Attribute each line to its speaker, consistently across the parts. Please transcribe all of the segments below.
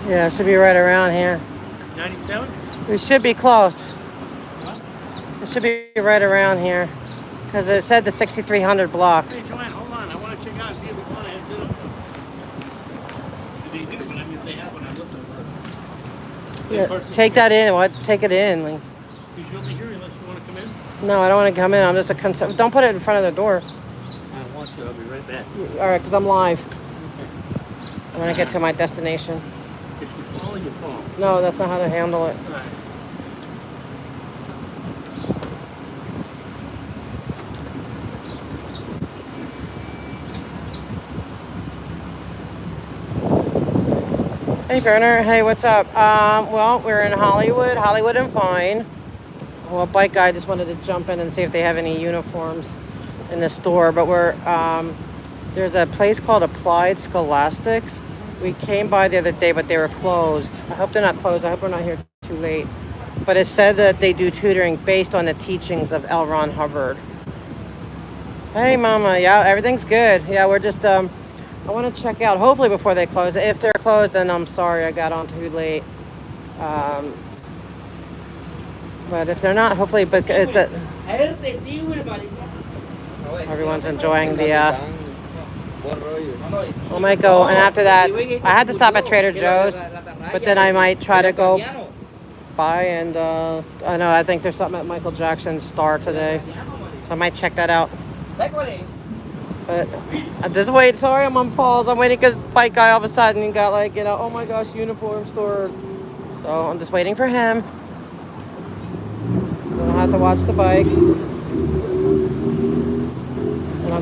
Speaker 1: Yeah, it should be right around here.
Speaker 2: 97?
Speaker 1: We should be close.
Speaker 2: What?
Speaker 1: It should be right around here. Because it said the 6300 block.
Speaker 2: Hey, Joanne, hold on. I want to check out and see if the client has it. If they do, but I mean, if they have one, I'm looking for it.
Speaker 1: Yeah, take that in. What? Take it in. Like,
Speaker 2: Because you'll be here unless you want to come in.
Speaker 1: no, I don't want to come in. I'm just a concern. Don't put it in front of the door.
Speaker 2: I don't want to. I'll be right back.
Speaker 1: All right, because I'm live.
Speaker 2: Okay.
Speaker 1: I want to get to my destination.
Speaker 2: If you fall, you fall.
Speaker 1: No, that's not how to handle it.
Speaker 2: All right.
Speaker 1: Hey, Burner. Hey, what's up? Well, we're in Hollywood and Vine. Well, bike guy just wanted to jump in and see if they have any uniforms in the store. But there's a place called Applied Scholastics. We came by the other day, but they were closed. I hope they're not closed. I hope we're not here too late. But it said that they do tutoring based on the teachings of L. Ron Hubbard. Hey, Mama. Yeah, everything's good. Yeah, we're just I want to check out, hopefully before they close. If they're closed, then I'm sorry I got on too late. But if they're not, hopefully, but it's everyone's enjoying the, I might go, and after that, I had to stop at Trader Joe's, but then I might try to go by and, I know, I think there's something at Michael Jackson's Star today, so I might check that out. But I'm just waiting. Sorry, I'm on pause. I'm waiting because bike guy all of a sudden got like, oh my gosh, uniform store. So I'm just waiting for him. Then I'll have to watch the bike. And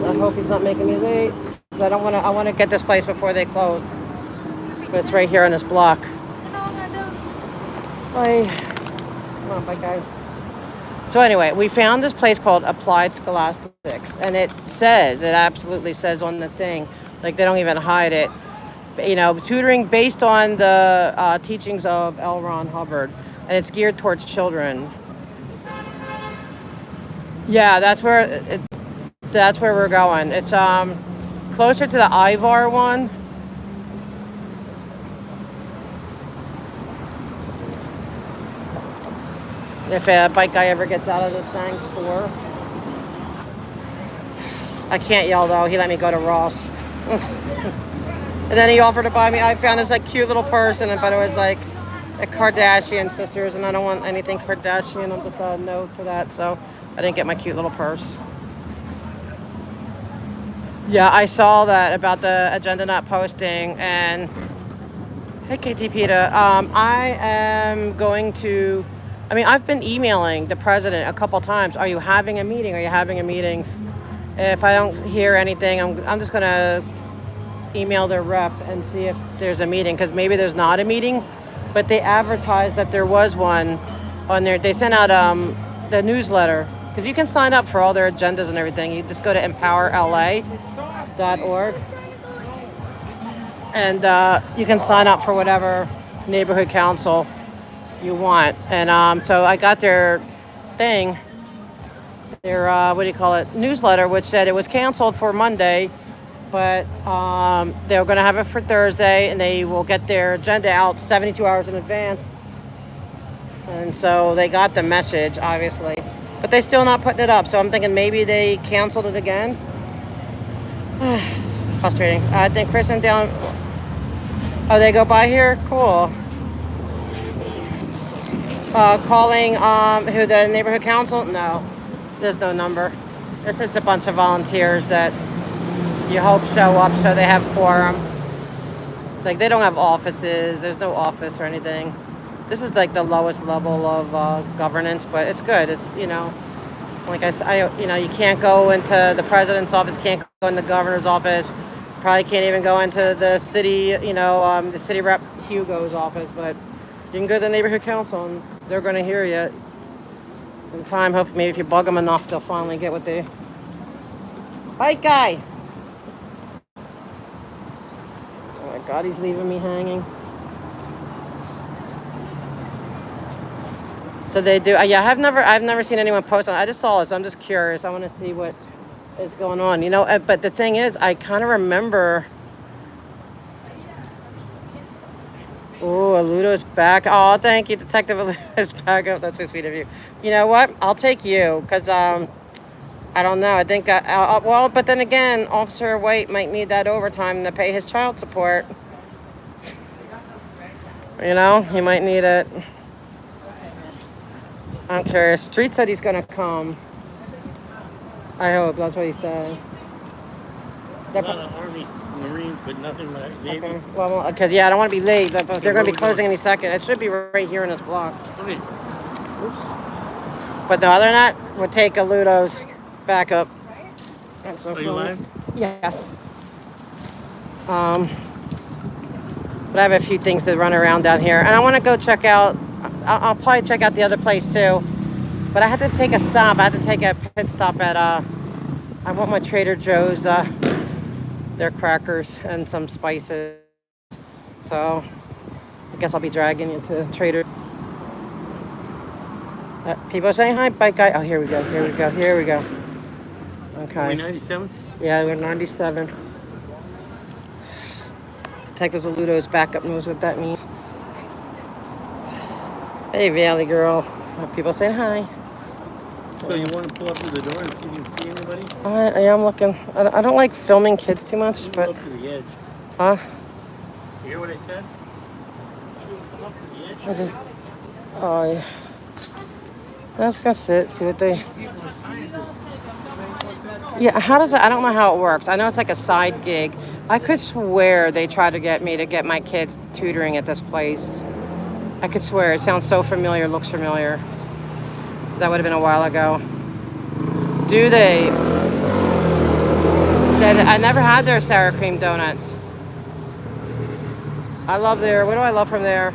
Speaker 1: I hope he's not making me late. I want to get this place before they close. But it's right here on this block. Bye. Come on, bike guy. So anyway, we found this place called Applied Scholastics, and it absolutely says on the thing, like they don't even hide it, tutoring based on the teachings of L. Ron Hubbard, and it's geared towards children. Yeah, that's where we're going. It's closer to the Ivar one. If a bike guy ever gets out of this dang store. I can't yell though. He let me go to Ross. And then he offered to buy me. I found this like cute little purse, but it was like a Kardashian sisters, and I don't want anything Kardashian. I'm just no to that, so I didn't get my cute little purse. Yeah, I saw that about the agenda not posting, and hey, KT PETA, I am going to. I've been emailing the president a couple times. Are you having a meeting? Are you having a meeting? If I don't hear anything, I'm just going to email their rep and see if there's a meeting, because maybe there's not a meeting, but they advertised that there was one on there. They sent out the newsletter, because you can sign up for all their agendas and everything. You just go to empowerla.org, and you can sign up for whatever neighborhood council you want. And so I got their thing, their newsletter, which said it was canceled for Monday, but they were going to have it for Thursday, and they will get their agenda out 72 hours in advance. And so they got the message, obviously, but they're still not putting it up. So I'm thinking maybe they canceled it again. It's frustrating. I think Chris and down. Oh, they go by here? Cool. Calling who, the neighborhood council? No, there's no number. It's just a bunch of volunteers that you hope show up so they have quorum. Like, they don't have offices. There's no office or anything. This is like the lowest level of governance, but it's good. It's, like I said, you can't go into the president's office, can't go in the governor's office, probably can't even go into the city, the city rep Hugo's office, but you can go to the neighborhood council and they're going to hear you in time. Hopefully, maybe if you bug them enough, they'll finally get what they... Bike guy! Oh my God, he's leaving me hanging. So they do. Yeah, I've never seen anyone post on. I just saw it, so I'm just curious. I want to see what is going on. But the thing is, I kind of remember. Oh, Ludo's back. Oh, thank you, Detective Ludo's back up. That's so sweet of you. You know what? I'll take you because I don't know. I think well, but then again, Officer White might need that overtime to pay his child support. He might need it. I'm curious. Street said he's gonna come. I hope that's what he said.
Speaker 2: A lot of Army, Marines, but nothing like Navy.
Speaker 1: Okay. Well, because I don't want to be late. But they're going to be closing any second. It should be right here in this block.
Speaker 2: Okay.
Speaker 1: Oops. But no, other than that, we'll take a Ludo's backup. That's so
Speaker 2: Are you live?
Speaker 1: Yes. But I have a few things to run around down here, and I want to go check out. I'll probably check out the other place too. But I had to take a stop. I had to take a pit stop at I want my Trader Joe's. Their crackers and some spices. So I guess I'll be dragging you to Trader. People are saying hi, bike guy. Oh, here we go. Here we go. Here we go. Okay.
Speaker 2: Are we 97?
Speaker 1: Yeah, we're 97. Detective Zaludo's backup knows what that means. Hey, Valley girl. People saying hi.
Speaker 2: So you want to pull up to the door and see if you can see anybody?
Speaker 1: I am looking. I don't like filming kids too much, but.
Speaker 2: Up to the edge.
Speaker 1: Huh?
Speaker 2: You hear what I said? Come up to the edge.
Speaker 1: I just. Oh, yeah. I'm just gonna see what they. Yeah, how does it? I don't know how it works. I know it's like a side gig. I could swear they tried to get me to get my kids tutoring at this place. I could swear. It sounds so familiar, looks familiar. That would have been a while ago. Do they? I never had their sour cream donuts. I love their. What do I love from there?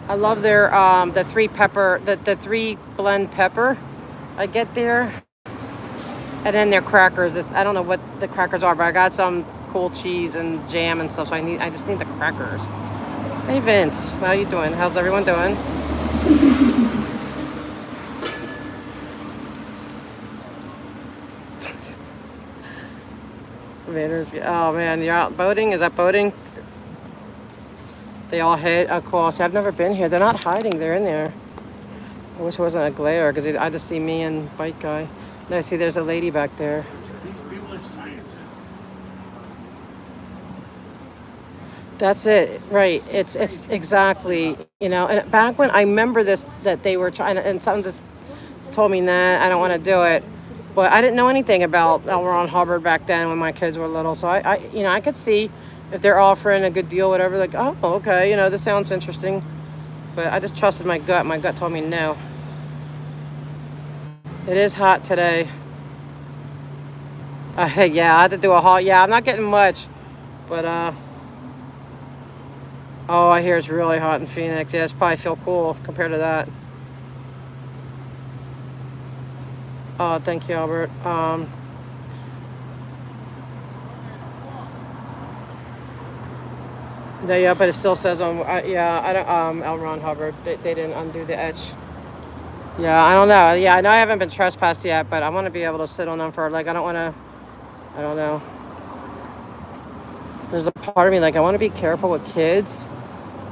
Speaker 1: I love their the 3 pepper, the 3 blend pepper. I get there, and then their crackers. I don't know what the crackers are, but I got some cool cheese and jam and stuff. So I just need the crackers. Hey Vince, how you doing? How's everyone doing? Vader's. Oh man, you're out boating? Is that boating? They all hid. Of course, I've never been here. They're not hiding. They're in there. I wish it wasn't a glare because I just see me and bike guy. And I see there's a lady back there.
Speaker 2: These people are scientists.
Speaker 1: That's it, right? It's exactly, And back when I remember this, that they were trying to, and something just told me, nah, I don't want to do it. But I didn't know anything about L. Ron Hubbard back then when my kids were little. So I could see if they're offering a good deal, whatever. Like, oh, okay, this sounds interesting. But I just trusted my gut. My gut told me no. It is hot today. Yeah, I had to do a haul. Yeah, I'm not getting much, but oh, I hear it's really hot in Phoenix. Yeah, it's probably feel cool compared to that. Oh, thank you, Albert. Yeah, but it still says on. Yeah, I don't. L. Ron Hubbard. They didn't undo the etch. Yeah, I don't know. Yeah, I know I haven't been trespassed yet, but I want to be able to sit on them for I don't want to. I don't know. There's a part of me I want to be careful with kids.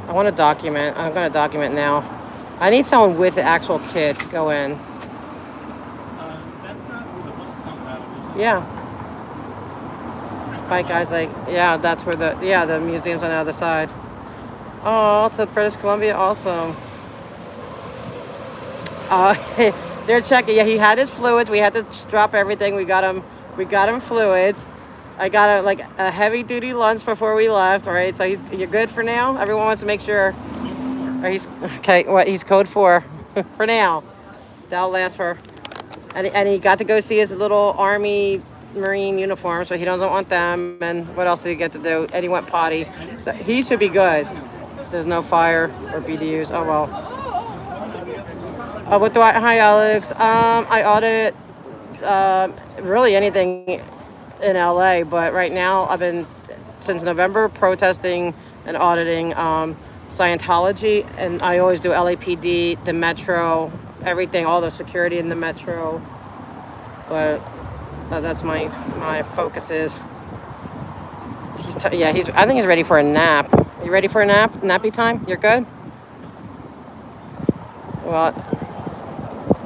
Speaker 1: I want to document. I'm going to document now. I need someone with the actual kid to go in.
Speaker 2: That's not where the bus comes out of.
Speaker 1: Yeah. Bike guy's yeah, that's where the museum's on the other side. Oh, to British Columbia, awesome. They're checking. Yeah, he had his fluids. We had to drop everything. We got him fluids. I got a heavy duty lunch before we left. All right, so you're good for now. Everyone wants to make sure. Or he's okay. What he's code 4 for now. That'll last for. And he got to go see his little Army Marine uniform, so he doesn't want them. And what else did he get to do? And he went potty. So he should be good. There's no fire or BDUs. Oh well. What do I? Hi, Alex. I audit really anything in LA, but right now I've been since November protesting and auditing Scientology, and I always do LAPD, the Metro, everything, all the security in the Metro. But That's my focus is. Yeah, I think he's ready for a nap. You ready for a nap? Nappy time? You're good? Well,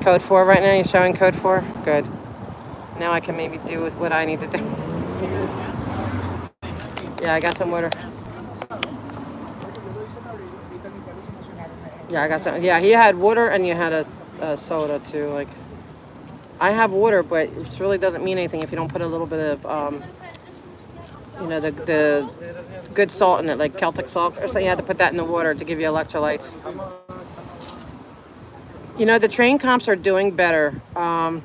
Speaker 1: code 4 right now? You're showing code 4? Good. Now I can maybe do with what I need to do. Yeah, I got some water. Yeah, I got some. Yeah, he had water and you had a soda too. Like, I have water, but it really doesn't mean anything if you don't put a little bit of, the good salt in it, like Celtic salt or something. You have to put that in the water to give you electrolytes. The train comps are doing better. Yeah,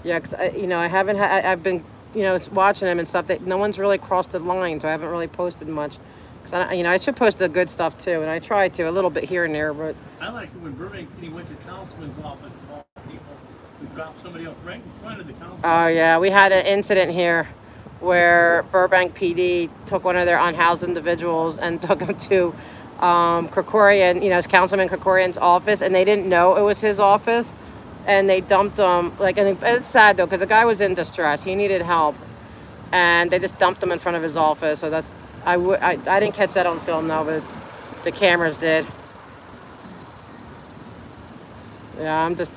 Speaker 1: because I haven't I've been, watching them and stuff. That no one's really crossed the line, so I haven't really posted much. Because I should post the good stuff too, and I try to a little bit here and there, but.
Speaker 2: I like it when Burbank he went to councilman's office of all people who dropped somebody off right in front of the councilman.
Speaker 1: Oh yeah, we had an incident here where Burbank PD took one of their unhoused individuals and took him to Krikorian, Councilman Krikorian's office, and they didn't know it was his office, and they dumped him. And it's sad though, because the guy was in distress. He needed help, and they just dumped him in front of his office. So that's I didn't catch that on film though, but the cameras did. Yeah, I'm just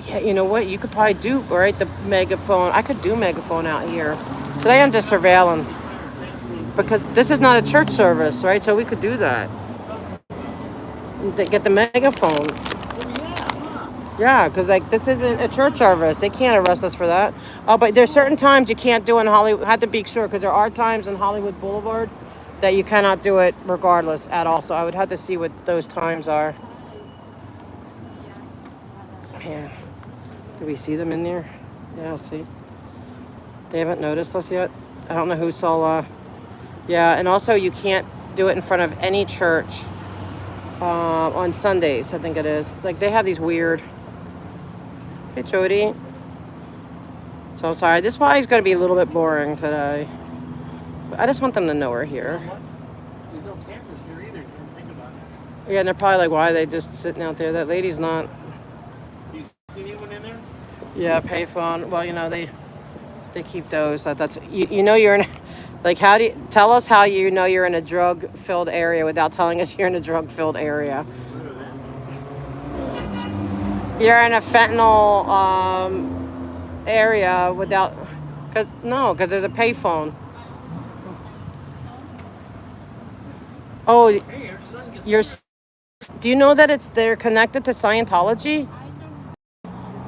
Speaker 1: yeah, you know what? You could probably do right the megaphone. I could do megaphone out here. Today I'm just surveilling because this is not a church service, right? So we could do that. Get the megaphone. Yeah, because this isn't a church service. They can't arrest us for that. Oh, but there's certain times you can't do in Hollywood. Have to be sure because there are times in Hollywood Boulevard that you cannot do it regardless at all. So I would have to see what those times are. Man, do we see them in there? Yeah, see. They haven't noticed us yet. I don't know who saw. Yeah, and also you can't do it in front of any church on Sundays. I think it is. Like they have these weird. Hey, Jody. So sorry. This probably is going to be a little bit boring today. But I just want them to know we're here.
Speaker 2: There's no cameras here either. Think about it.
Speaker 1: Yeah, and they're probably like, why are they just sitting out there? That lady's not.
Speaker 2: Do you see anyone in there?
Speaker 1: Yeah, payphone. Well, they keep those. That's you're in. Like, how do you tell us how you know you're in a drug-filled area without telling us you're in a drug-filled area? You're in a fentanyl area without, because there's a payphone. Oh,
Speaker 2: Hey, our son gets
Speaker 1: do you know that they're connected to Scientology?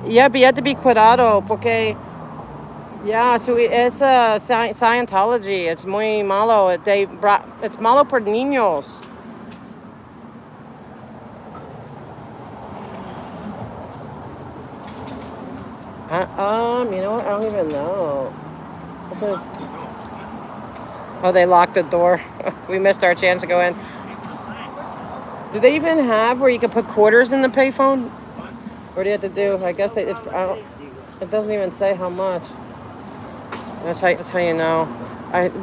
Speaker 1: Yeah, but you have to be cuidado, porque, yeah, so it's Scientology. It's muy malo. It's malo por niños. You know what? I don't even know. Oh, they locked the door. We missed our chance to go in. Do they even have where you can put quarters in the payphone? What do you have to do? I guess it doesn't even say how much. That's how you know.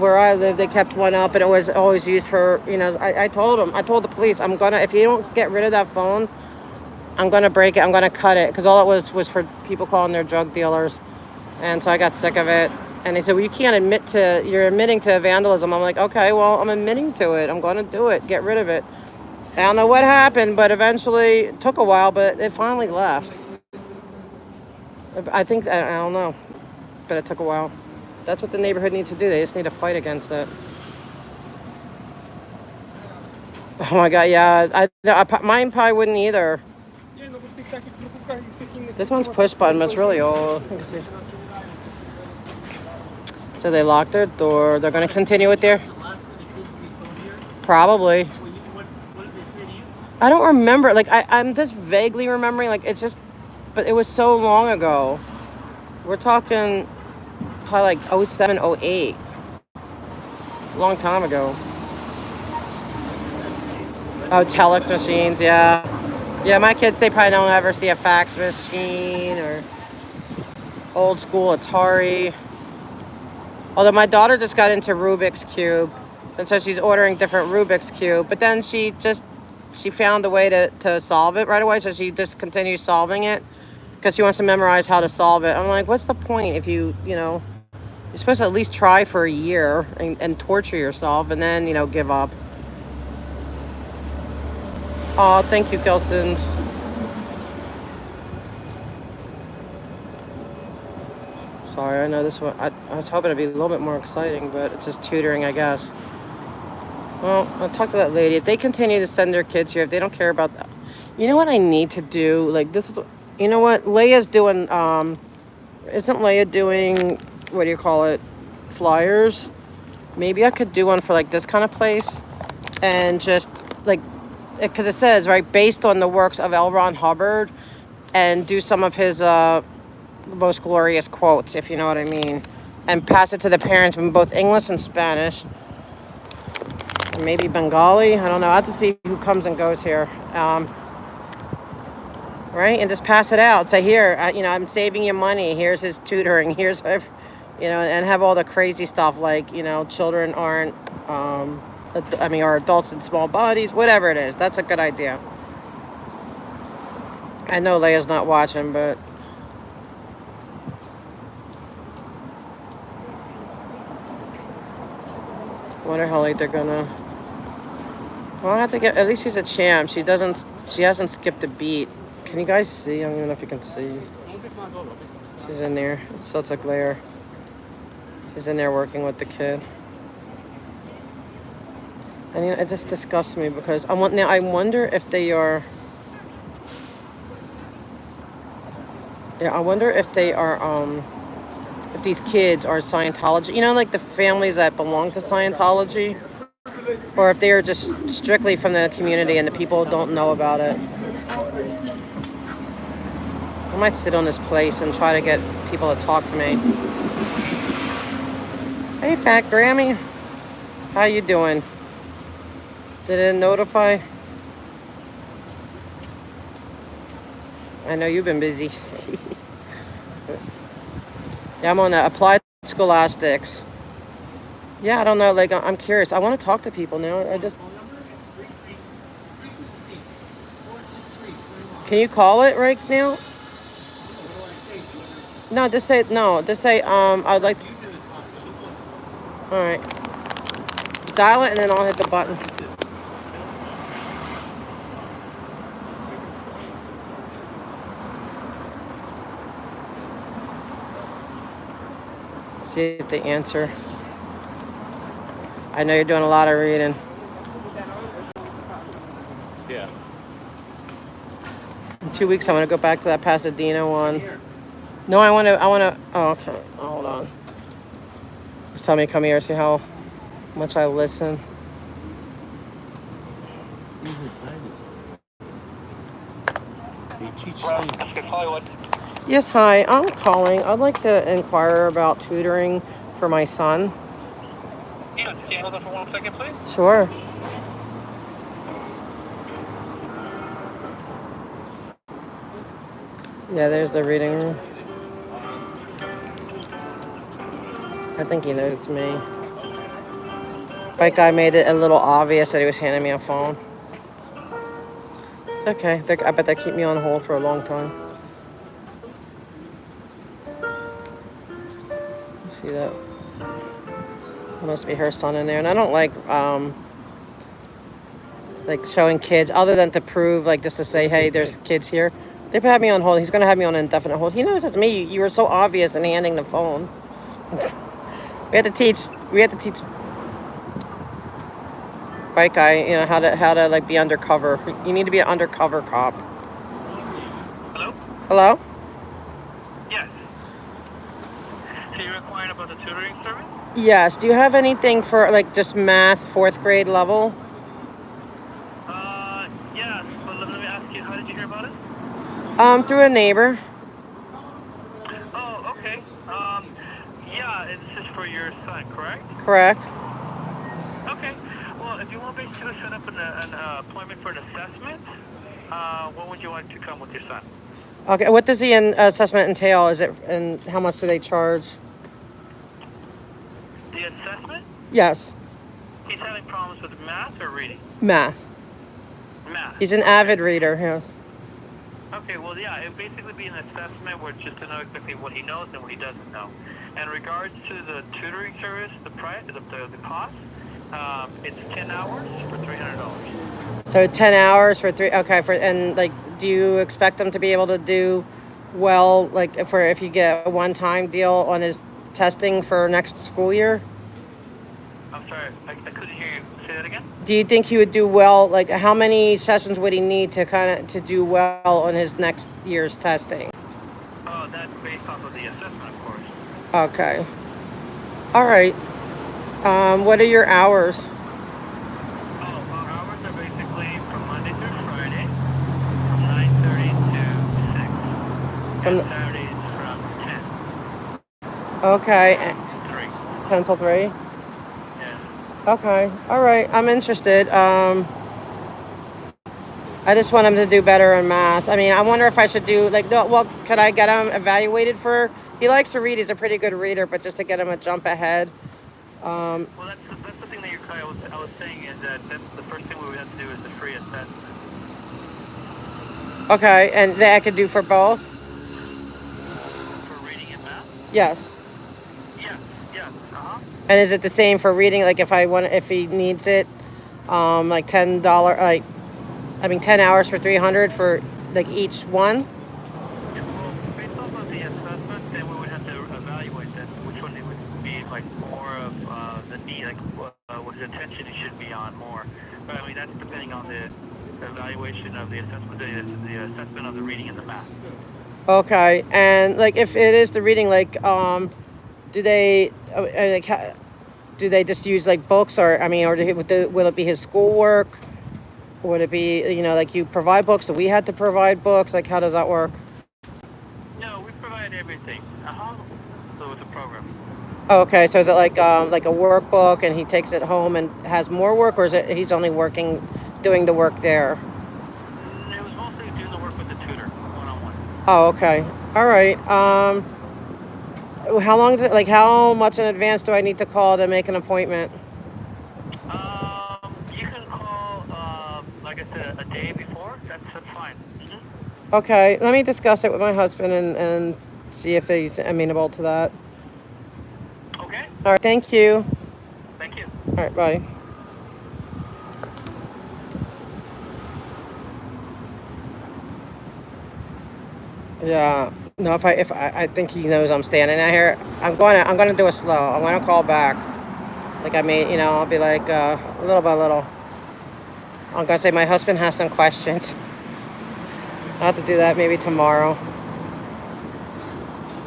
Speaker 1: Where I live, they kept one up, and it was always used for, I told the police, if you don't get rid of that phone, I'm going to break it. I'm going to cut it. Because all it was for people calling their drug dealers. And so I got sick of it. And they said, well, you can't you're admitting to vandalism. I'm like, okay, well, I'm admitting to it. I'm going to do it. Get rid of it. I don't know what happened, but eventually it took a while, but it finally left. I don't know, but it took a while. That's what the neighborhood needs to do. They just need to fight against it. Oh my God, yeah. Mine probably wouldn't either. This one's push button, but it's really old. Let me see. So they locked their door. They're going to continue with their... Probably.
Speaker 2: What did they say to you?
Speaker 1: I don't remember. Like, I'm just vaguely remembering. Like, it's just... But it was so long ago. We're talking probably like 07, 08. Long time ago. Oh, telex machines, yeah. Yeah, my kids, they probably don't ever see a fax machine or old school Atari. Although my daughter just got into Rubik's Cube. And so she's ordering different Rubik's Cube. But then she found a way to solve it right away. So she just continues solving it. because she wants to memorize how to solve it. I'm like, what's the point if you know, you're supposed to at least try for a year and torture yourself and then, give up. Oh, thank you, Gilson. Sorry, I know this one. I was hoping it'd be a little bit more exciting, but it's just tutoring, I guess. Well, I'll talk to that lady. If they continue to send their kids here, if they don't care about that. You know what I need to do? Like, this is, you know what? Leia's doing, isn't Leia doing, what do you call it? Flyers? Maybe I could do one for like this kind of place. And just like, because it says, right, based on the works of L. Ron Hubbard, and do some of his most glorious quotes, if you know what I mean. And pass it to the parents in both English and Spanish. Maybe Bengali. I don't know. I have to see who comes and goes here. Right? And just pass it out. Say, here, I'm saving you money. Here's his tutoring. Here's, and have all the crazy stuff like, children aren't, are adults in small bodies. Whatever it is. That's a good idea. I know Leia's not watching, but... wonder how late they're gonna... Well, I have to get... At least she's a champ. She hasn't skipped a beat. Can you guys see? I don't even know if you can see. She's in there. It's such a glare. She's in there working with the kid. And it just disgusts me because I wonder if they are... Yeah, I wonder if they are, if these kids are Scientology. Like the families that belong to Scientology. Or if they are just strictly from the community and the people don't know about it. I might sit on this place and try to get people to talk to me. Hey, Fat Grammy. How you doing? Did it notify? I know you've been busy. Yeah, I'm on the Applied Scholastics. Yeah, I don't know. Like, I'm curious. I want to talk to people now. Can you call it right now? No, just say, I'd like... All right. Dial it and then I'll hit the button. See if they answer. I know you're doing a lot of reading.
Speaker 2: Yeah.
Speaker 1: In 2 weeks, I'm going to go back to that Pasadena one. No, I want to, oh, okay. Hold on. Just tell me to come here, see how much I listen.
Speaker 2: They teach Spanish.
Speaker 1: Yes, hi. I'm calling. I'd like to inquire about tutoring for my son.
Speaker 3: Yeah, can you hold on for 1 second, please?
Speaker 1: Sure. Yeah, there's the reading room. I think he knows me. Bike guy made it a little obvious that he was handing me a phone. It's okay. I bet they keep me on hold for a long time. See that? Must be her son in there. And I don't like showing kids, other than to prove, like, just to say, hey, there's kids here. They have me on hold. He's going to have me on indefinite hold. He knows it's me. You were so obvious in handing the phone. We had to teach bike guy, how to like be undercover. You need to be an undercover cop.
Speaker 3: Hello?
Speaker 1: Hello?
Speaker 3: Yes. So you're inquiring about the tutoring service?
Speaker 1: Yes. Do you have anything for like just math, 4th grade level?
Speaker 3: Yes, but let me ask you, how did you hear about it?
Speaker 1: Through a neighbor.
Speaker 3: Oh, okay. Yeah, this is for your son, correct?
Speaker 1: Correct.
Speaker 3: Okay. Well, if you want me to set up an appointment for an assessment, when would you like to come with your son?
Speaker 1: Okay. What does the assessment entail? Is it, and how much do they charge?
Speaker 3: The assessment?
Speaker 1: Yes.
Speaker 3: He's having problems with math or reading?
Speaker 1: Math.
Speaker 3: Math.
Speaker 1: He's an avid reader. Yes.
Speaker 3: Okay, well, yeah, it would basically be an assessment where just to know exactly what he knows and what he doesn't know. In regards to the tutoring service, the price, the cost, it's 10 hours for $300.
Speaker 1: So 10 hours for three. Okay, and like, do you expect them to be able to do well, like if you get a one-time deal on his testing for next school year?
Speaker 3: I'm sorry, I couldn't hear you. Say that again?
Speaker 1: Do you think he would do well? Like, how many sessions would he need to do well on his next year's testing?
Speaker 3: Oh, that's based off of the assessment, of course.
Speaker 1: Okay. All right. What are your hours?
Speaker 3: Oh, well, hours are basically from Monday through Friday, from 9:30 to 6.
Speaker 1: From
Speaker 3: And Saturdays from 10
Speaker 1: Okay,
Speaker 3: to 3.
Speaker 1: 10 till 3.
Speaker 3: Yeah.
Speaker 1: Okay. All right. I'm interested. I just want him to do better in math. I mean, I wonder if I should do like, no, well, could I get him evaluated for? He likes to read. He's a pretty good reader, but just to get him a jump ahead.
Speaker 3: Well, that's the thing that I was saying is that that's the first thing we would have to do is the free assessment.
Speaker 1: Okay, and that I could do for both.
Speaker 3: For reading and math?
Speaker 1: Yes.
Speaker 3: Yes, yes, uh-huh.
Speaker 1: And is it the same for reading? Like if he needs it, like $10, like, I mean, 10 hours for 300 for like each one.
Speaker 3: Yeah, well, based off of the assessment, then we would have to evaluate that, which one it would be like more of the need, like what his attention it should be on more. But I mean, that's depending on the evaluation of the assessment, the assessment of the reading and the math.
Speaker 1: Okay, and like if it is the reading, like, do they do they just use like books, or I mean, or will it be his schoolwork? Would it be, like you provide books? Do we have to provide books? Like, how does that work?
Speaker 3: No, we provide everything. Uh-huh. So with the program.
Speaker 1: Okay, so is it like a workbook, and he takes it home and has more work, or is it he's only doing the work there?
Speaker 3: It was mostly doing the work with the tutor, one-on-one.
Speaker 1: Oh, okay, all right. How long like how much in advance do I need to call to make an appointment?
Speaker 3: You can call, like I said, a day before. That's fine. Mm-hmm.
Speaker 1: Okay, let me discuss it with my husband and see if he's amenable to that.
Speaker 3: Okay.
Speaker 1: All right, thank you.
Speaker 3: Thank you.
Speaker 1: All right, bye. Yeah. No, I think he knows I'm standing out here. I'm gonna do it slow. I'm gonna call back. Like I mean, I'll be like little by little. I'm gonna say my husband has some questions. I'll have to do that maybe tomorrow.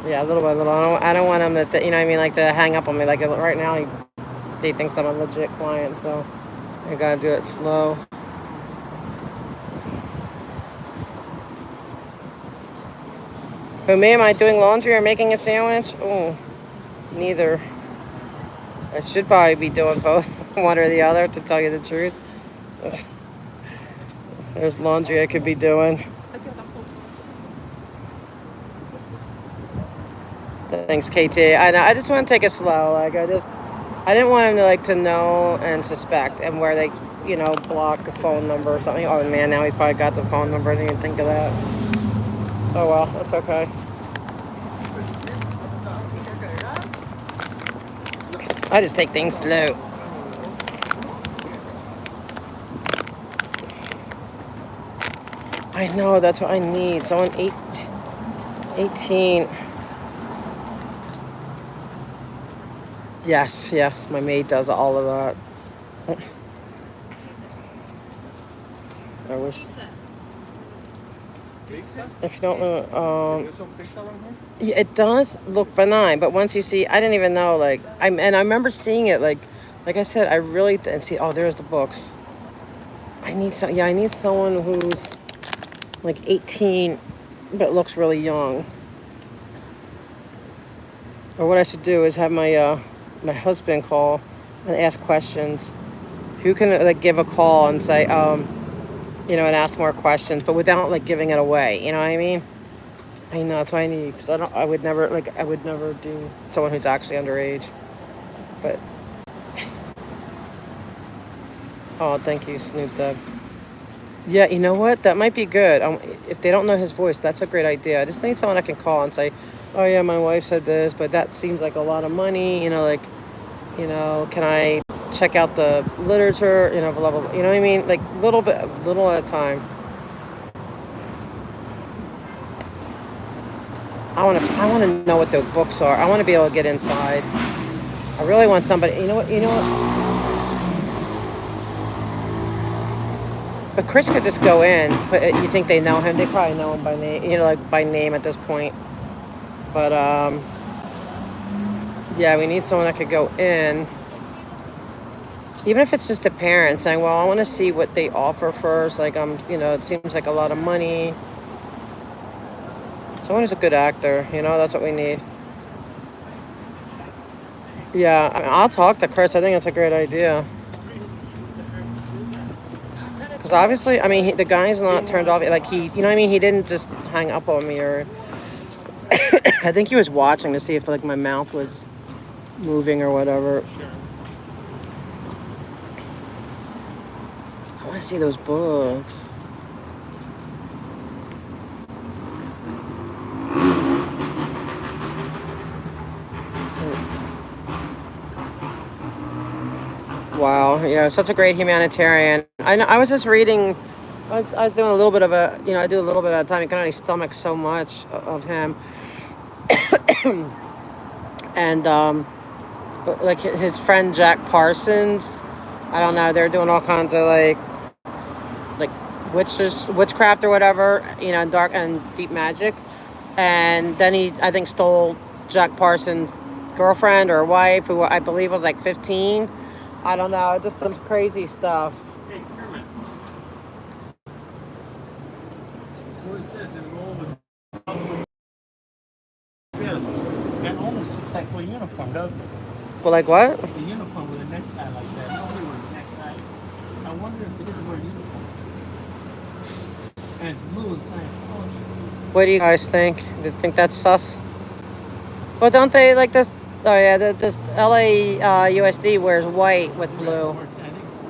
Speaker 1: Yeah, little by little. I don't want him to, what I mean, like to hang up on me. Like right now, he thinks I'm a legit client, so I gotta do it slow. Who, me? Am I doing laundry or making a sandwich? Oh, neither. I should probably be doing both, one or the other, to tell you the truth. There's laundry I could be doing. Thanks, KT. I know. I just want to take it slow. Like I didn't want him to know and suspect, and where they, block a phone number or something. Oh man, now he's probably got the phone number. I didn't even think of that. Oh well, that's okay. I just take things slow. I know, that's what I need. Someone 18. Yes, my maid does all of that. I wish. If you don't know, yeah, it does look benign, but once you see, I didn't even know, I remember seeing it, like I said, I really, and see, oh, there's the books. I need someone who's like 18, but looks really young. Or what I should do is have my husband call and ask questions. Who can give a call and say, and ask more questions, but without giving it away. You know what I mean? I know, that's what I need, because I would never do someone who's actually underage. But oh, thank you, Snoop Dogg. Yeah, you know what? That might be good. If they don't know his voice, that's a great idea. I just need someone I can call and say, "Oh yeah, my wife said this, but that seems like a lot of money." Like, can I check out the literature? Blah blah blah. You know what I mean? Like little bit, little at a time. I want to know what the books are. I want to be able to get inside. I really want somebody. You know what? You know what? But Chris could just go in. But you think they know him? They probably know him by name. Like by name at this point. But yeah, we need someone that could go in. Even if it's just a parent saying, "Well, I want to see what they offer first." Like, it seems like a lot of money. Someone who's a good actor. That's what we need. Yeah, I'll talk to Chris. I think that's a great idea. Because obviously, I mean, the guy's not turned off. Like what I mean? He didn't just hang up on me, or I think he was watching to see if like my mouth was moving or whatever. I want to see those books. Wow, such a great humanitarian. I know. I was just reading. I was doing a little bit of a. I do a little bit at a time. You can only stomach so much of him, and like his friend Jack Parsons. I don't know. They're doing all kinds of like witchcraft or whatever. Dark and deep magic. And then he, I think, stole Jack Parsons' girlfriend or wife, who I believe was like 15. I don't know, just some crazy stuff.
Speaker 2: Hey, Kermit. What it says, enroll with. Yes, that almost looks like a uniform, doesn't it?
Speaker 1: Well, like what?
Speaker 2: A uniform with a necktie like that. Nobody wears neckties. I wonder if it is wear a uniform. And it's blue and Scientology.
Speaker 1: What do you guys think? Do you think that's sus? Well, don't they like this? Oh yeah, this LA USD wears white with blue.
Speaker 2: I think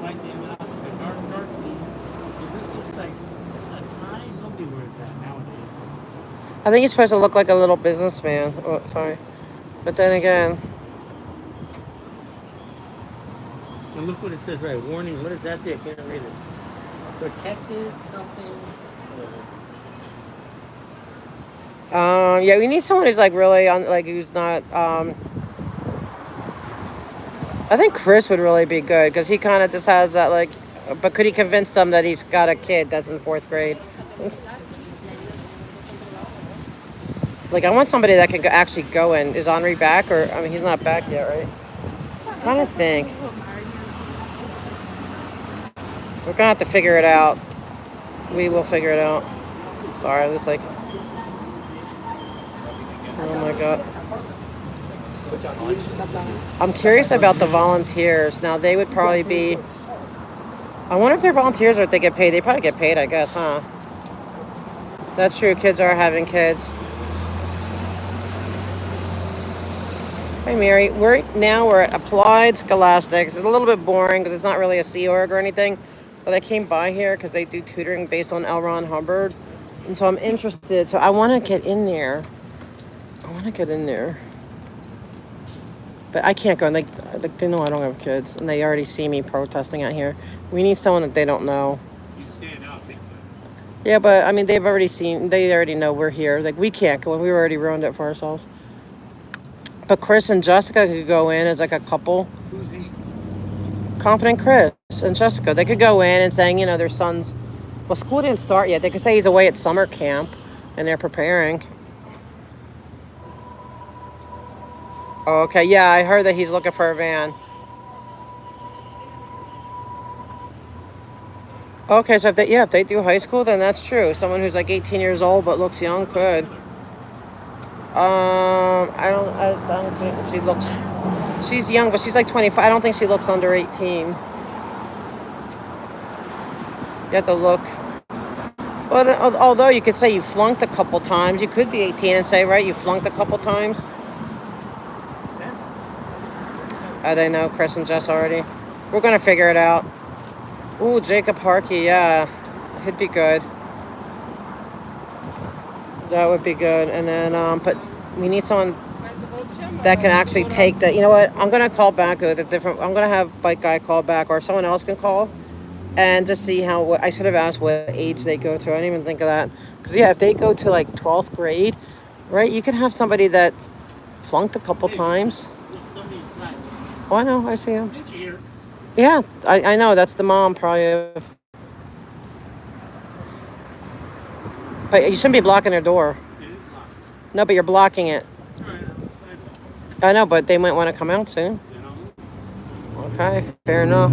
Speaker 2: white and dark blue. But this looks like a tie. Nobody wears that nowadays.
Speaker 1: I think he's supposed to look like a little businessman. Oh, sorry, but then again,
Speaker 2: And look what it says, right? Warning. What does that say? I can't read it. Protected something.
Speaker 1: yeah, we need someone who's like really on, like who's not. I think Chris would really be good because he kind of just has that like. But could he convince them that he's got a kid that's in 4th grade? Like I want somebody that can actually go in. Is Henri back or? I mean, he's not back yet, right? I'm trying to think. We're gonna have to figure it out. We will figure it out. Sorry, this like. Oh my god. I'm curious about the volunteers. Now they would probably be. I wonder if they're volunteers or if they get paid. They probably get paid, I guess, huh? That's true. Kids are having kids. Hi, Mary. We're at Applied Scholastics. It's a little bit boring because it's not really a Sea Org or anything. But I came by here because they do tutoring based on L. Ron Hubbard. And so I'm interested. So I want to get in there. But I can't go. Like they know I don't have kids. And they already see me protesting out here. We need someone that they don't know.
Speaker 2: You stand out big time.
Speaker 1: Yeah, but I mean, they already know we're here. Like, we can't go in. We already ruined it for ourselves. But Chris and Jessica could go in as like a couple.
Speaker 2: Who's he?
Speaker 1: Confident Chris and Jessica. They could go in and saying, their son's. Well, school didn't start yet. They could say he's away at summer camp and they're preparing. Oh, okay. Yeah, I heard that he's looking for a van. Okay, so if they do high school, then that's true. Someone who's like 18 years old but looks young could. I don't think she looks. She's young, but she's like 25. I don't think she looks under 18. You have to look. Well, although you could say you flunked a couple times, you could be 18 and say, right, you flunked a couple times. They know Chris and Jess already. We're gonna figure it out. Ooh, Jacob Harkey, yeah. He'd be good. That would be good. And then, but we need someone that can actually take the. You know what? I'm gonna call back with a different. I'm gonna have bike guy call back, or if someone else can call, and just see how. What I should have asked what age they go to. I didn't even think of that. Because yeah, if they go to like 12th grade, right? You could have somebody that flunked a couple times.
Speaker 2: Somebody inside.
Speaker 1: Oh, I know. I see him.
Speaker 2: Did you hear?
Speaker 1: Yeah, I know. That's the mom, probably. But you shouldn't be blocking their door.
Speaker 2: It is locked.
Speaker 1: No, but you're blocking it.
Speaker 2: It's right on the sidewalk.
Speaker 1: I know, but they might want to come out soon.
Speaker 2: You know?
Speaker 1: Okay, fair enough.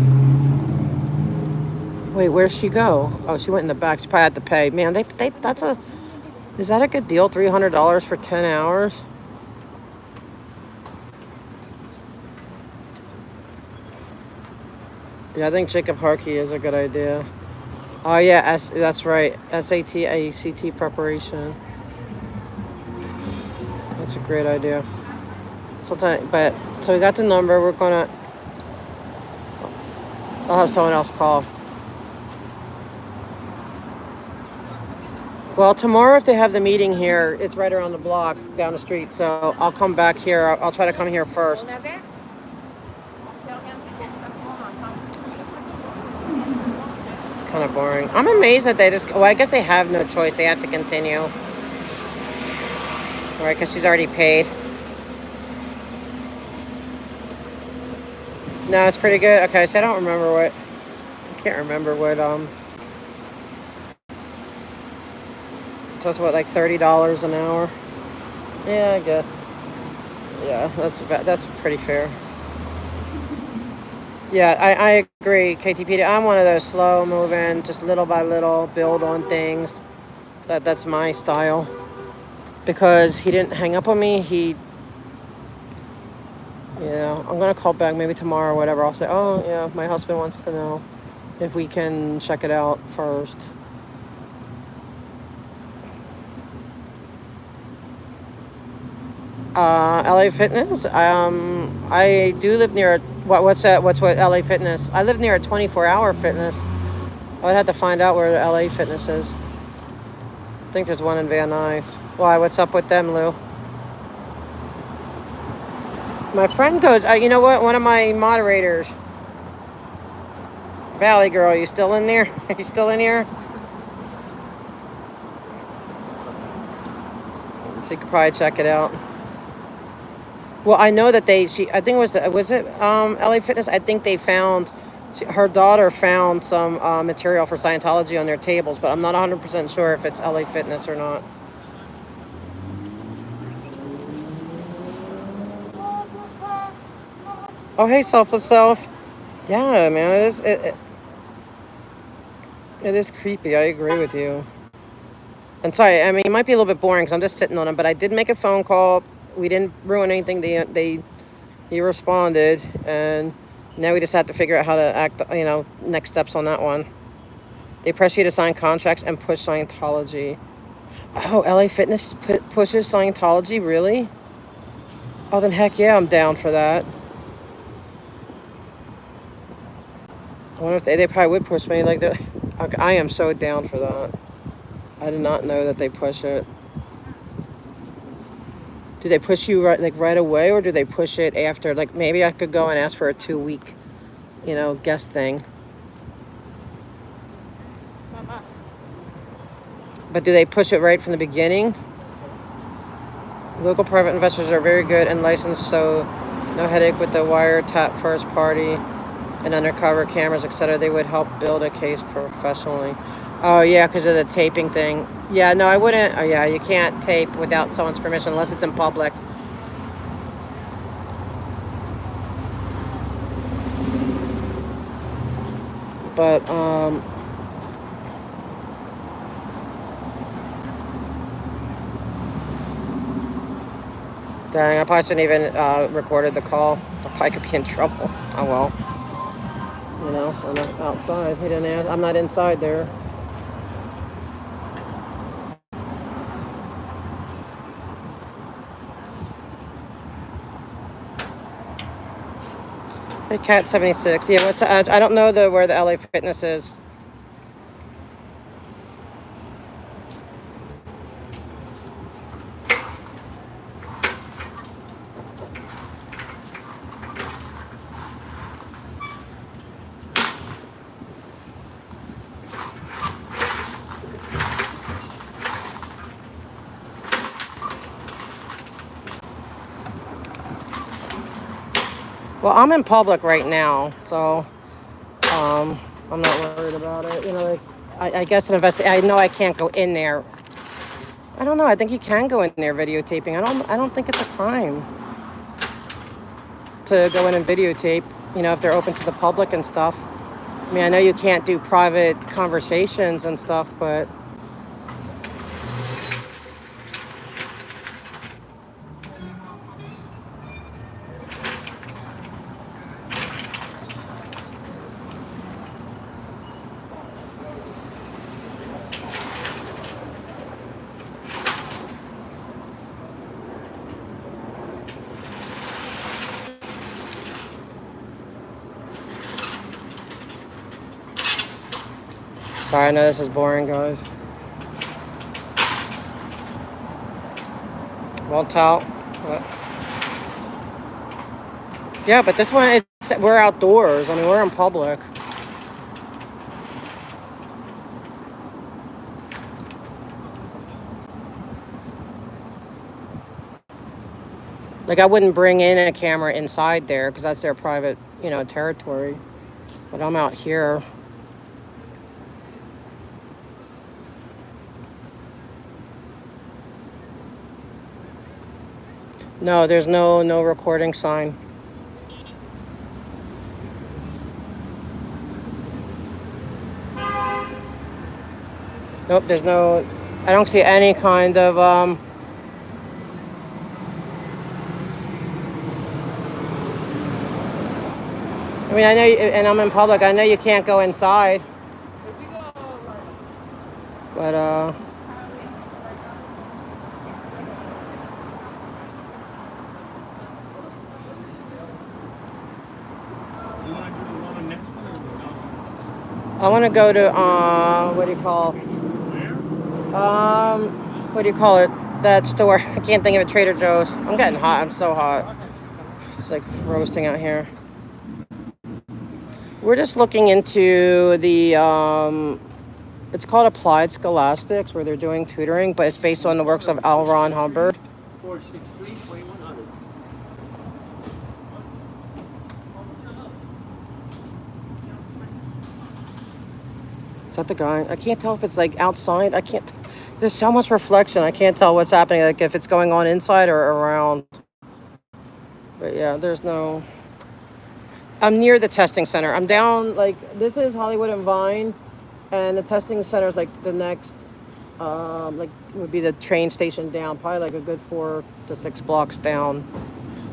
Speaker 1: Wait, where'd she go? Oh, she went in the back. She probably had to pay. Man, that's a... Is that a good deal? $300 for 10 hours? Yeah, I think Jacob Harkey is a good idea. Oh, yeah, that's right. SAT, ACT preparation. That's a great idea. So we got the number. We're gonna... I'll have someone else call. Well, tomorrow if they have the meeting here, it's right around the block, down the street. So I'll come back here. I'll try to come here first. It's kind of boring. I'm amazed that they just... Well, I guess they have no choice. They have to continue. All right, because she's already paid. No, it's pretty good. Okay, so I don't remember what... I can't remember what... So it's what, like $30 an hour? Yeah, I guess. Yeah, that's pretty fair. Yeah, I agree, KTPD. I'm one of those slow moving, just little by little, build on things. That's my style. Because he didn't hang up on me, I'm gonna call back maybe tomorrow or whatever. I'll say, oh yeah, my husband wants to know if we can check it out first. LA Fitness. I do live near what's what LA Fitness? I live near a 24-hour fitness. I would have to find out where the LA Fitness is. I think there's one in Van Nuys. Why? What's up with them, Lou? My friend goes. You know what? One of my moderators, Valley Girl. You still in there? Are you still in here? So you could probably check it out. Well, I know that I think it was LA Fitness? I think they found, her daughter found some material for Scientology on their tables, but I'm not 100% sure if it's LA Fitness or not. Oh, hey, Selfless Self. Yeah, man, it is creepy. I agree with you. And sorry, I mean, it might be a little bit boring because I'm just sitting on them, but I did make a phone call. We didn't ruin anything. He responded, and now we just have to figure out how to act, next steps on that one. They press you to sign contracts and push Scientology. Oh, LA Fitness pushes Scientology? Really? Oh, then heck yeah, I'm down for that. I wonder if they probably would push me like that. Okay, I am so down for that. I did not know that they push it. Do they push you right away, or do they push it after? Like, maybe I could go and ask for a 2-week, guest thing. But do they push it right from the beginning? Local private investors are very good and licensed, so no headache with the wiretap first party and undercover cameras, etc. They would help build a case professionally. Oh, yeah, because of the taping thing. Yeah, no, I wouldn't. Oh, yeah, you can't tape without someone's permission unless it's in public. But, dang, I probably shouldn't even recorded the call. I probably could be in trouble. Oh, well. I'm outside. He didn't ask. I'm not inside there. Hey, Cat 76. Yeah, I don't know where the LA Fitness is. Well, I'm in public right now, so I'm not worried about it. You know, like, I guess an I know I can't go in there. I don't know. I think you can go in there videotaping. I don't think it's a crime to go in and videotape. You know, if they're open to the public and stuff. I mean, I know you can't do private conversations and stuff, but sorry, I know this is boring, guys. Won't tell. But yeah, but this one, we're outdoors. I mean, we're in public. Like, I wouldn't bring in a camera inside there because that's their private, you know, territory. But I'm out here. No, there's no recording sign. Nope, there's no. I don't see any kind of I mean, I know, and I'm in public. I know you can't go inside. But
Speaker 2: You want to do the one next one or no?
Speaker 1: I want to go to what do you call?
Speaker 2: Where?
Speaker 1: What do you call it? That store. I can't think of it. Trader Joe's. I'm getting hot. I'm so hot. It's like roasting out here. We're just looking into the it's called Applied Scholastics, where they're doing tutoring, but it's based on the works of L. Ron Hubbard.
Speaker 2: 463-2100.
Speaker 1: Is that the guy? I can't tell if it's like outside. I can't. There's so much reflection. I can't tell what's happening. Like if it's going on inside or around. But yeah, there's no. I'm near the testing center. I'm down. Like this is Hollywood and Vine, and the testing center is like the next. Like would be the train station down. Probably like a good 4 to 6 blocks down.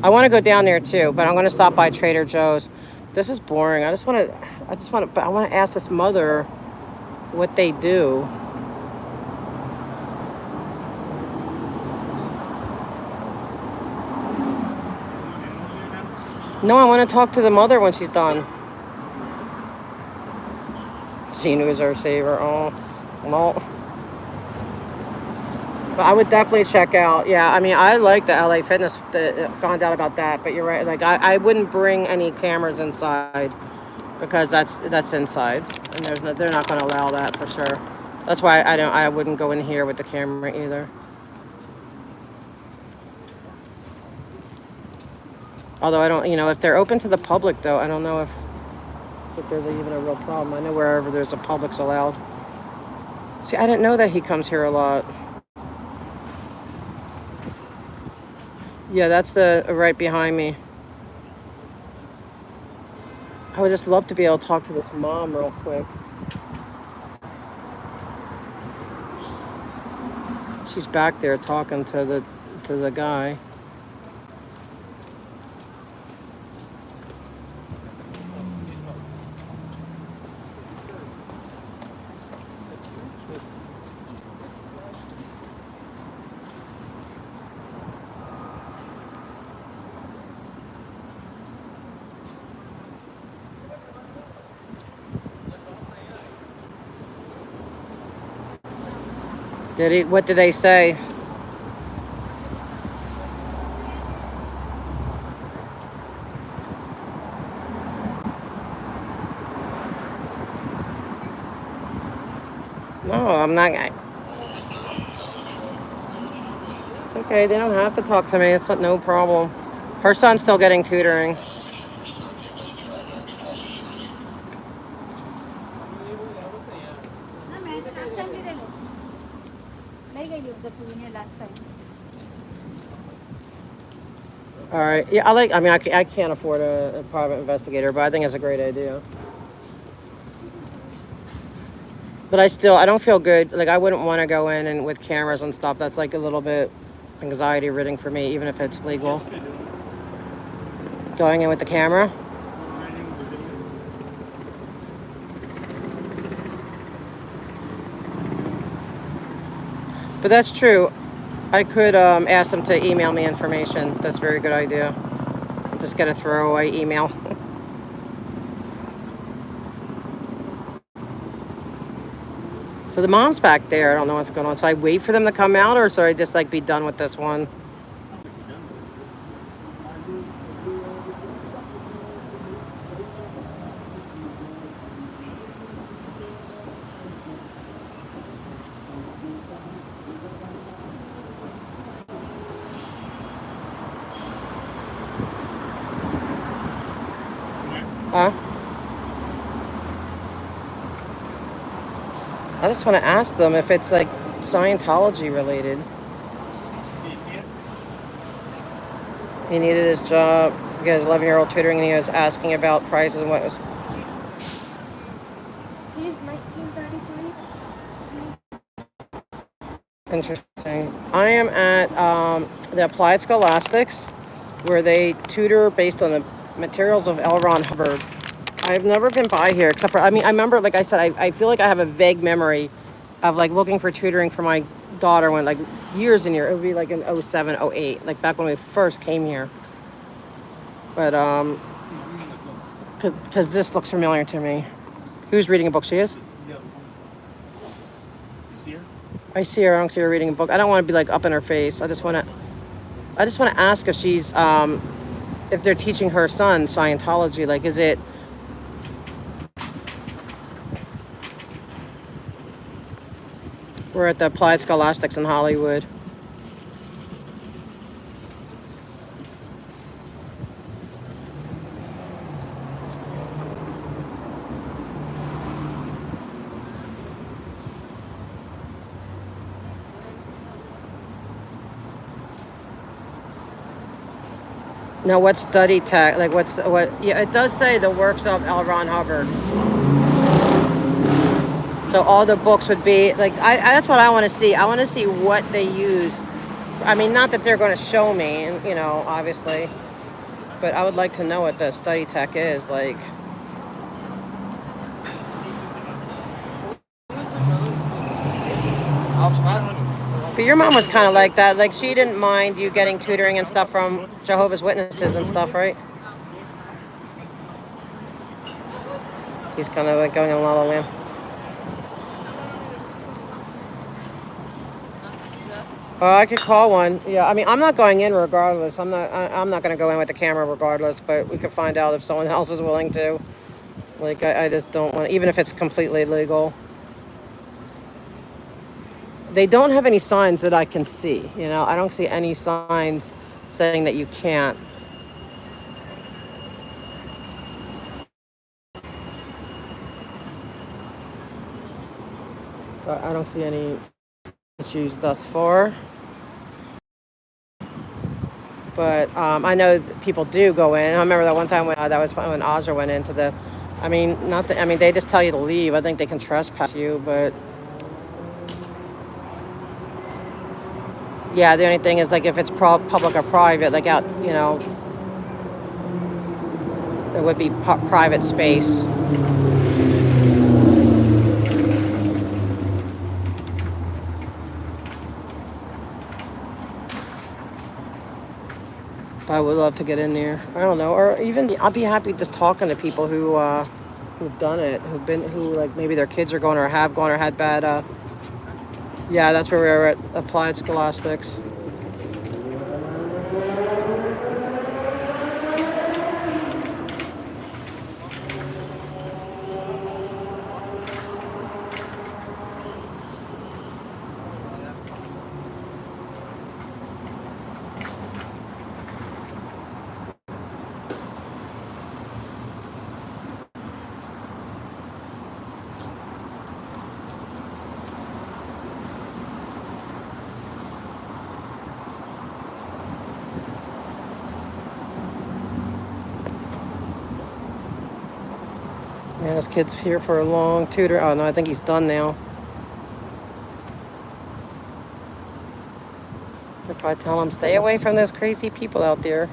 Speaker 1: I want to go down there too, but I'm going to stop by Trader Joe's. This is boring. I want to ask this mother what they do. No, I want to talk to the mother when she's done. Scene was our saver. Oh, no. But I would definitely check out. Yeah, I mean, I like the LA Fitness. Found out about that, but you're right. Like, I wouldn't bring any cameras inside because that's inside, and they're not going to allow that for sure. That's why I wouldn't go in here with the camera either. Although I don't, you know, if they're open to the public, though, I don't know if there's even a real problem. I know wherever there's a public's allowed. See, I didn't know that he comes here a lot. Yeah, that's the right behind me. I would just love to be able to talk to this mom real quick. She's back there talking to the guy. What did they say? No, I'm not. It's okay. They don't have to talk to me. It's no problem. Her son's still getting tutoring. All right. Yeah, I mean, I can't afford a private investigator, but I think it's a great idea. But I don't feel good. Like, I wouldn't want to go in and with cameras and stuff. That's like a little bit anxiety ridden for me, even if it's legal.
Speaker 2: Yes, we do.
Speaker 1: Going in with the camera.
Speaker 2: Writing, video.
Speaker 1: But that's true. I could ask them to email me information. That's a very good idea. Just get a throwaway email. So the mom's back there. I don't know what's going on. So I wait for them to come out, or should I just like be done with this one? Huh? I just want to ask them if it's like Scientology related.
Speaker 2: Do you see it?
Speaker 1: He needed his job. He has 11-year-old tutoring, and he was asking about prices and what was.
Speaker 4: He's 1933.
Speaker 1: Interesting. I am at the Applied Scholastics, where they tutor based on the materials of L. Ron Hubbard. I've never been by here, except for, I mean, I remember, like I said, I feel like I have a vague memory of like looking for tutoring for my daughter when, like, years and years. It would be like in 07, 08, like back when we first came here. But, because this looks familiar to me. Who's reading a book? She is?
Speaker 2: Yeah. You see her?
Speaker 1: I see her. I don't see her reading a book. I don't want to be like up in her face. I just want to ask if she's if they're teaching her son Scientology. Like, is it? We're at the Applied Scholastics in Hollywood. Now, what study tech? Like, what? Yeah, it does say the works of L. Ron Hubbard. So all the books would be like, that's what I want to see. I want to see what they use. I mean, not that they're going to show me, and obviously, but I would like to know what the study tech is like. But your mom was kind of like that. Like, she didn't mind you getting tutoring and stuff from Jehovah's Witnesses and stuff, right? He's kind of like going in La La Land. Oh, I could call one. Yeah, I mean, I'm not going in regardless. I'm not going to go in with the camera regardless. But we could find out if someone else is willing to. Like, I just don't want, even if it's completely legal. They don't have any signs that I can see. I don't see any signs saying that you can't. So I don't see any issues thus far. But I know that people do go in. I remember that one time when that was when Audra went into the. I mean, they just tell you to leave. I think they can trespass you, but yeah, the only thing is like if it's public or private, like out, it would be private space. I would love to get in there. I don't know, or even I'll be happy just talking to people who've done it, who like maybe their kids are going or have gone or had bad. Yeah, that's where we were at Applied Scholastics. Yeah, this kid's here for a long tutor. Oh no, I think he's done now. They're probably telling him stay away from those crazy people out there.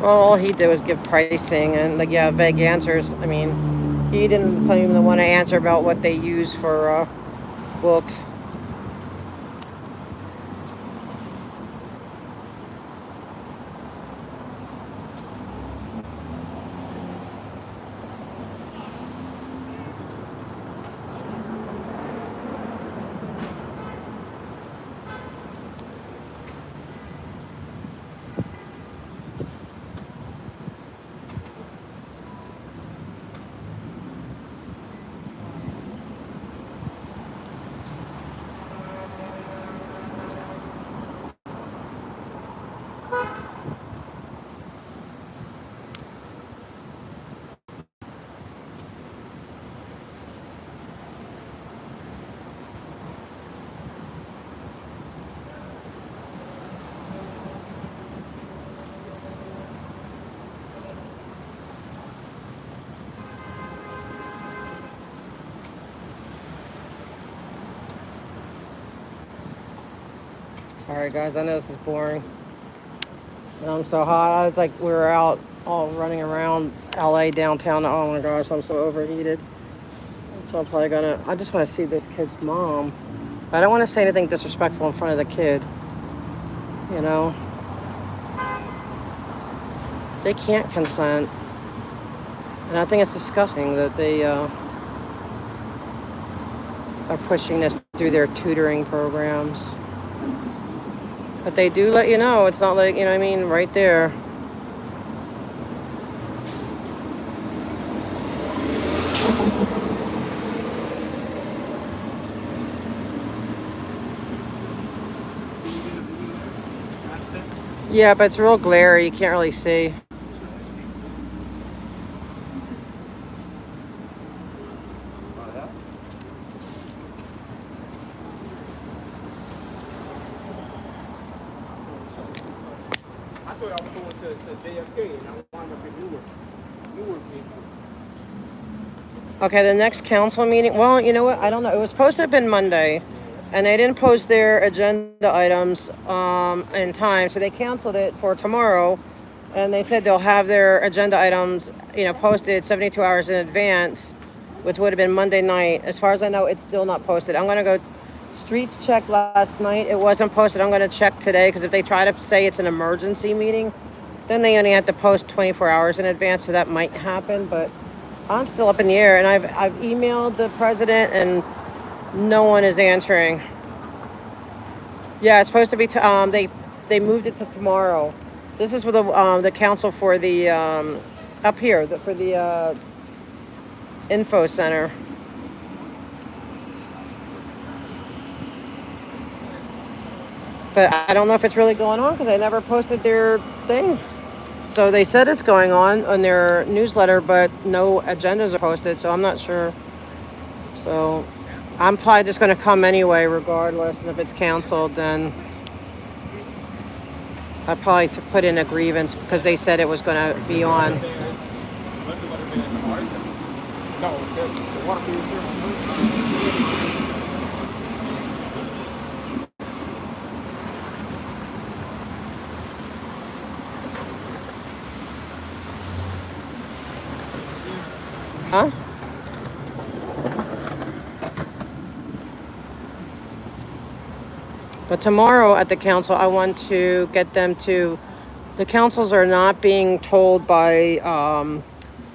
Speaker 1: Well, all he did was give pricing and like yeah, vague answers. I mean, he didn't even want to answer about what they use for books. Sorry guys, I know this is boring. And I'm so hot. I was like, we were out all running around LA downtown. Oh my gosh, I'm so overheated. So I'm probably gonna, I just want to see this kid's mom. I don't want to say anything disrespectful in front of the kid. You know? They can't consent. And I think it's disgusting that they are pushing this through their tutoring programs. But they do let you know. It's not like, you know what I mean, right there. Yeah, but it's real glary. You can't really see.
Speaker 2: I thought I was going to JFK and I wound up in Newark people.
Speaker 1: Okay, the next council meeting. Well, you know what? I don't know. It was supposed to have been Monday, and they didn't post their agenda items in time, so they canceled it for tomorrow. And they said they'll have their agenda items, posted 72 hours in advance, which would have been Monday night. As far as I know, it's still not posted. I'm gonna go. Streets checked last night. It wasn't posted. I'm gonna check today because if they try to say it's an emergency meeting, then they only have to post 24 hours in advance, so that might happen. But I'm still up in the air, and I've emailed the president, and no one is answering. Yeah, it's supposed to be. They moved it to tomorrow. This is for the council for the up here for the info center. But I don't know if it's really going on because they never posted their thing. So they said it's going on their newsletter, but no agendas are posted, so I'm not sure. So I'm probably just going to come anyway, regardless. And if it's canceled, then I'll probably put in a grievance because they said it was going to be on. Huh? But tomorrow at the council, I want to get them to. The councils are not being told by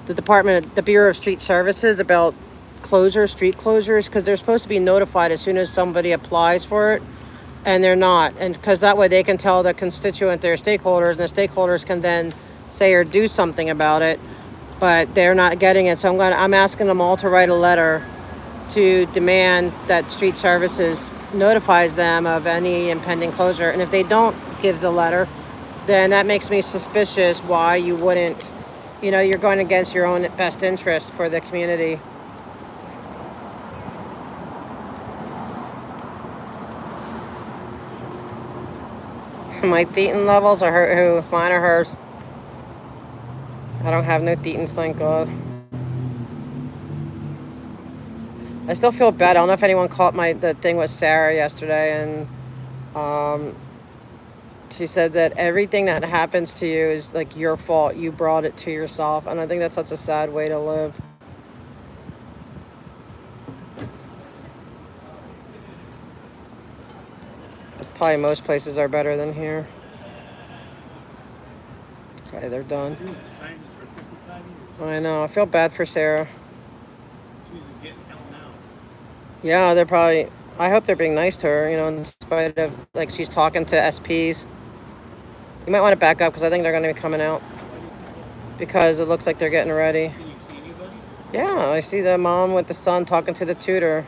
Speaker 1: the Bureau of Street Services about street closures, because they're supposed to be notified as soon as somebody applies for it, and they're not. And because that way they can tell the constituent, their stakeholders, and the stakeholders can then say or do something about it. But they're not getting it, so I'm asking them all to write a letter to demand that street services notifies them of any impending closure. And if they don't give the letter, then that makes me suspicious why you wouldn't, you're going against your own best interest for the community. My thetan levels are who? Mine or hers? I don't have no thetans, thank God. I still feel bad. I don't know if anyone caught the thing with Sarah yesterday, and she said that everything that happens to you is like your fault. You brought it to yourself, and I think that's such a sad way to live. Probably most places are better than here. Okay, they're done.
Speaker 2: She was a scientist for 55 years.
Speaker 1: I know. I feel bad for Sarah.
Speaker 2: She's getting hell now.
Speaker 1: Yeah, they're probably. I hope they're being nice to her, in spite of, like, she's talking to SPs. You might want to back up because I think they're going to be coming out. Because it looks like they're getting ready.
Speaker 2: Can you see anybody?
Speaker 1: Yeah, I see the mom with the son talking to the tutor.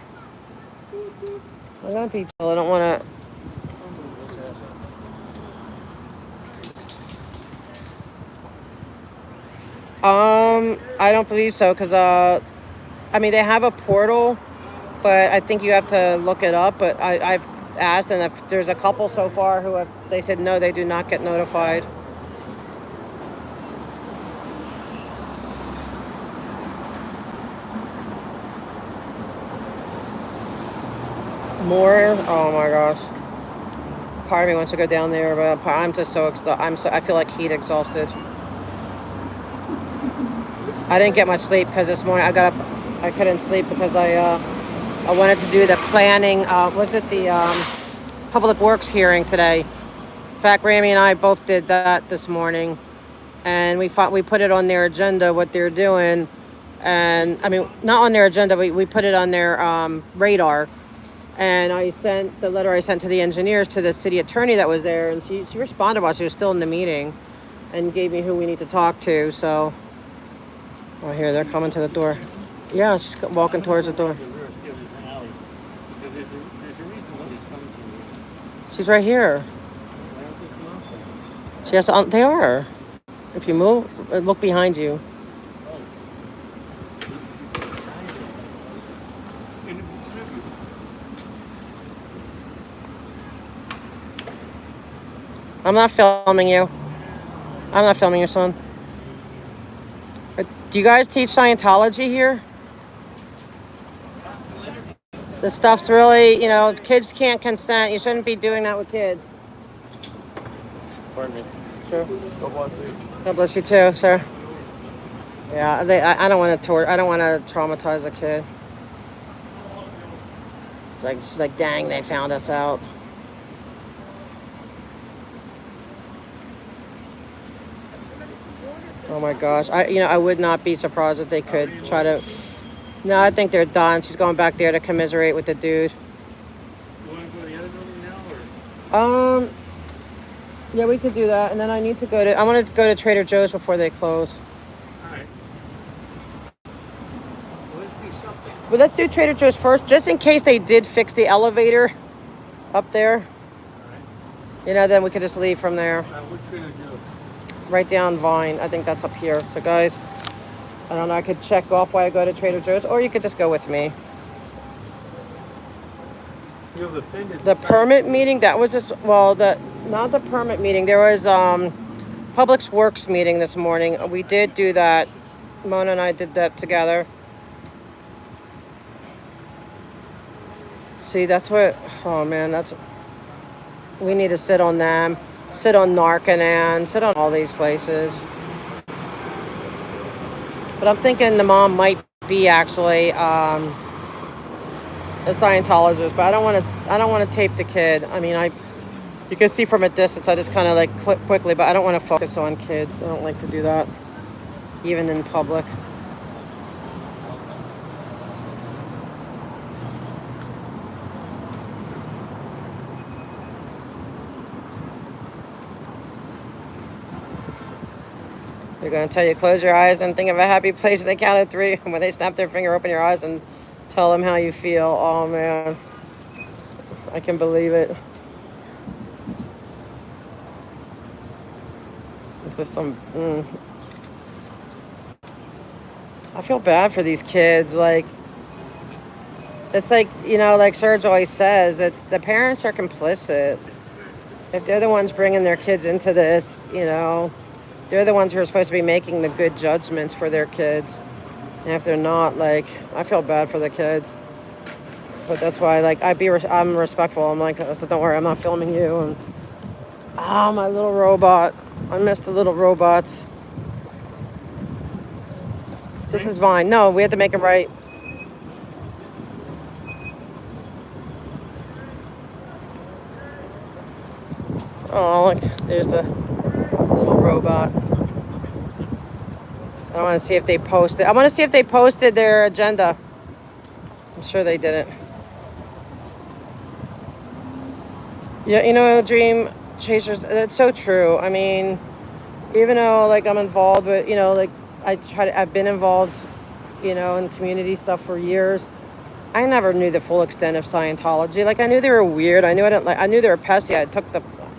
Speaker 1: I'm going to be chill. I don't want to. I don't believe so because, they have a portal, but I think you have to look it up. But I've asked, and if there's a couple so far they said no, they do not get notified. More? Oh my gosh. Part of me wants to go down there, but I'm just so I feel like heat exhausted. I didn't get much sleep because this morning I got up. I couldn't sleep because I wanted to do the planning. Was it the public works hearing today? In fact, Rami and I both did that this morning, and we put it on their agenda what they're doing, and not on their agenda. We put it on their radar. And I sent the letter I sent to the engineers to the city attorney that was there, and she responded while she was still in the meeting, and gave me who we need to talk to. So, here they're coming to the door. Yeah, she's walking towards the door. She's right here. She has to. They are. If you move, look behind you. I'm not filming you. I'm not filming your son. Do you guys teach Scientology here? This stuff's really, kids can't consent. You shouldn't be doing that with kids.
Speaker 4: Pardon me.
Speaker 1: Sure.
Speaker 4: God bless you.
Speaker 1: God bless you too, sir. Yeah, I don't want to traumatize a kid. She's like, dang, they found us out. Oh my gosh. I would not be surprised if they could try to. No, I think they're done. She's going back there to commiserate with the dude.
Speaker 2: You want to go to the other building now, or?
Speaker 1: Yeah, we could do that. And then I want to go to Trader Joe's before they close.
Speaker 2: Alright. Well, let's do something.
Speaker 1: Well, let's do Trader Joe's first, just in case they did fix the elevator up there.
Speaker 2: Alright.
Speaker 1: Then we could just leave from there.
Speaker 2: What you gonna do?
Speaker 1: Right down Vine. I think that's up here. So, guys, I don't know. I could check off while I go to Trader Joe's, or you could just go with me.
Speaker 2: You've offended
Speaker 1: The permit meeting, that was just, not the permit meeting. There was Public Works meeting this morning. We did do that. Mona and I did that together. See, that's what, oh man, we need to sit on them. Sit on Narcanan, sit on all these places. But I'm thinking the mom might be actually a Scientologist, but I don't want to tape the kid. You can see from a distance. I just kind of like click quickly, but I don't want to focus on kids. I don't like to do that, even in public. They're going to tell you, close your eyes and think of a happy place in the count of 3. When they snap their finger, open your eyes and tell them how you feel. Oh, man. I can believe it. It's just some. I feel bad for these kids. Like, it's like, like Serge always says, it's the parents are complicit. If they're the ones bringing their kids into this, they're the ones who are supposed to be making the good judgments for their kids. And if they're not, like, I feel bad for the kids. But that's why, like, I'm respectful. I'm like, so don't worry, I'm not filming you. And my little robot. I miss the little robots. This is Vine. No, we have to make it right. Oh, look, there's the little robot. I want to see if they posted. I want to see if they posted their agenda. I'm sure they didn't. Yeah, dream chasers. That's so true. I mean, even though like I'm involved with, like I've been involved, in community stuff for years. I never knew the full extent of Scientology. Like I knew they were weird. I knew they were pesky. I took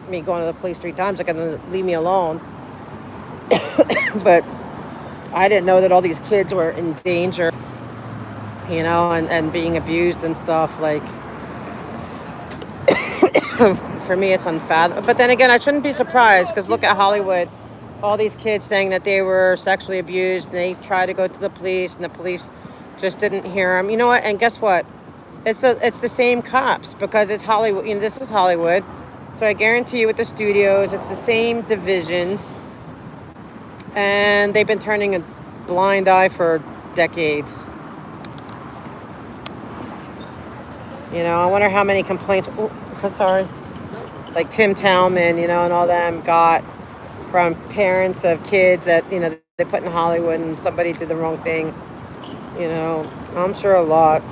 Speaker 1: me going to the police 3 times. Like, leave me alone. But I didn't know that all these kids were in danger, and being abused and stuff. Like, for me, it's unfathomable. But then again, I shouldn't be surprised because look at Hollywood. All these kids saying that they were sexually abused. And they tried to go to the police, and the police just didn't hear them. You know what? And guess what? It's the same cops because it's Hollywood. This is Hollywood. So I guarantee you with the studios, it's the same divisions. And they've been turning a blind eye for decades. I wonder how many complaints, sorry, like Tim Talman, and all them got from parents of kids that, they put in Hollywood and somebody did the wrong thing. I'm sure a lot.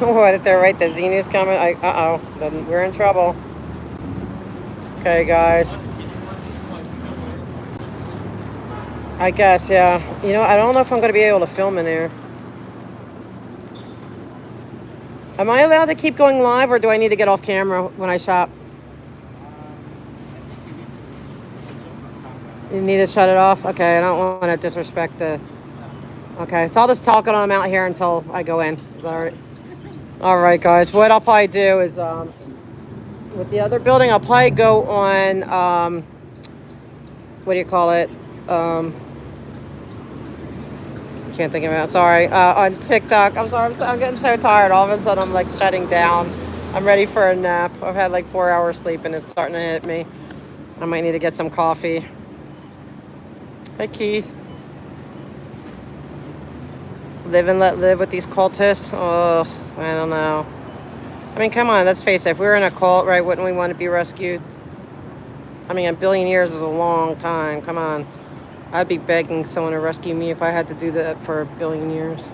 Speaker 1: What, they're right, the Z News comment? Then we're in trouble. Okay, guys. I guess, yeah. I don't know if I'm going to be able to film in there. Am I allowed to keep going live, or do I need to get off camera when I shop? You need to shut it off? Okay, I don't want to disrespect the... Okay, so I'll just talk on them out here until I go in. Is that all right? All right, guys. What I'll probably do is, with the other building, I'll probably go on, what do you call it? Can't think of it. Sorry. On TikTok. I'm sorry. I'm getting so tired. All of a sudden, I'm like shutting down. I'm ready for a nap. I've had like 4 hours sleep, and it's starting to hit me. I might need to get some coffee. Hey, Keith. Live and let live with these cultists. Oh, I don't know. I mean, come on. Let's face it. If we were in a cult, right, wouldn't we want to be rescued? I mean, 1 billion years is a long time. Come on. I'd be begging someone to rescue me if I had to do that for 1 billion years.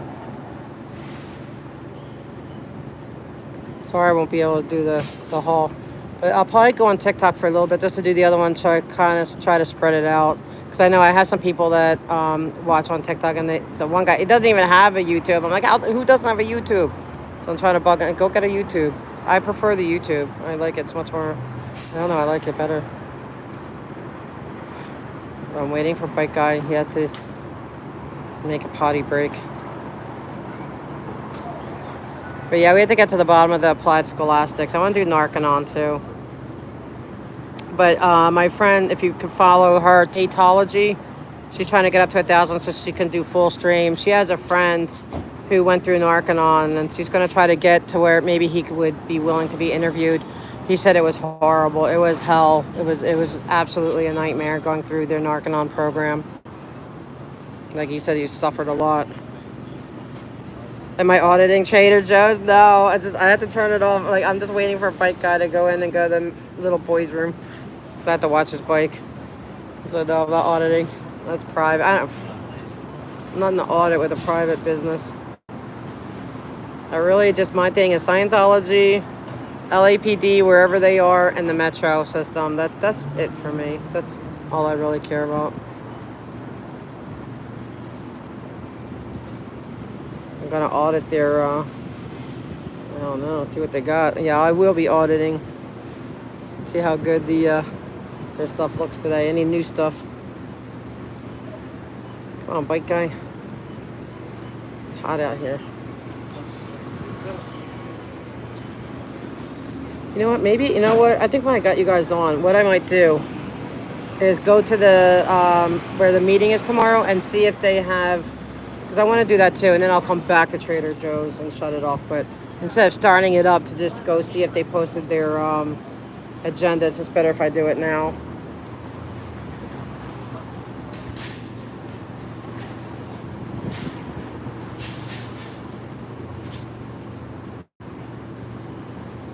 Speaker 1: Sorry I won't be able to do the haul. But I'll probably go on TikTok for a little bit just to do the other one, so I kind of try to spread it out. Because I know I have some people that watch on TikTok, and the one guy, he doesn't even have a YouTube. I'm like, who doesn't have a YouTube? So I'm trying to bug him. Go get a YouTube. I prefer the YouTube. I like it. It's much more, I don't know, I like it better. I'm waiting for bike guy. He had to make a potty break. But yeah, we have to get to the bottom of the applied scholastics. I want to do Narconon too. But my friend, if you could follow her, Tatology, she's trying to get up to 1,000 so she can do full stream. She has a friend who went through Narconon, and she's going to try to get to where maybe he would be willing to be interviewed. He said it was horrible. It was hell. It was absolutely a nightmare going through their Narconon program. Like he said, he suffered a lot. Am I auditing Trader Joe's? No, I have to turn it off. Like, I'm just waiting for a bike guy to go in and go to the little boy's room. So I have to watch his bike. So no, I'm not auditing. That's private. I'm not in the audit with a private business. My thing is Scientology, LAPD, wherever they are, and the metro system. That's it for me. That's all I really care about. I'm gonna audit their, I don't know, see what they got. Yeah, I will be auditing. See how good their stuff looks today. Any new stuff. Come on, bike guy. It's hot out here. You know what? Maybe, you know what? I think when I got you guys on, what I might do is go to the, where the meeting is tomorrow and see if they have, because I want to do that too. And then I'll come back to Trader Joe's and shut it off. But instead of starting it up, to just go see if they posted their agenda, it's just better if I do it now.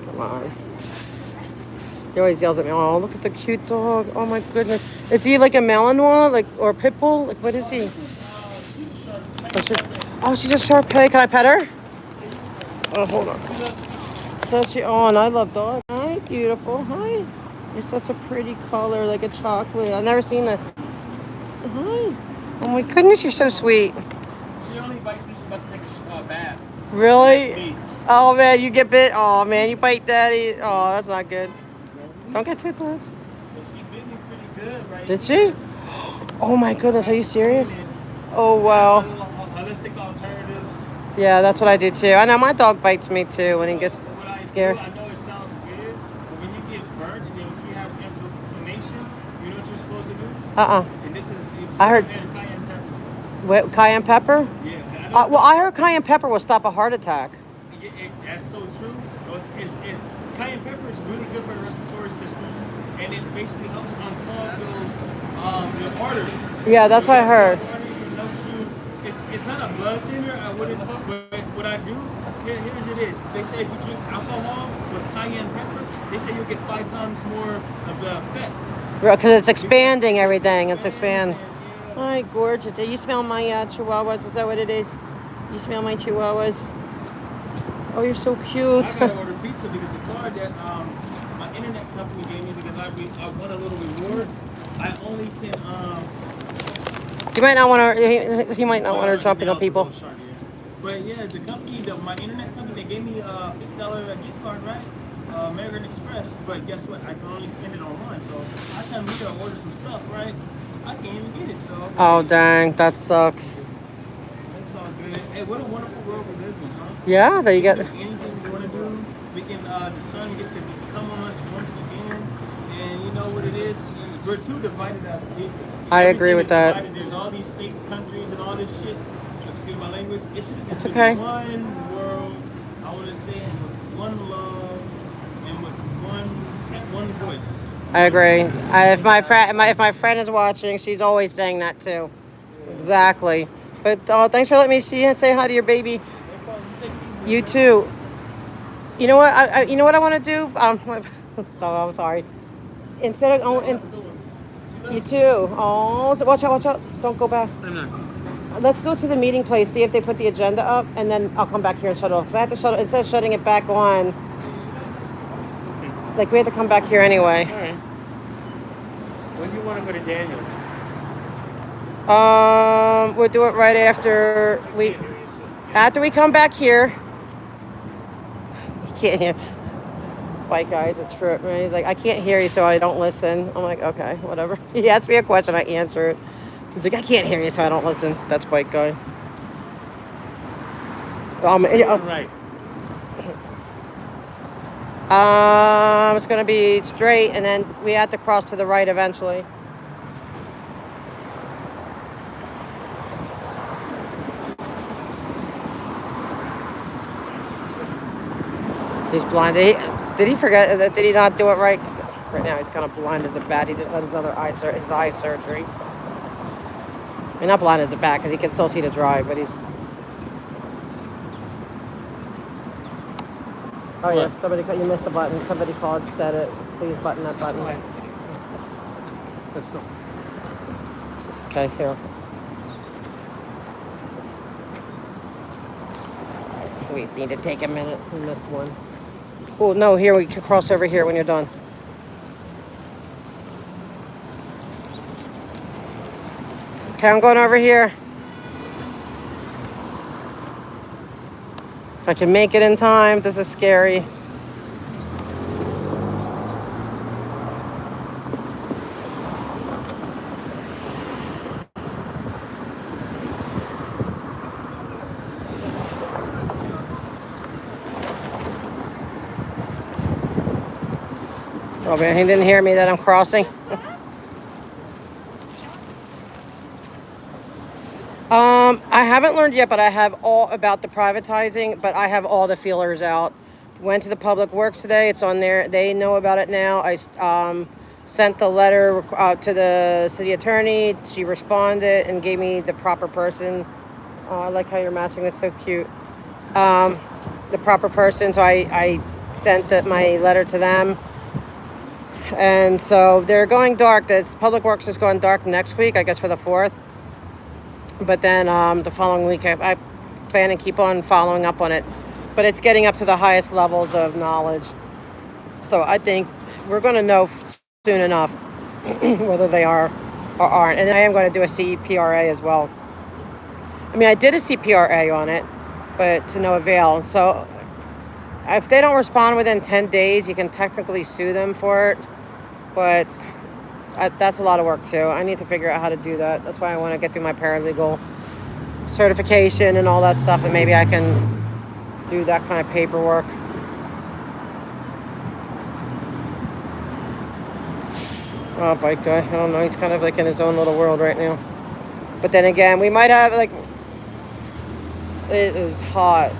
Speaker 1: Come on. He always yells at me, oh, look at the cute dog. Oh my goodness. Is he like a Malinois, like, or a pit bull? Like, what is he? Oh, she's a Shar Pei. Can I pet her? Oh, hold on. Does she? Oh, and I love dogs. Hi, beautiful. Hi. You're such a pretty color, like a chocolate. I've never seen that. Hi. Oh my goodness, you're so sweet.
Speaker 2: She only bites when she's about to take a bath.
Speaker 1: Really? Oh man, you get bit. Oh man, you bite daddy. Oh, that's not good. Don't get too close.
Speaker 2: Well, she bit me pretty good, right?
Speaker 1: Did she? Oh my goodness, are you serious? Oh wow.
Speaker 2: Holistic alternatives.
Speaker 1: Yeah, that's what I do too. I know my dog bites me too when he gets scared.
Speaker 2: I know it sounds weird, but when you get burnt and then if you have inflammation, you know what you're supposed to do? And this is
Speaker 1: I heard
Speaker 2: cayenne pepper.
Speaker 1: what, cayenne pepper?
Speaker 2: Yeah.
Speaker 1: Well, I heard cayenne pepper will stop a heart attack.
Speaker 2: That's so true. Cayenne pepper is really good for the respiratory system, and it basically helps unclog those your arteries.
Speaker 1: Yeah, that's what I heard.
Speaker 2: It's not a blood thinner. I wouldn't. But what I do here's it is. They say if you drink alcohol with cayenne pepper, they say you'll get 5 times more of the effect.
Speaker 1: Because it's expanding everything. It's expanding. Hi, gorgeous. You smell my chihuahuas? Is that what it is? You smell my chihuahuas? Oh, you're so cute.
Speaker 2: I gotta order pizza because the card that my internet company gave me because I won a little reward. I only can
Speaker 1: You might not want to. He might not want to jump on people.
Speaker 2: But yeah, the company, my internet company, they gave me a $50 gift card, right? American Express. But guess what? I can only spend it online. So I come here to order some stuff, right? I can't even get it. So.
Speaker 1: Oh dang, that sucks.
Speaker 2: That's all good. Hey, what a wonderful world we live in, huh?
Speaker 1: Yeah, there you go.
Speaker 2: Anything we want to do, we can. The sun gets to come on us once again, and you know what it is. We're too divided as a people.
Speaker 1: I agree with that.
Speaker 2: Divided. There's all these states, countries, and all this shit. Excuse my language. It should have just been
Speaker 1: okay.
Speaker 2: one world. I want to say with one love and with one voice.
Speaker 1: I agree. If my friend is watching, she's always saying that too. Exactly. But thanks for letting me see and say hi to your baby. You too. You know what? You know what I want to do? Oh, I'm sorry. Instead of you too. Oh, watch out! Don't go back. Let's go to the meeting place, see if they put the agenda up, and then I'll come back here and shut it off. Because I have to shut it, instead of shutting it back on, like we have to come back here anyway.
Speaker 2: All right. When do you want to go to Daniel?
Speaker 1: We'll do it right after we come back here. You can't hear. White guy's a trip, right? He's like, I can't hear you, so I don't listen. I'm like, okay, whatever. He asked me a question, I answer it. He's like, I can't hear you, so I don't listen. That's white guy.
Speaker 2: Right.
Speaker 1: It's gonna be straight, and then we have to cross to the right eventually. He's blind. Did he forget? Did he not do it right? 'Cause right now he's kind of blind as a bat. He just had his eye surgery. I mean, not blind as a bat because he can still see to drive, but he's. Oh yeah, you missed the button. Somebody called, said it. Please button that button.
Speaker 2: All right. Let's go.
Speaker 1: Okay, here. We need to take a minute. We missed one. Oh no, here we can cross over here when you're done. Okay, I'm going over here. If I can make it in time. This is scary. Oh man, he didn't hear me that I'm crossing. I haven't learned yet, but I have all about the privatizing, but I have all the feelers out. Went to the Public Works today. It's on there. They know about it now. I sent the letter to the city attorney. She responded and gave me the proper person. I like how you're matching. That's so cute. The proper person. So I sent my letter to them. And so they're going dark. This Public Works is going dark next week, I guess for the 4th. But then the following week, I plan to keep on following up on it. But it's getting up to the highest levels of knowledge. So I think we're going to know soon enough whether they are or aren't. And I am going to do a CPRA as well. I mean, I did a CPRA on it, but to no avail. So if they don't respond within 10 days, you can technically sue them for it. But that's a lot of work too. I need to figure out how to do that. That's why I want to get through my paralegal certification and all that stuff, and maybe I can do that kind of paperwork. Oh, bike guy. I don't know. He's kind of like in his own little world right now. But then again, we might have like, it is hot.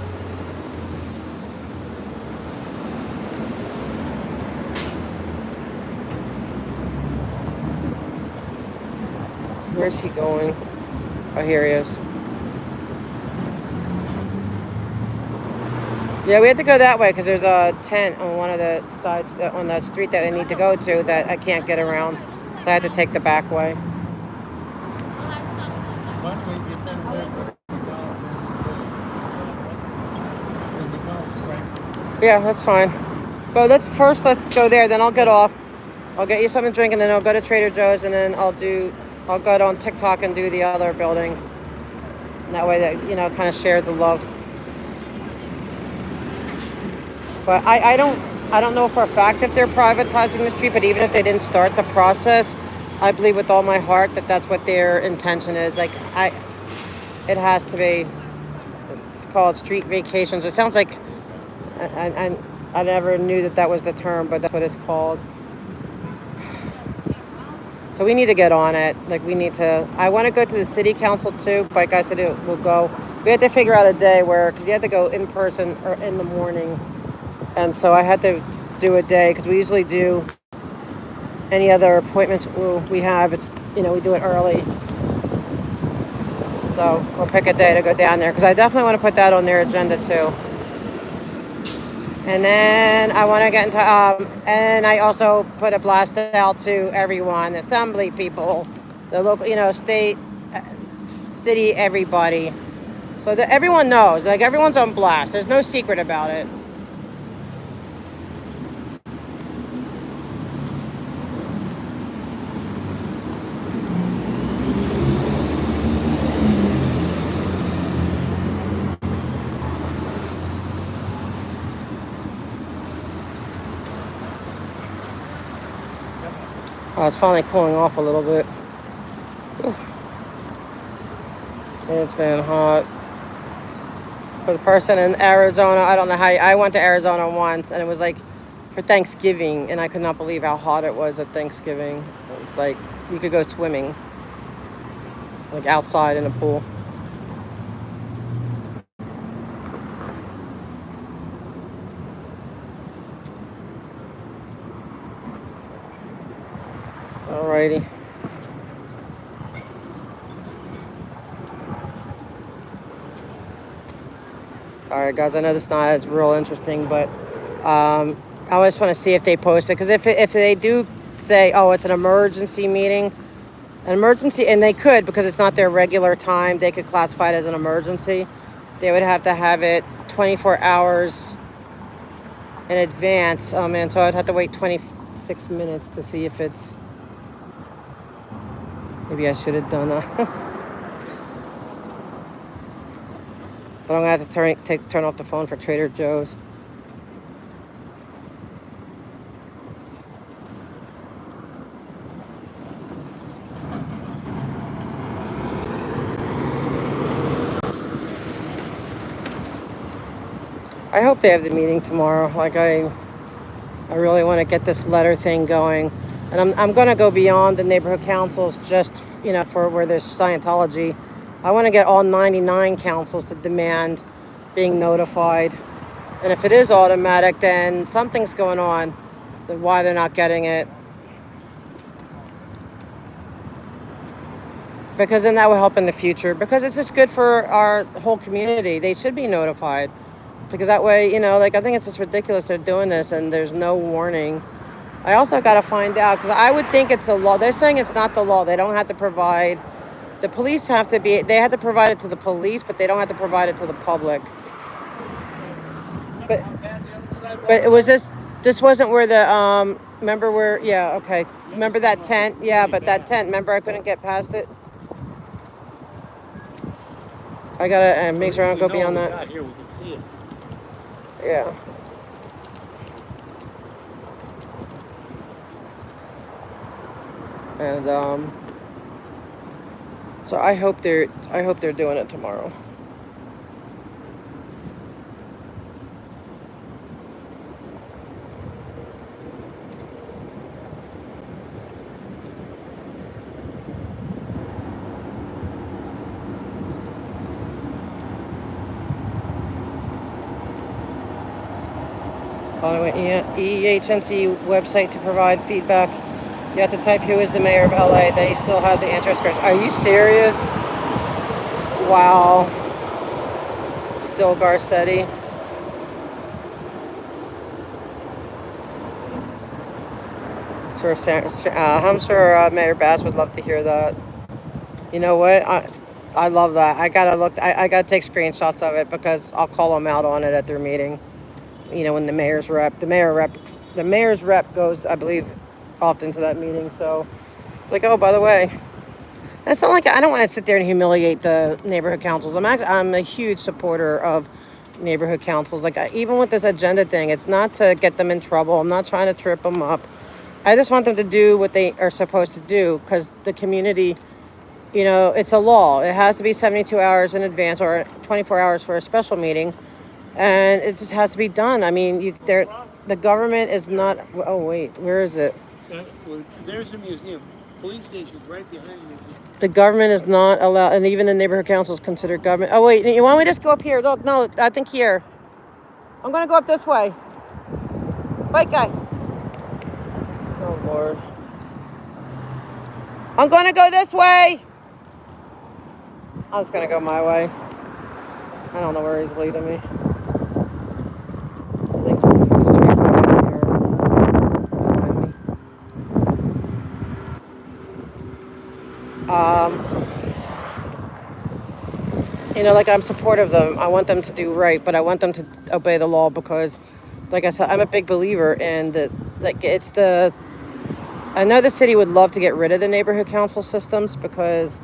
Speaker 1: Where's he going? Oh, here he is. Yeah, we had to go that way because there's a tent on one of the sides on the street that I need to go to that I can't get around. So I had to take the back way. Yeah, that's fine. But let's go there, then I'll get off. I'll get you something to drink, and then I'll go to Trader Joe's, and then I'll go on TikTok and do the other building. And that way that, kind of share the love. But I don't know for a fact if they're privatizing the street, but even if they didn't start the process, I believe with all my heart that that's what their intention is. Like, it has to be. It's called street vacations. It sounds like, I never knew that was the term, but that's what it's called. So we need to get on it. Like, I want to go to the city council too. Like I said, we'll go. We had to figure out a day because you had to go in person or in the morning. And so I had to do a day because we usually do any other appointments we have. It's, we do it early. So we'll pick a day to go down there because I definitely want to put that on their agenda too. And then I want to get into, and I also put a blast out to everyone, assembly people, the local, state, city, everybody. So that everyone knows, like everyone's on blast. There's no secret about it. Oh, it's finally cooling off a little bit. Whew. It's been hot. For the person in Arizona, I don't know how, I went to Arizona once and it was like for Thanksgiving and I could not believe how hot it was at Thanksgiving. It's like you could go swimming, like outside in a pool. Alrighty. Sorry guys, I know this is not as real interesting, but I always want to see if they post it, because if they do say, oh, it's an emergency meeting, and they could, because it's not their regular time, they could classify it as an emergency. They would have to have it 24 hours in advance. Oh man, so I'd have to wait 26 minutes to see if it's, maybe I should have done that. But I'm gonna have to turn off the phone for Trader Joe's. I hope they have the meeting tomorrow. Like I really want to get this letter thing going, and I'm gonna go beyond the neighborhood councils just for where there's Scientology. I want to get all 99 councils to demand being notified, and if it is automatic, then something's going on. Then why they're not getting it? Because then that will help in the future. Because it's just good for our whole community. They should be notified. Because that way, like I think it's just ridiculous they're doing this and there's no warning. I also got to find out because I would think it's a law. They're saying it's not the law. They don't have to provide. The police have to be. They have to provide it to the police, but they don't have to provide it to the public. But it was just. This wasn't where the remember where? Yeah. Okay. Remember that tent? Yeah, but that tent. Remember I couldn't get past it. I gotta make sure I don't go beyond that.
Speaker 2: Here we can see it.
Speaker 1: Yeah. And so I hope they're doing it tomorrow. By the way, EHNC website to provide feedback. You have to type who is the mayor of LA. They still have the answer scripts. Are you serious? Wow. Still Garcetti. I'm sure Mayor Bass would love to hear that. You know what? I love that. I gotta take screenshots of it because I'll call them out on it at their meeting. When the mayor's rep goes, I believe, often to that meeting. So it's like, oh, by the way, that's not like I don't want to sit there and humiliate the neighborhood councils. I'm a huge supporter of neighborhood councils. Like even with this agenda thing, it's not to get them in trouble. I'm not trying to trip them up. I just want them to do what they are supposed to do because the community, it's a law. It has to be 72 hours in advance or 24 hours for a special meeting. And it just has to be done. I mean, the government is not. Oh wait, where is it?
Speaker 2: There's a museum. Police station right behind me.
Speaker 1: The government is not allowed, and even the neighborhood council is considered government. Oh wait, you want me to just go up here? Look, no, I think here. I'm gonna go up this way. Bike guy. Oh Lord. I'm gonna go this way. I'm just gonna go my way. I don't know where he's leading me. Like I'm supportive of them. I want them to do right, but I want them to obey the law because, like I said, I'm a big believer in that. Like I know the city would love to get rid of the neighborhood council systems because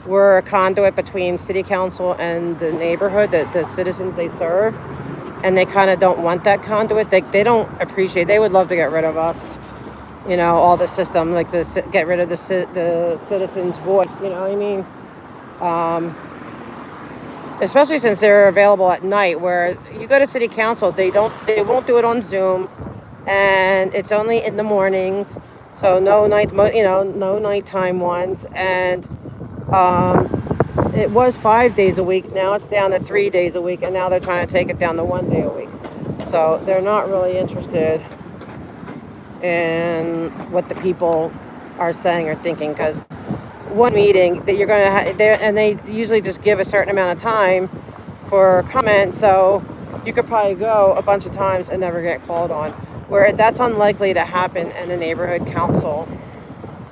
Speaker 1: we're a conduit between city council and the neighborhood, the citizens they serve, and they kind of don't want that conduit. They don't appreciate. They would love to get rid of us. All the system, like get rid of the citizen's voice. You know what I mean? Especially since they're available at night, where you go to city council, they won't do it on Zoom, and it's only in the mornings, so no nighttime ones, and it was 5 days a week. Now it's down to 3 days a week, and now they're trying to take it down to 1 day a week. So they're not really interested in what the people are saying or thinking, because one meeting that you're going to have there, and they usually just give a certain amount of time for comment, so you could probably go a bunch of times and never get called on, where that's unlikely to happen in the neighborhood council.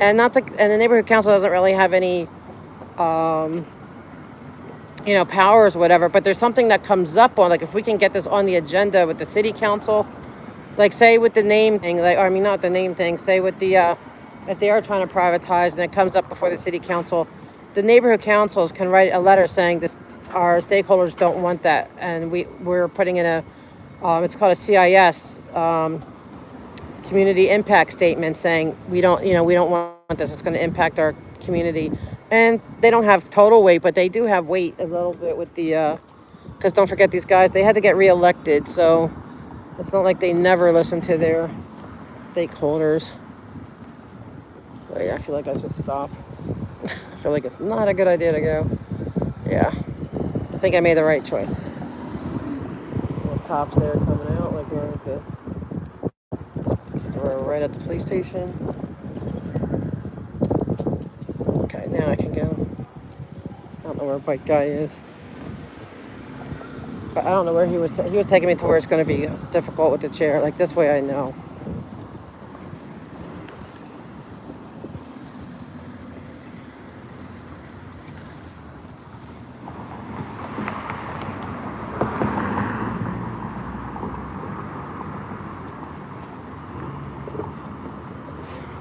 Speaker 1: And the neighborhood council doesn't really have any powers or whatever, but there's something that comes up on, like if we can get this on the agenda with the city council, like say with the name thing, not the name thing, say with the if they are trying to privatize and it comes up before the city council, the neighborhood councils can write a letter saying this, our stakeholders don't want that, and we're putting in a, it's called a CIS, community impact statement, saying we don't, we don't want this. It's going to impact our community, and they don't have total weight, but they do have weight a little bit with the, because don't forget these guys, they had to get reelected, so it's not like they never listen to their stakeholders. Wait, I feel like I should stop. I feel like it's not a good idea to go. Yeah, I think I made the right choice. The cops there coming out like we're at the, we're right at the police station. Okay, now I can go. I don't know where bike guy is, but I don't know where he was. He was taking me to where it's going to be difficult with the chair. Like this way, I know.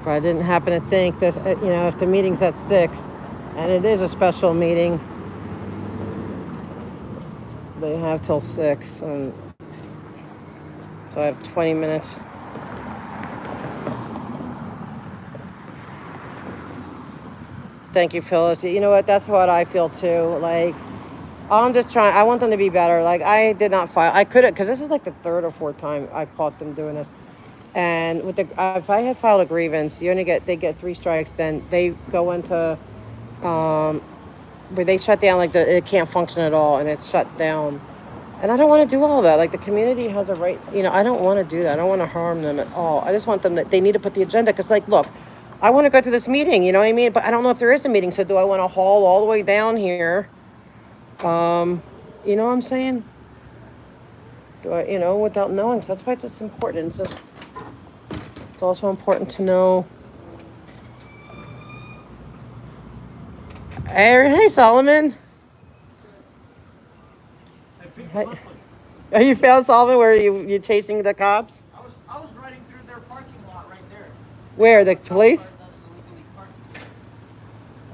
Speaker 1: If I didn't happen to think that, if the meeting's at 6, and it is a special meeting, they have till 6, and so I have 20 minutes. Thank you, Phyllis. You know what? That's what I feel too. Like, I'm just trying. I want them to be better. Like, I did not file. I could have, because this is like the 3rd or 4th time I caught them doing this. And with the, if I had filed a grievance, they get 3 strikes. Then they go into, where they shut down, like it can't function at all, and it's shut down. And I don't want to do all that. Like, the community has a right. I don't want to do that. I don't want to harm them at all. I just want them they need to put the agenda, because, like, look, I want to go to this meeting. You know what I mean? But I don't know if there is a meeting. So do I want to haul all the way down here? You know what I'm saying? Do I, without knowing? So that's why it's just important. It's also important to know. Hey, Solomon. Hey. Oh, you found Solomon where you're chasing the cops?
Speaker 2: I was riding through their parking lot right there.
Speaker 1: Where, the police?
Speaker 2: That is illegally parked.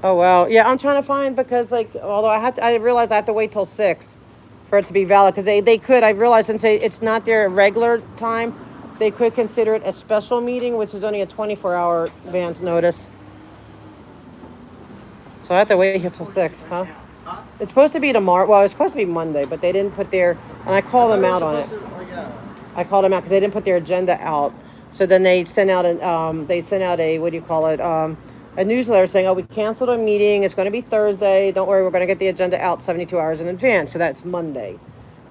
Speaker 1: Oh, wow. Yeah, I'm trying to find, because, like, although I realized I have to wait till 6 for it to be valid, because they could, I realized, since it's not their regular time, they could consider it a special meeting, which is only a 24-hour advance notice. So I have to wait here till 6, huh? It's supposed to be tomorrow. Well, it's supposed to be Monday, but they didn't put their, and I called them out on it. I called them out because they didn't put their agenda out. So then they sent out a, what do you call it? A newsletter saying, oh, we canceled a meeting. It's going to be Thursday. Don't worry, we're going to get the agenda out 72 hours in advance. So that's Monday.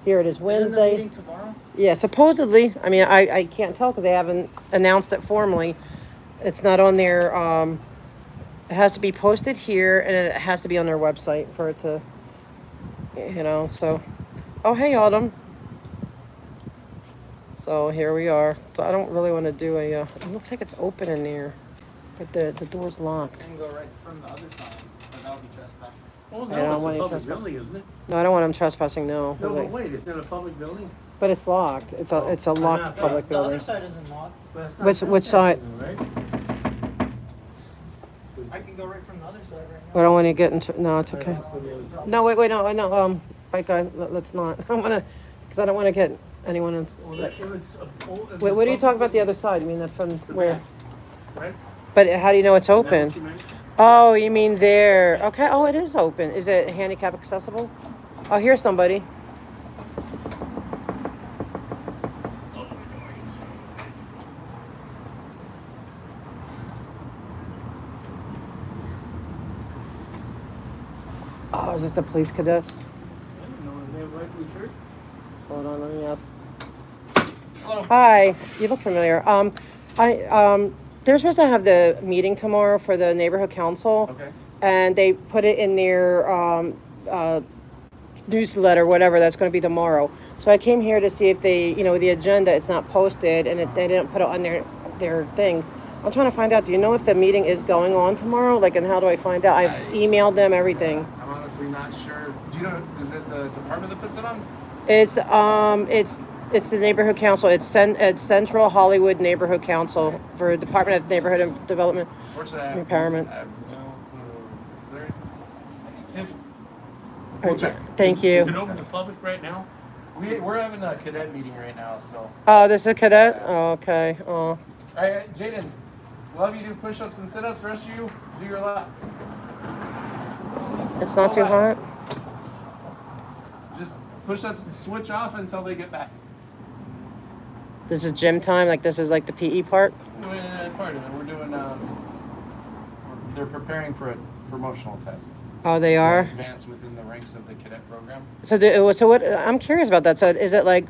Speaker 1: Here it is, Wednesday.
Speaker 2: Isn't the meeting tomorrow?
Speaker 1: Yeah, supposedly. I mean, I can't tell because they haven't announced it formally. It's not on their, it has to be posted here, and it has to be on their website for it to, so. Oh, hey, Autumn. So here we are. So I don't really want to do a, it looks like it's open in there, but the door's locked.
Speaker 2: You can go right from the other side, but that'll be trespassing.
Speaker 5: Oh,
Speaker 1: I don't
Speaker 5: no, it's
Speaker 1: want
Speaker 5: a
Speaker 1: you
Speaker 5: public
Speaker 1: trespassing.
Speaker 5: building, isn't it?
Speaker 1: No, I don't want them trespassing, no.
Speaker 5: No, but wait, it's not a public building?
Speaker 1: But it's locked. It's a locked
Speaker 5: not-
Speaker 1: public
Speaker 2: The other
Speaker 1: building.
Speaker 2: side isn't locked.
Speaker 5: But it's not
Speaker 1: Which side?
Speaker 5: trespassing, right?
Speaker 2: I can go right from the other side right now.
Speaker 1: But I don't want to get into, no, it's okay.
Speaker 5: Let's go the other side.
Speaker 1: No, no, right, guy, let's not. I want to, because I don't want to get anyone in.
Speaker 5: Well, if it's if
Speaker 1: Wait,
Speaker 5: it's
Speaker 1: what are you
Speaker 5: public
Speaker 1: talking about the
Speaker 5: building,
Speaker 1: other side? You mean that from
Speaker 5: the
Speaker 1: where?
Speaker 5: back, Right?
Speaker 1: But how do you know it's
Speaker 5: Is that what
Speaker 1: open?
Speaker 5: you meant?
Speaker 1: Oh, you mean there. Okay, oh, it is open. Is it handicap accessible? Oh, here's somebody. Oh, is this the police cadets?
Speaker 5: I don't know, they have right blue shirt?
Speaker 1: Hold on, let me ask. Hi, you look familiar. They're supposed to have the meeting tomorrow for the neighborhood council.
Speaker 5: Okay.
Speaker 1: And they put it in their newsletter, whatever, that's going to be tomorrow. So I came here to see if they, the agenda, it's not posted, and they didn't put it on their thing. I'm trying to find out, do you know if the meeting is going on tomorrow? Like, and how do I find out? I've emailed them everything.
Speaker 6: I'm honestly not sure. Do you know, is it the department that puts it on?
Speaker 1: It's the neighborhood council. It's Central Hollywood Neighborhood Council for Department of Neighborhood Development.
Speaker 6: Unfortunately,
Speaker 1: Empowerment.
Speaker 6: I have no clue. Is there? We'll check.
Speaker 1: Thank
Speaker 5: Is it
Speaker 1: you.
Speaker 5: open to public right now?
Speaker 6: We're having a cadet meeting right now, so.
Speaker 1: Oh, this is a cadet? Oh, okay. Oh.
Speaker 6: All right, Jaden, we'll have you do push-ups and sit-ups. Rest of you, do your lap.
Speaker 1: It's not too hot?
Speaker 6: Just push up, switch off until they get back.
Speaker 1: This is gym time? Like this is like the PE part?
Speaker 6: Part of it. We're doing. They're preparing for a promotional test.
Speaker 1: Oh, they are?
Speaker 6: Advance within the ranks of the cadet program.
Speaker 1: So what? I'm curious about that. So is it like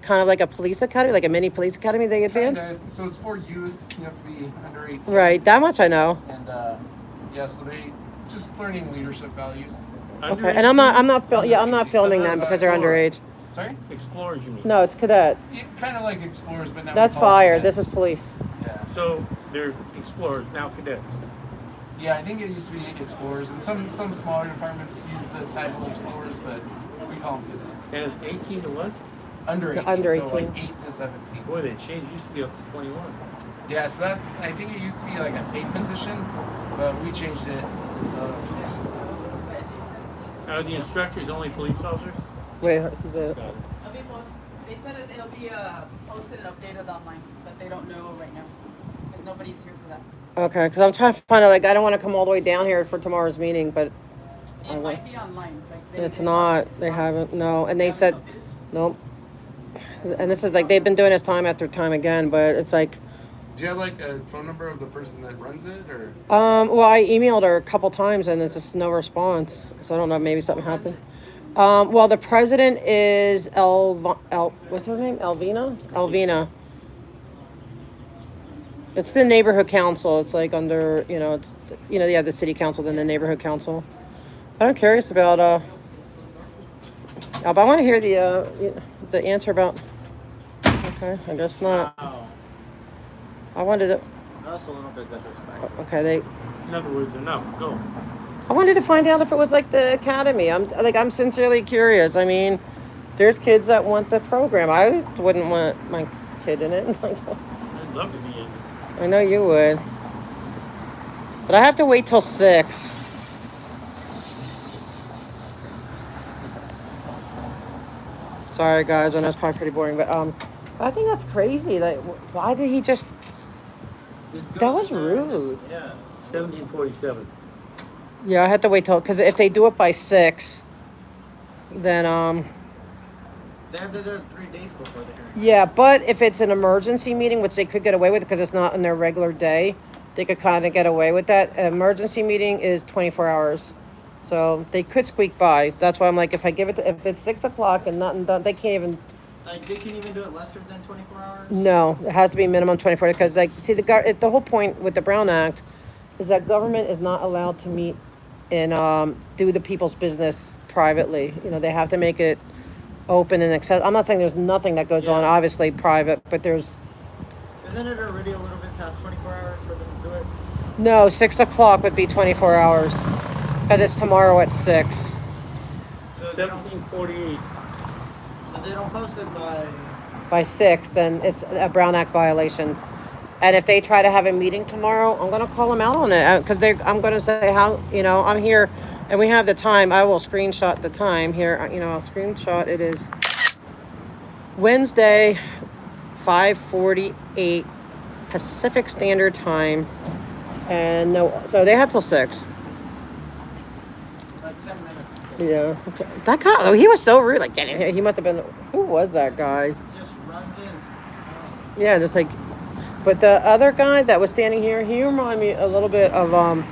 Speaker 1: kind of like a police academy, like a mini police academy? They advance?
Speaker 6: Kinda. So it's for youth. You have to be under 18.
Speaker 1: Right. That much I know.
Speaker 6: And yeah, so they just learning leadership values.
Speaker 1: Okay. And I'm not filming them because they're underage.
Speaker 6: Sorry?
Speaker 5: Explorers, you mean?
Speaker 1: No, it's cadet.
Speaker 6: Yeah, kind of like explorers, but now.
Speaker 1: That's
Speaker 6: we call it
Speaker 1: fire.
Speaker 6: cadets.
Speaker 1: This is police.
Speaker 6: Yeah.
Speaker 5: So they're explorers, now cadets.
Speaker 6: Yeah, I think it used to be explorers, and some smaller departments use the title explorers, but we call them cadets.
Speaker 5: And it's 18 to what?
Speaker 6: Under 18.
Speaker 1: Under
Speaker 6: So like
Speaker 1: 18.
Speaker 6: 8 to 17.
Speaker 5: Boy, they changed. Used to be up to 21.
Speaker 6: Yeah, so that's, I think it used to be like a paid position, but we changed it.
Speaker 5: Are the instructors only police officers?
Speaker 1: Wait, is it?
Speaker 5: Got it.
Speaker 4: It'll be they said that it'll be posted and updated online, but they don't know right now because nobody's here for that.
Speaker 1: Okay, because I'm trying to find out. Like, I don't want to come all the way down here for tomorrow's meeting, but
Speaker 4: It might be online. Like
Speaker 1: it's not. They haven't. No, and they said, nope. And this is like they've been doing this time after time again, but it's like,
Speaker 6: Do you have like a phone number of the person that runs it, or?
Speaker 1: well, I emailed her a couple times and there's just no response. So I don't know. Maybe something happened. Well, the president is what's her name? Elvina. It's the neighborhood council. It's like under, it's, they have the city council, then the neighborhood council. But I'm curious about, but I want to hear the answer about, okay, I guess not.
Speaker 2: Wow.
Speaker 1: I wanted to,
Speaker 2: That's a little bit disrespectful.
Speaker 1: okay,
Speaker 5: In other words, enough. Go.
Speaker 1: I wanted to find out if it was like the academy. I'm sincerely curious. I mean, there's kids that want the program. I wouldn't want my kid in it.
Speaker 5: I'd love to be in.
Speaker 1: I know you would. But I have to wait till 6. Sorry guys, I know it's probably pretty boring, but I think that's crazy. Like, why did he just? That was rude.
Speaker 2: Yeah.
Speaker 5: 1747.
Speaker 1: Yeah, I had to wait till, because if they do it by 6, then
Speaker 2: They have to do it 3 days before the hearing.
Speaker 1: yeah. But if it's an emergency meeting, which they could get away with because it's not on their regular day, they could kind of get away with that. An emergency meeting is 24 hours, so they could squeak by. That's why I'm like, if I give it, if it's 6 o'clock and nothing done, they can't even.
Speaker 2: Like, they can't even do it lesser than 24 hours?
Speaker 1: No, it has to be minimum 24 because, like, see, the whole point with the Brown Act is that government is not allowed to meet and do the people's business privately. They have to make it open and accessible. I'm not saying there's nothing that goes on, obviously private, but there's
Speaker 2: Isn't it already a little bit past 24 hours for them to do it?
Speaker 1: no 6 o'clock would be 24 hours because it's tomorrow at 6.
Speaker 2: So they don't,
Speaker 5: 1748.
Speaker 2: so they don't post it
Speaker 1: By 6, then it's a Brown Act violation. And if they try to have a meeting tomorrow, I'm going to call them out on it because I'm going to say how, I'm here and we have the time. I will screenshot the time here. I'll screenshot. It is Wednesday, 5:48 Pacific Standard Time. And no, so they have till 6.
Speaker 2: like 10 minutes.
Speaker 1: Yeah. Okay. That guy, oh, he was so rude. Like, get in here. He must have been, who was that guy?
Speaker 2: Just runs in.
Speaker 1: Yeah, just like, but the other guy that was standing here, he reminded me a little bit of, I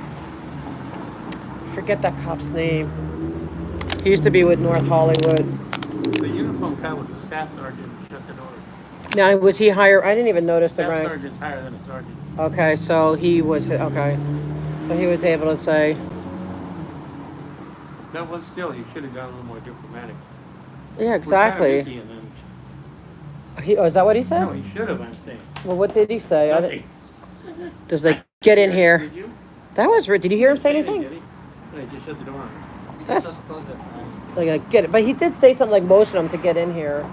Speaker 1: forget that cop's name. He used to be with North Hollywood.
Speaker 5: The uniform guy was a staff sergeant who shut the door.
Speaker 1: Now, was he higher? I didn't even notice the
Speaker 5: Staff
Speaker 1: rank.
Speaker 5: sergeant's higher than a sergeant.
Speaker 1: Okay, so he was, okay. So he was able to say,
Speaker 5: That was still, he should have gone a little more diplomatic.
Speaker 1: yeah,
Speaker 5: We're kind of busy
Speaker 1: exactly.
Speaker 5: and then-
Speaker 1: Is that what he said?
Speaker 5: No, he should have, I'm saying.
Speaker 1: Well, what did he say?
Speaker 5: Nothing.
Speaker 1: Just like, get in here.
Speaker 5: Did you?
Speaker 1: That was rude. Did you hear him say
Speaker 5: Did he,
Speaker 1: anything?
Speaker 5: did he? No, he just shut the door on him.
Speaker 2: You
Speaker 1: That's-
Speaker 2: just have to close it.
Speaker 1: Like, get it. But he did say something like motion him to get in here.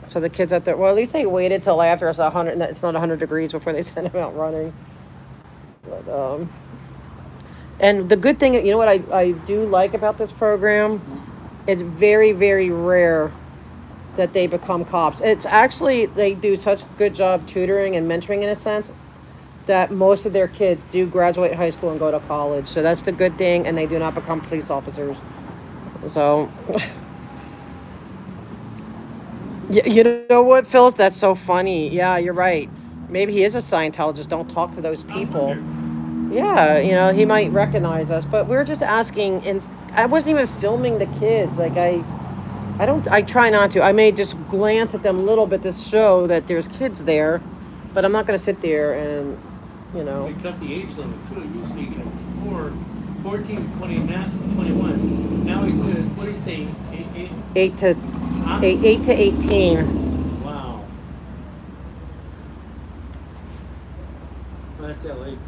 Speaker 1: So the kids out there, well, at least they waited till after it's 100, it's not 100 degrees before they sent him out running. But, And the good thing, you know what I do like about this program? It's very, very rare that they become cops. It's actually, they do such a good job tutoring and mentoring in a sense that most of their kids do graduate high school and go to college. So that's the good thing, and they do not become police officers. So, you know what, Phil? That's so funny. Yeah, you're right. Maybe he is a Scientologist. Don't talk to those people. Yeah, you know, he might recognize us, but we're just asking, and I wasn't even filming the kids. Like, I try not to. I may just glance at them a little bit to show that there's kids there, but I'm not going to sit there and, you know.
Speaker 5: They cut the age limit too. It used to be 14, 20, now 21. Now he says, what did he say?
Speaker 1: 8 to
Speaker 5: Huh?
Speaker 1: 8 to 18.
Speaker 5: Wow. Well, that's LA, you know.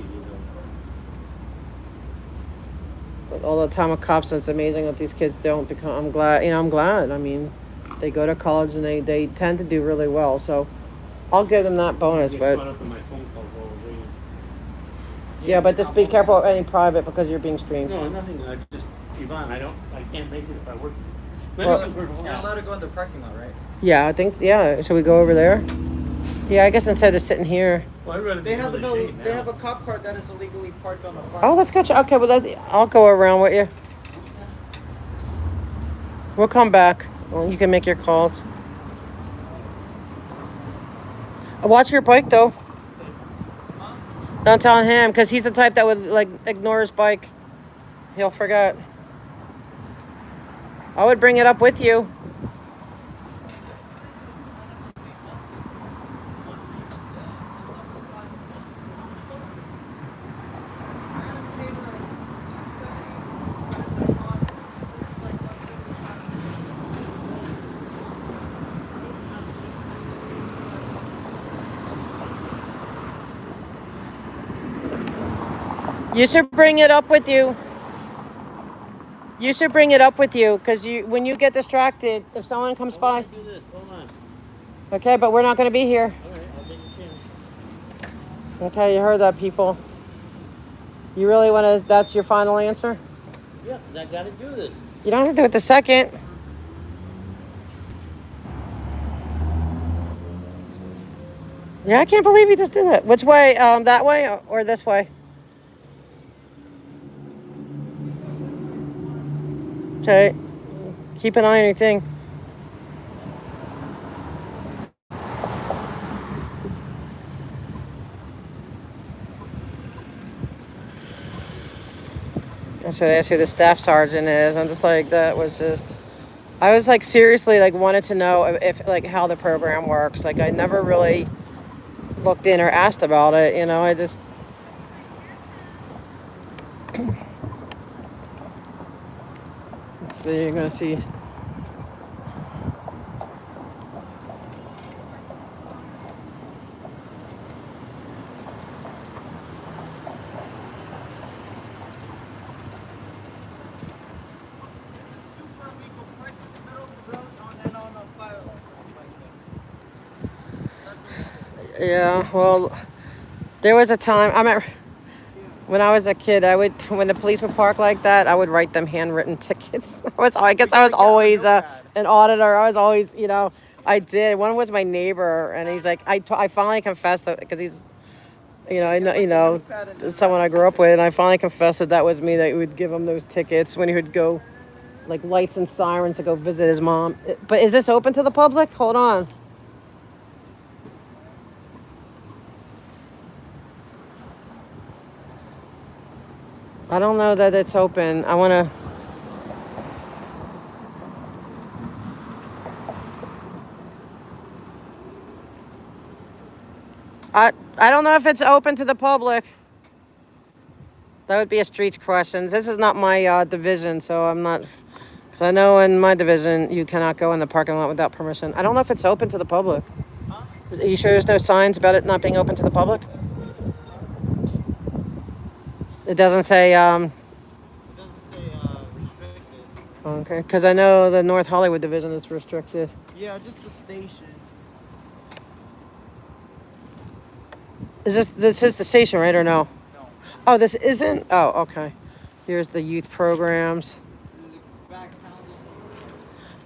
Speaker 1: But all the time with cops, it's amazing that these kids don't become. I'm glad, you know, I'm glad. I mean, they go to college and they tend to do really well. So I'll give them that bonus.
Speaker 5: I get
Speaker 1: But
Speaker 5: caught up in my phone calls while we're waiting.
Speaker 1: yeah, but just be careful of any private because you're being streamed.
Speaker 5: No, nothing. Just Yvonne. I can't make it if I work.
Speaker 1: Well,
Speaker 7: You're not allowed to go in the parking lot, right?
Speaker 1: Yeah, I think. Yeah, should we go over there? Yeah, I guess instead of sitting here.
Speaker 5: Well, I'd rather
Speaker 7: They
Speaker 5: be
Speaker 7: have
Speaker 5: in
Speaker 7: a
Speaker 5: the shade
Speaker 7: they
Speaker 5: now.
Speaker 7: have a cop car that is illegally parked on the park.
Speaker 1: Oh, let's go. Okay, well, I'll go around with you. We'll come back. Well, you can make your calls. Watch your bike, though. Don't tell him, because he's the type that would, like, ignore his bike. He'll forget. I would bring it up with you. You should bring it up with you. You should bring it up with you, because when you get distracted, if someone comes by.
Speaker 5: Do this. Hold on.
Speaker 1: Okay, but we're not going to be here.
Speaker 5: All right, I'll take a chance.
Speaker 1: Okay, you heard that, people. You really want to, that's your final answer?
Speaker 5: Yeah, because I got to do this.
Speaker 1: You don't have to do it the second. Yeah, I can't believe you just did it. Which way? That way or this way? Okay. Keep an eye on your thing. I should ask who the staff sergeant is. I'm just like, that was just. I was like seriously like wanted to know if like how the program works. Like I never really looked in or asked about it. You know, I just. Let's see. You're gonna see.
Speaker 7: Super illegal park in the middle of the road and on a fire like this.
Speaker 1: Yeah. Well, there was a time. I remember when I was a kid. When the police would park like that, I would write them handwritten tickets. I guess I was always an auditor. I was always, you know, I did. One was my neighbor, and he's like, I finally confessed because he's, you know, someone I grew up with, and I finally confessed that was me that would give him those tickets when he would go, like lights and sirens to go visit his mom. But is this open to the public? Hold on. I don't know that it's open. I want to. I don't know if it's open to the public. That would be a streets question. This is not my division, so I'm not. Because I know in my division you cannot go in the parking lot without permission. I don't know if it's open to the public. Are you sure there's no signs about it not being open to the public? It doesn't say.
Speaker 7: It doesn't say restricted.
Speaker 1: Okay, because I know the North Hollywood division is restricted.
Speaker 7: Yeah, just the station.
Speaker 1: This is the station, right, or no?
Speaker 7: No.
Speaker 1: Oh, this isn't? Oh, okay. Here's the youth programs.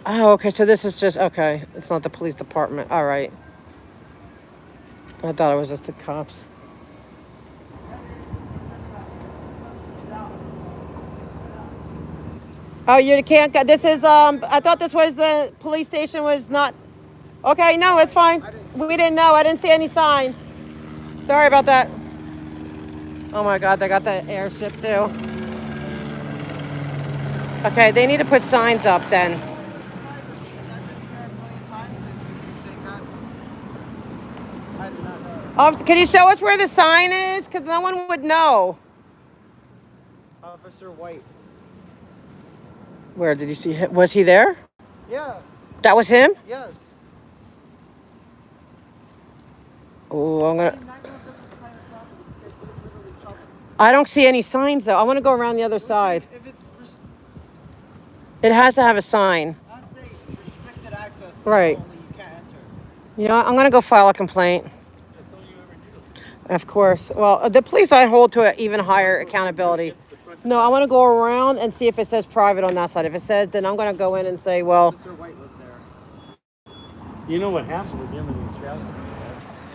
Speaker 1: Oh, okay. So this is just okay. It's not the police department. All right. I thought it was just the cops. Oh, you can't go. This is I thought this was the police station. Was not. Okay, no, it's fine. We didn't know. I didn't see any signs. Sorry about that. Oh my God, they got the airship too. Okay, they need to put signs up then. Oh, can you show us where the sign is? Because no one would know.
Speaker 7: Officer White.
Speaker 1: Where did you see him? Was he there?
Speaker 7: Yeah.
Speaker 1: That was him?
Speaker 7: Yes.
Speaker 1: Oh, I don't see any signs though. I want to go around the other side.
Speaker 7: If it's
Speaker 1: It has to have a sign.
Speaker 7: I'd say restricted access,
Speaker 1: Right.
Speaker 7: only you can't enter.
Speaker 1: You know, I'm gonna go file a complaint.
Speaker 5: That's all you ever do.
Speaker 1: Of course. Well, the police I hold to an even higher accountability. No, I want to go around and see if it says private on that side. If it says, then I'm gonna go in and say, well,
Speaker 7: Officer White was there.
Speaker 5: You know what happened with him and his trousers?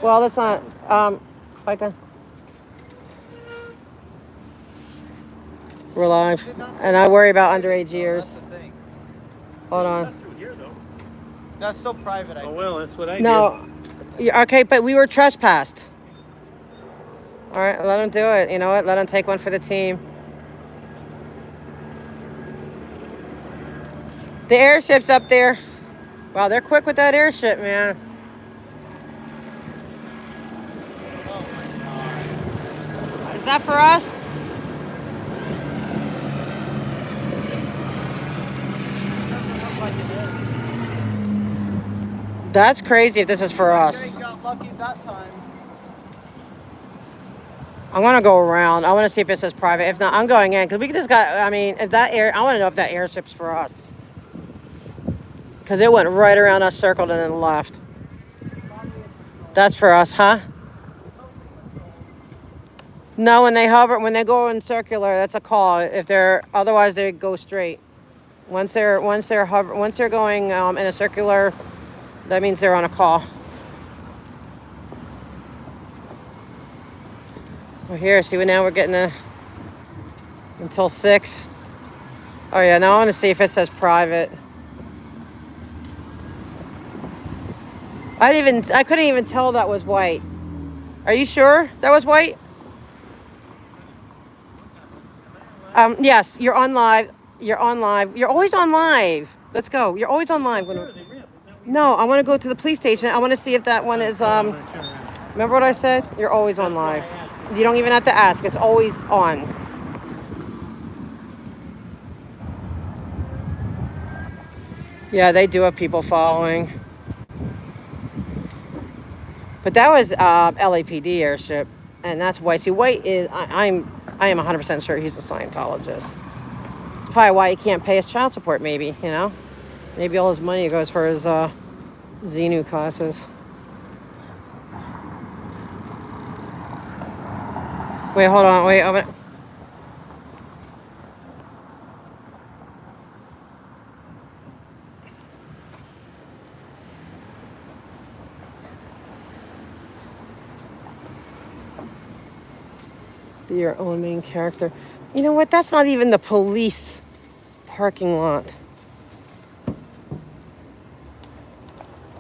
Speaker 1: well, that's not. Okay. We're live, and I worry about underage years.
Speaker 7: That's the thing.
Speaker 1: Hold on.
Speaker 5: Not through here though.
Speaker 7: That's so private.
Speaker 5: Oh well, that's what I did.
Speaker 1: No. Yeah, okay, but we were trespassed. All right, let them do it. You know what? Let them take one for the team. The airship's up there. Wow, they're quick with that airship, man. Is that for us? That's crazy if this is for us.
Speaker 7: They got lucky that time.
Speaker 1: I want to go around. I want to see if it says private. If not, I'm going in because we just got. I mean, if that air, I want to know if that airship's for us because it went right around us, circled, and then left. That's for us, huh? No, when they hover, when they go in circular, that's a call. If they're otherwise, they go straight. Once they're going in a circular, that means they're on a call. Well, here, see, now we're getting until 6. Oh yeah, now I want to see if it says private. I couldn't even tell that was white. Are you sure that was white? Yes, you're on live. You're on live. You're always on live. Let's go. You're always on live. No, I want to go to the police station. I want to see if that one is remember what I said? You're always on live. You don't even have to ask. It's always on. Yeah, they do have people following. But that was LAPD airship, and that's White. See, White is I am 100% sure he's a Scientologist. It's probably why he can't pay his child support. Maybe, you know, maybe all his money goes for his Xenu classes. Wait, hold on. Wait, be your own main character. You know what? That's not even the police parking lot.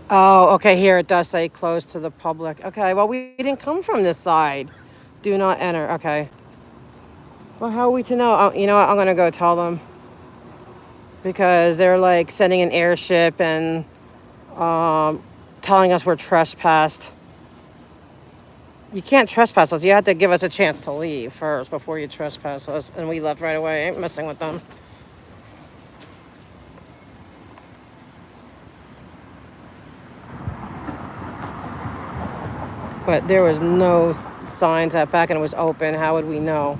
Speaker 1: Oh, okay. Here it does say closed to the public. Okay. Well, we didn't come from this side. Do not enter. Okay. Well, how are we to know? Oh, you know what? I'm gonna go tell them because they're like sending an airship and telling us we're trespassed. You can't trespass us. You have to give us a chance to leave first before you trespass us. And we left right away. I ain't messing with them. But there was no signs at back and it was open. How would we know?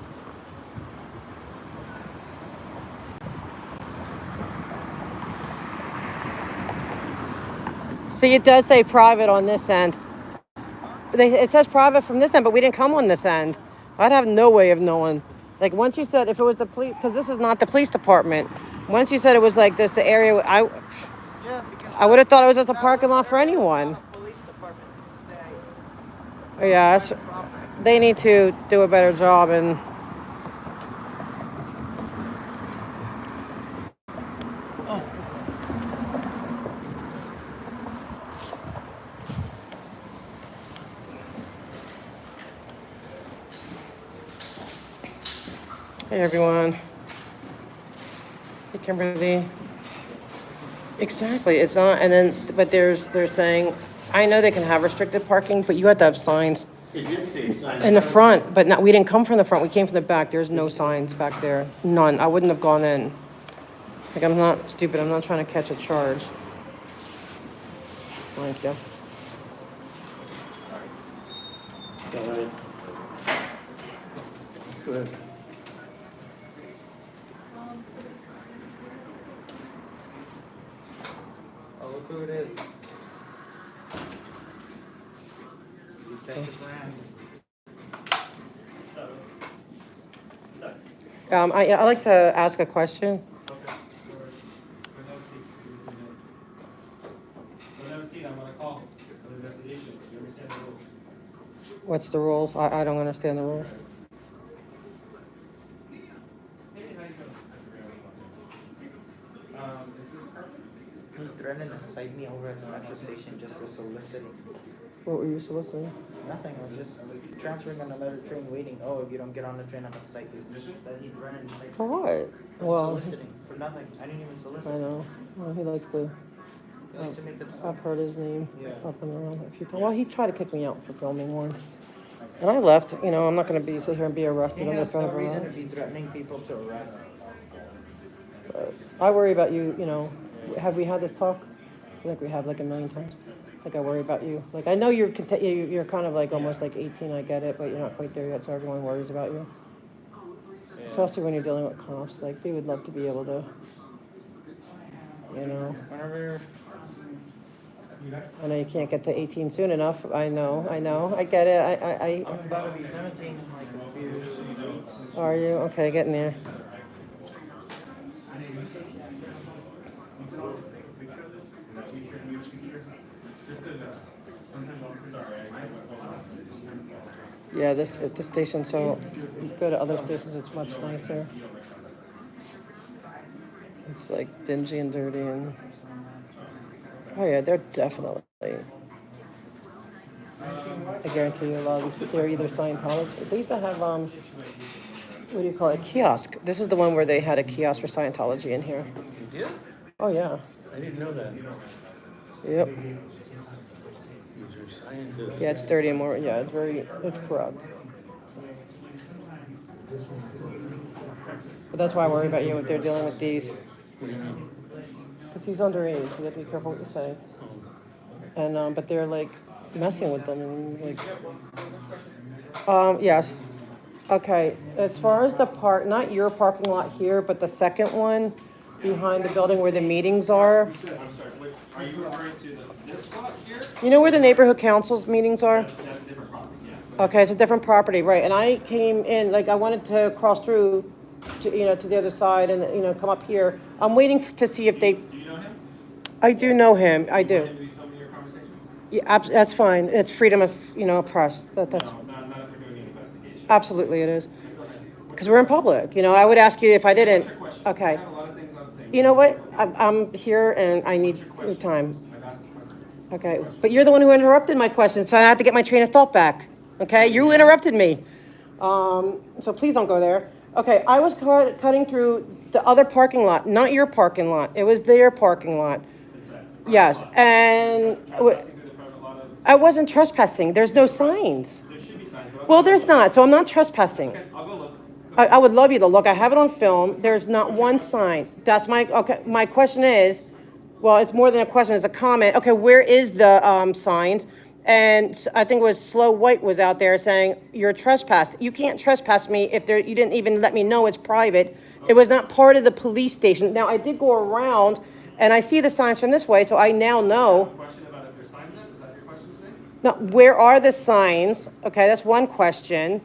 Speaker 1: See, it does say private on this end. It says private from this end, but we didn't come on this end. I'd have no way of knowing. Like once you said if it was the police, because this is not the police department. Once you said it was like this, the area,
Speaker 7: Yeah, because
Speaker 1: I would have thought it was just a
Speaker 7: that
Speaker 1: parking lot for
Speaker 7: area is
Speaker 1: anyone.
Speaker 7: not a police department stay.
Speaker 1: Yeah,
Speaker 7: Private property.
Speaker 1: they need to do a better job and. Hey everyone. Hey Kimberly. Exactly. It's not, and then, but they're saying, I know they can have restricted parking, but you have to have signs
Speaker 8: It did say sign.
Speaker 1: in the front. But not, we didn't come from the front. We came from the back. There's no signs back there. None. I wouldn't have gone in. Like I'm not stupid. I'm not trying to catch a charge. Thank you.
Speaker 5: Go ahead.
Speaker 7: Oh, look who it is. Detective Brand.
Speaker 1: I like to ask a question.
Speaker 2: I'm gonna call for the investigation. You understand the rules?
Speaker 1: What's the rules? I don't understand the rules.
Speaker 2: Hey, how you doing? Is this perfect?
Speaker 7: He threatened to cite me over at the metro station just for soliciting.
Speaker 1: What were you soliciting?
Speaker 7: Nothing, I was just transferring on another train waiting. Oh, if you don't get on the train, I'm gonna cite you. That he threatened to cite
Speaker 1: For
Speaker 7: me.
Speaker 1: what? Well,
Speaker 7: Soliciting, for nothing. I didn't even solicit.
Speaker 1: I know. Well, he likes to.
Speaker 7: He likes to make it
Speaker 1: I've heard his name
Speaker 7: Yeah.
Speaker 1: up and around a few times. Well, he tried to kick me out for filming once. And I left. You know, I'm not going to sit here and be arrested.
Speaker 7: He
Speaker 1: I'm
Speaker 7: has
Speaker 1: just going
Speaker 7: no
Speaker 1: to
Speaker 7: reason to
Speaker 1: arrest.
Speaker 7: be threatening people to arrest.
Speaker 1: But I worry about you, you know. Have we had this talk? I think we have like a million times. Like I worry about you. Like I know you're kind of like almost like 18, I get it, but you're not quite there yet, so everyone worries about you. Especially when you're dealing with cops. Like they would love to be able to, you know.
Speaker 7: Whenever
Speaker 1: I know you can't get to 18 soon enough. I know. I get it.
Speaker 7: I'm about to be 17 in like a few years.
Speaker 1: Are you? Okay, getting there. Yeah, this station. So you go to other stations, it's much nicer. It's like dingy and dirty and. Oh yeah, they're definitely. I guarantee you a lot of these people, they're either Scientology. They used to have what do you call it? Kiosk. This is the one where they had a kiosk for Scientology in here.
Speaker 5: You did?
Speaker 1: Oh yeah.
Speaker 5: I didn't know that.
Speaker 1: Yep.
Speaker 5: These are scientists.
Speaker 1: Yeah, it's dirty and more. Yeah, it's corrupt. But that's why I worry about you if they're dealing with these.
Speaker 5: What do you mean?
Speaker 1: Because he's underage, so you have to be careful what you say. And but they're like messing with them, and he's like, yes, okay. As far as the not your parking lot here, but the second one behind the building where the meetings are.
Speaker 2: I'm sorry, are you referring to this spot here?
Speaker 1: You know where the neighborhood council's meetings are?
Speaker 2: That's a different property, yeah.
Speaker 1: Okay, it's a different property, right? And I came in, like I wanted to cross through, to the other side, and come up here. I'm waiting to see if they.
Speaker 2: Do you know him?
Speaker 1: I do know him. I do.
Speaker 2: Want him to be filming your conversation?
Speaker 1: Yeah, that's fine. It's freedom of press. That's
Speaker 2: No, not if we're doing an investigation.
Speaker 1: absolutely it is. Because we're in public. I would ask you if I didn't.
Speaker 2: What's your question?
Speaker 1: Okay.
Speaker 2: I have a lot of things on the table.
Speaker 1: You know what? I'm here and I need your time.
Speaker 2: I've asked the question.
Speaker 1: Okay. But you're the one who interrupted my question, so I have to get my train of thought back. Okay. You interrupted me. So please don't go there. Okay. I was cutting through the other parking lot, not your parking lot. It was their parking lot. Yes. And
Speaker 2: Trespassing through the private lot of-
Speaker 1: I wasn't trespassing. There's no signs.
Speaker 2: There should be signs. but
Speaker 1: Well, there's not. So I'm not trespassing.
Speaker 2: Okay, I'll go look.
Speaker 1: I would love you to look. I have it on film. There's not one sign. That's okay. My question is, well, it's more than a question. It's a comment. Okay, where is the signs? And I think it was Slow White was out there saying you're trespassed. You can't trespass me if you didn't even let me know it's private. It was not part of the police station. Now I did go around and I see the signs from this way, so I now know.
Speaker 2: Question about if there's signs up, is that your question today?
Speaker 1: Now, where are the signs? Okay, that's one question.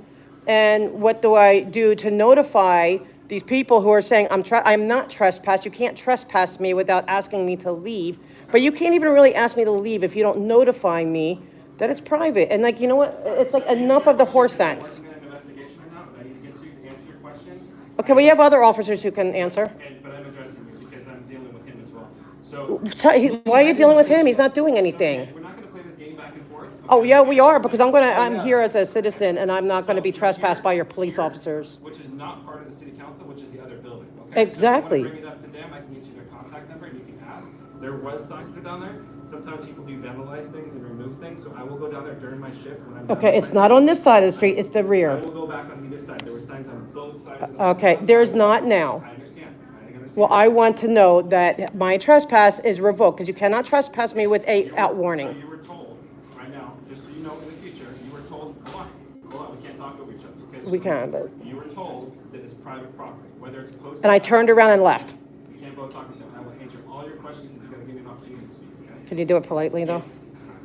Speaker 1: And what do I do to notify these people who are saying, I'm not trespassed, you can't trespass me without asking me to leave. But you can't even really ask me to leave if you don't notify me that it's private. And like, you know what, it's like enough of the horse sense.
Speaker 8: Working on an investigation right now, I need to get to answer your question.
Speaker 1: Okay, we have other officers who can answer.
Speaker 8: But I'm addressing you because I'm dealing with him as well. So.
Speaker 1: Why are you dealing with him? He's not doing anything.
Speaker 8: We're not gonna play this game back and forth.
Speaker 1: Oh, yeah, we are, because I'm here as a citizen and I'm not gonna be trespassed by your police officers.
Speaker 8: Which is not part of the city council, which is the other building, okay?
Speaker 1: Exactly.
Speaker 8: So if you wanna bring it up to them, I can get you their contact number and you can ask. There was signs that are down there. Sometimes people do vandalize things and remove things, so I will go down there during my shift when I'm done
Speaker 1: Okay,
Speaker 8: with
Speaker 1: it's
Speaker 8: my
Speaker 1: not
Speaker 8: shift.
Speaker 1: on this side of the street, it's the
Speaker 8: I
Speaker 1: rear.
Speaker 8: will go back on either side. There were signs on both sides of the.
Speaker 1: Okay, there's not now.
Speaker 8: I understand. I understand.
Speaker 1: Well, I want to know that my trespass is revoked, because you cannot trespass me with a out
Speaker 8: So
Speaker 1: warning.
Speaker 8: you were told, right now, just so you know in the future, you were told, hold on, we can't talk over each other. Because
Speaker 1: We can, but,
Speaker 8: you were told that it's private property, whether it's posted.
Speaker 1: and I turned around and left.
Speaker 8: We can't both talk to each other. I will answer all your questions, but you gotta give me an opportunity to speak, okay?
Speaker 1: Can you do it politely, though?
Speaker 8: Yes,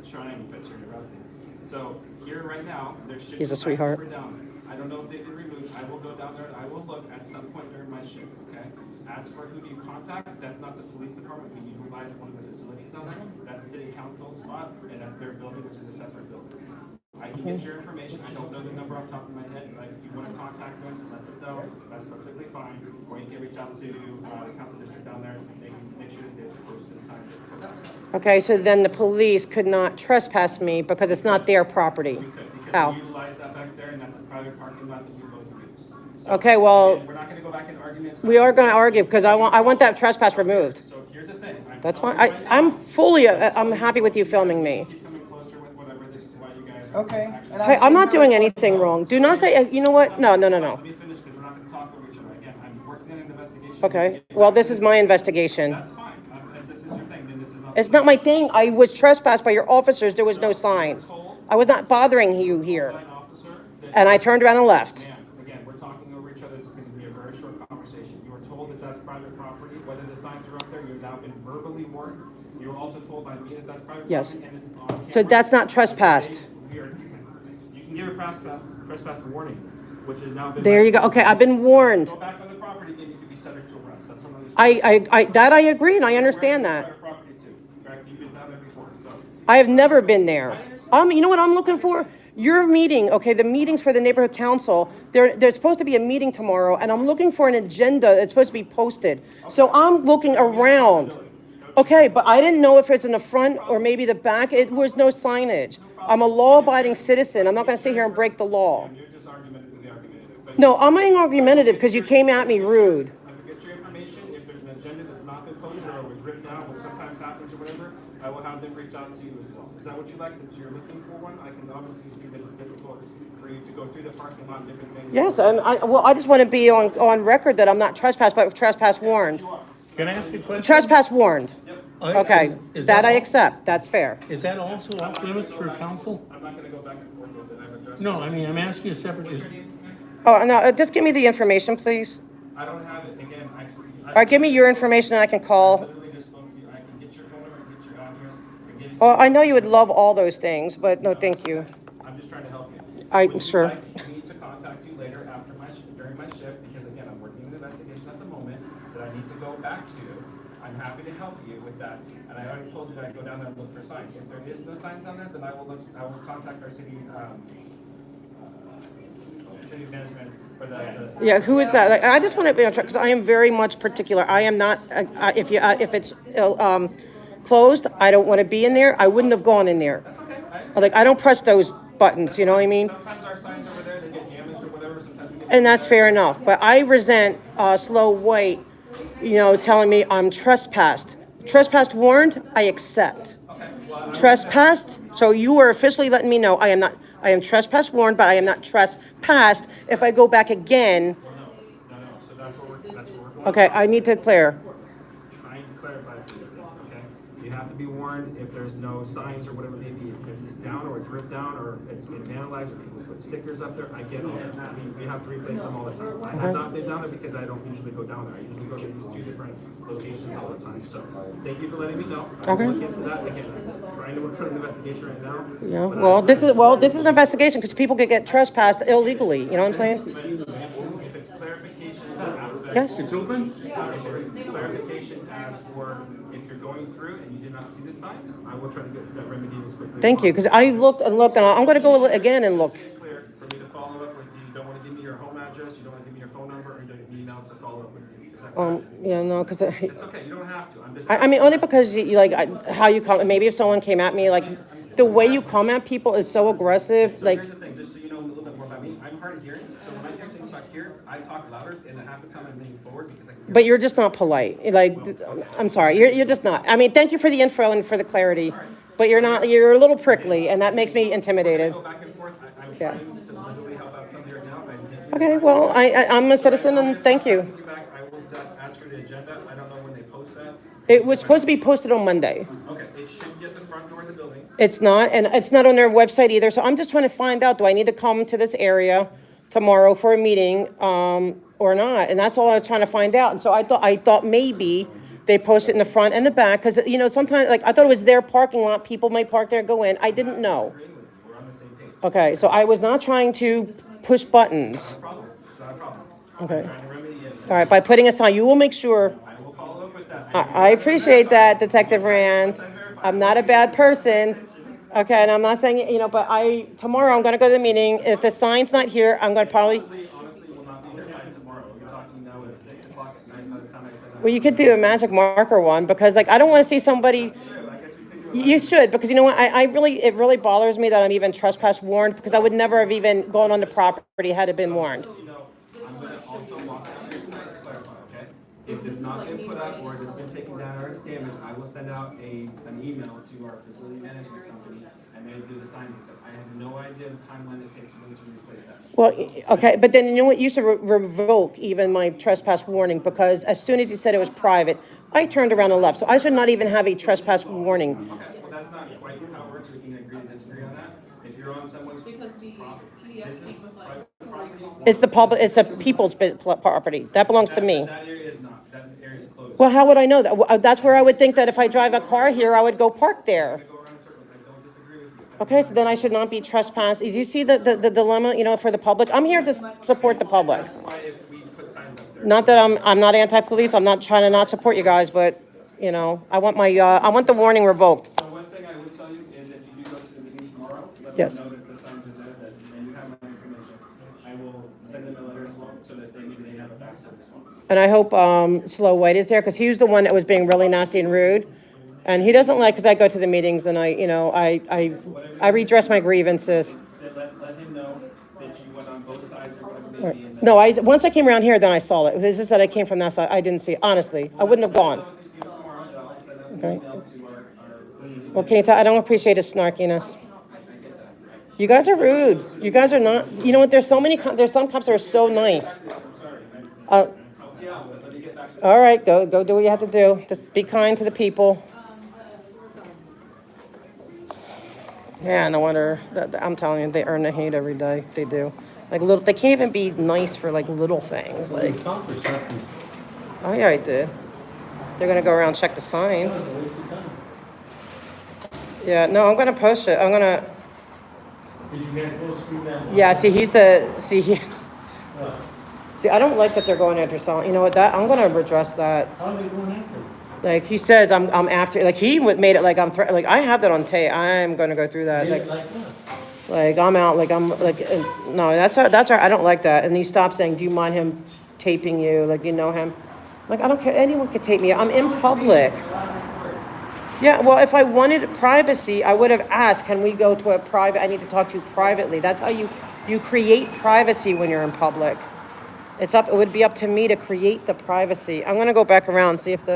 Speaker 8: I'm trying, but you're interrupting. So here right now, there should.
Speaker 1: He's a
Speaker 8: be signs
Speaker 1: sweetheart.
Speaker 8: that were down there. I don't know if they've been removed. I will go down there and I will look at some point during my shift, okay? As for who do you contact, that's not the police department. We utilize one of the facilities down there. That's city council spot, and that's their building, which is a separate building. I can get your information. I don't know the number off the top of my head, but if you want to contact them to let them know, that's perfectly fine. Or you can reach out to the council district down there and they can make sure that they're posted and signed.
Speaker 1: Okay, so then the police could not trespass me because it's not their property.
Speaker 8: We could, because
Speaker 1: How?
Speaker 8: we utilize that back there, and that's a private parking lot that we both use. So,
Speaker 1: Okay, well,
Speaker 8: again, we're not gonna go back in arguments.
Speaker 1: we are gonna argue, because I want that trespass removed.
Speaker 8: So here's the thing.
Speaker 1: That's fine.
Speaker 8: telling you right
Speaker 1: I'm
Speaker 8: now,
Speaker 1: fully, I'm happy with you filming me.
Speaker 8: Keep coming closer with whatever. This is why you guys. Are
Speaker 7: Okay.
Speaker 8: actually-
Speaker 7: And
Speaker 1: Hey, I'm not doing anything wrong. Do not say, you know what? No.
Speaker 8: Let me finish, because we're not gonna talk over each other. Again, I'm working on an investigation.
Speaker 1: Okay, well, this is my investigation.
Speaker 8: That's fine. If this is your thing, then this is not.
Speaker 1: It's not my thing. I was trespassed by your officers. There was no signs. I was not bothering you here.
Speaker 8: Line officer that-
Speaker 1: And I turned around and left.
Speaker 8: Ma'am, again, we're talking over each other. This is going to be a very short conversation. You were told that that's private property. Whether the signs are up there, you've now been verbally warned. You were also told by me that that's private
Speaker 1: Yes.
Speaker 8: property. And this is on camera.
Speaker 1: So that's not trespassed.
Speaker 8: We are- You can give a trespass warning, which has now been.
Speaker 1: There you go. Okay, I've been warned.
Speaker 8: Go back on the property, then you could be subject to arrest. That's what I'm.
Speaker 1: I agree and I understand that.
Speaker 8: Private property too. Correct? You've been down there before, so.
Speaker 1: I have never been there. You know what I'm looking for? Your meeting, okay, the meetings for the neighborhood council, there's supposed to be a meeting tomorrow, and I'm looking for an agenda that's supposed to be posted. So I'm looking around. Okay, but I didn't know if it's in the front or maybe the back. It was no signage. I'm a law-abiding citizen. I'm not gonna sit here and break the law.
Speaker 8: You're just argumentatively argumentative. But
Speaker 1: No, I'm being argumentative because you came at me rude.
Speaker 8: I will get your information. If there's an agenda that's not been posted or was written down, which sometimes happens or whatever, I will have them reach out to you as well. Is that what you like? Since you're looking for one, I can obviously see that it's difficult for you to go through the parking lot and different things.
Speaker 1: Yes, I just want to be on record that I'm not trespassed, but trespass warned.
Speaker 5: Can I ask you a question?
Speaker 1: Trespass warned. Okay,
Speaker 5: Is
Speaker 1: that I accept. That's fair.
Speaker 5: Is that also off limits for council?
Speaker 8: I'm not gonna go back and forth with it. I've addressed.
Speaker 5: No, I mean, I'm asking you separately.
Speaker 1: Oh, no, just give me the information, please.
Speaker 8: I don't have it. Again,
Speaker 1: All right, give me your information and I can call.
Speaker 8: literally just spoke to you. I can get your phone number, get your address, and get it.
Speaker 1: Oh, I know you would love all those things, but no, thank you.
Speaker 8: I'm just trying to help you.
Speaker 1: I'm
Speaker 8: Would you
Speaker 1: sure.
Speaker 8: like me to contact you later after during my shift, because again, I'm working an investigation at the moment that I need to go back to. I'm happy to help you with that, and I already told you that I go down there and look for signs. If there is no signs down there, then I will contact our city management for the.
Speaker 1: Yeah, who is that? Like, I just want to be on track because I am very much particular. I am not, if it's closed, I don't want to be in there. I wouldn't have gone in there. Like, I don't press those buttons, you know what I mean?
Speaker 8: Sometimes our signs over there, they get damaged or whatever, sometimes we get.
Speaker 1: And that's fair enough, but I resent Slow White, telling me I'm trespassed. Trespassed warned, I accept. Trespassed, so you are officially letting me know I am trespass warned, but I am not trespassed if I go back again.
Speaker 8: No, so that's what we're going.
Speaker 1: Okay, I need to clear.
Speaker 8: Trying to clarify for you, okay? You have to be warned if there's no signs or whatever it may be. If it's down or it's ripped down or it's been vandalized or people put stickers up there, I get it. We have to replace them all the time. I have not been down there because I don't usually go down there. I usually go to these two different locations all the it's fine. So, thank you for letting me know.
Speaker 1: Okay.
Speaker 8: I'll look into that. Again, trying to work for an investigation right now.
Speaker 1: Yeah,
Speaker 8: but
Speaker 1: well, this is an investigation because people could get trespassed illegally, you know what I'm saying?
Speaker 8: If it's clarification aspect.
Speaker 1: Yes.
Speaker 5: It's open?
Speaker 8: If it's clarification as for if you're going through and you did not see the sign, I will try to get that remedied as quickly as
Speaker 1: Thank you, because I looked and looked, and I'm going to go again and look.
Speaker 8: clear for me to follow up with you. You don't want to give me your home address, you don't want to give me your phone number, or you don't email to follow up with you. Is that correct?
Speaker 1: Yeah, no, because
Speaker 8: It's okay, you don't have to. I'm just.
Speaker 1: I mean, only because you like how you come. Maybe if someone came at me, like the way you come at people is so aggressive.
Speaker 8: So
Speaker 1: Like,
Speaker 8: here's the thing, just so you know a little bit more about me, I'm hard of hearing, so when I hear things back here, I talk louder, and half the time I'm leaning forward because I can hear.
Speaker 1: but you're just not polite. Like, I'm sorry, you're just not. I mean, thank you for the info and for the clarity, but you're not. You're a little prickly, and that makes me intimidated.
Speaker 8: Go back and forth, I'm
Speaker 1: Yeah.
Speaker 8: trying to literally help out somebody right now,
Speaker 1: Okay, well, I'm a citizen, and thank you.
Speaker 8: Back, I will ask for the agenda, I don't know when they post that.
Speaker 1: It was supposed to be posted on Monday.
Speaker 8: Okay, it should be at the front door of the building.
Speaker 1: It's not, and it's not on their website either. So I'm just trying to find out, do I need to come to this area tomorrow for a meeting, or not? And that's all I was trying to find out. And so I thought maybe they post it in the front and the back, because, you know, sometimes, like, I thought it was their parking lot. People might park there and go in. I didn't know.
Speaker 8: We're on the same page.
Speaker 1: Okay, so I was not trying to push buttons.
Speaker 8: Problem, it's not a problem.
Speaker 1: Okay.
Speaker 8: Trying to remedy it.
Speaker 1: All right, by putting a sign, you will make sure.
Speaker 8: I will follow up with that.
Speaker 1: I appreciate that, Detective Rand. I'm not a bad person. Okay, and I'm not saying, you know, but tomorrow I'm gonna go to the meeting. If the sign's not here, I'm gonna probably,
Speaker 8: Honestly, will not be there by tomorrow. We're talking now at 6 o'clock at night by the time I said that.
Speaker 1: well, you could do a magic marker one, because like, I don't wanna see somebody,
Speaker 8: I guess we could do
Speaker 1: you should, because you know what, it really bothers me that I'm even trespass warned, because I would never have even gone on the property had it been warned.
Speaker 8: you know, I'm gonna also walk down here tonight to clarify, okay? If it's not been put up or if it's been taken down or it's damaged, I will send out an email to our facility management company and they do the signs and stuff. I have no idea the timeline it takes for them to replace that.
Speaker 1: Well, okay, but then you know what, you should revoke even my trespass warning, because as soon as he said it was private, I turned around and left, so I should not even have a trespass warning.
Speaker 8: Okay, well, that's not quite how it works. We can agree to disagree on that. If you're on someone's
Speaker 4: Because the PDF came with like.
Speaker 1: It's the people's property, that belongs to me.
Speaker 8: That area is not, that area is closed.
Speaker 1: Well, how would I know that? Well, that's where I would think that if I drive a car here, I would go park there.
Speaker 8: Go around in circles. I don't disagree with you.
Speaker 1: Okay, so then I should not be trespassed. Do you see the dilemma, you know, for the public? I'm here to support the public.
Speaker 8: That's why if we put signs up there.
Speaker 1: Not that I'm not anti-police, I'm not trying to not support you guys, but, you know, I want I want the warning revoked.
Speaker 8: So one thing I would tell you is if you do go to the meeting tomorrow, let
Speaker 1: Yes.
Speaker 8: them know that the signs are there, that, and you have my information. I will send them a letter as well, so that they have a faster response.
Speaker 1: And I hope Slow White is there, because he was the one that was being really nasty and rude. And he doesn't like, because I go to the meetings and I redress my grievances.
Speaker 8: Let him know that you went on both sides or whatever it may be. And
Speaker 1: No, once I came around here, then I saw it. It was just that I came from that side, I didn't see it, honestly. I wouldn't have gone.
Speaker 8: if you see him tomorrow, I'll send out an
Speaker 1: Okay.
Speaker 8: email to our
Speaker 1: Well, can you tell, I don't appreciate his snarkiness. You guys are rude. You guys are not, you know what, there's some cops that are so nice.
Speaker 8: yeah, let me get back to
Speaker 1: All right, go do what you have to do. Just be kind to the people. Yeah, no wonder, I'm telling you, they earn the hate every day, they do. Like they can't even be nice for like little things, like, oh yeah, I did. They're gonna go around and check the sign. Yeah, no, I'm gonna post it,
Speaker 5: Did you guys go screw that?
Speaker 1: yeah, see, I don't like that they're going after selling, you know what, I'm gonna redress that.
Speaker 5: How are they going after?
Speaker 1: Like, he says I'm after, like, he made it like I'm like, I have that on tape, I'm gonna go through that,
Speaker 5: Did it
Speaker 1: like,
Speaker 5: like that?
Speaker 1: like, I'm out, like, I'm, like, no, that's our, I don't like that, and he stopped saying, do you mind him taping you, like, you know him? Like, I don't care, anyone could tape me, I'm in public. Yeah, well, if I wanted privacy, I would have asked, can we go to a private, I need to talk to you privately. That's how you create privacy when you're in public. It would be up to me to create the privacy. I'm gonna go back around and see if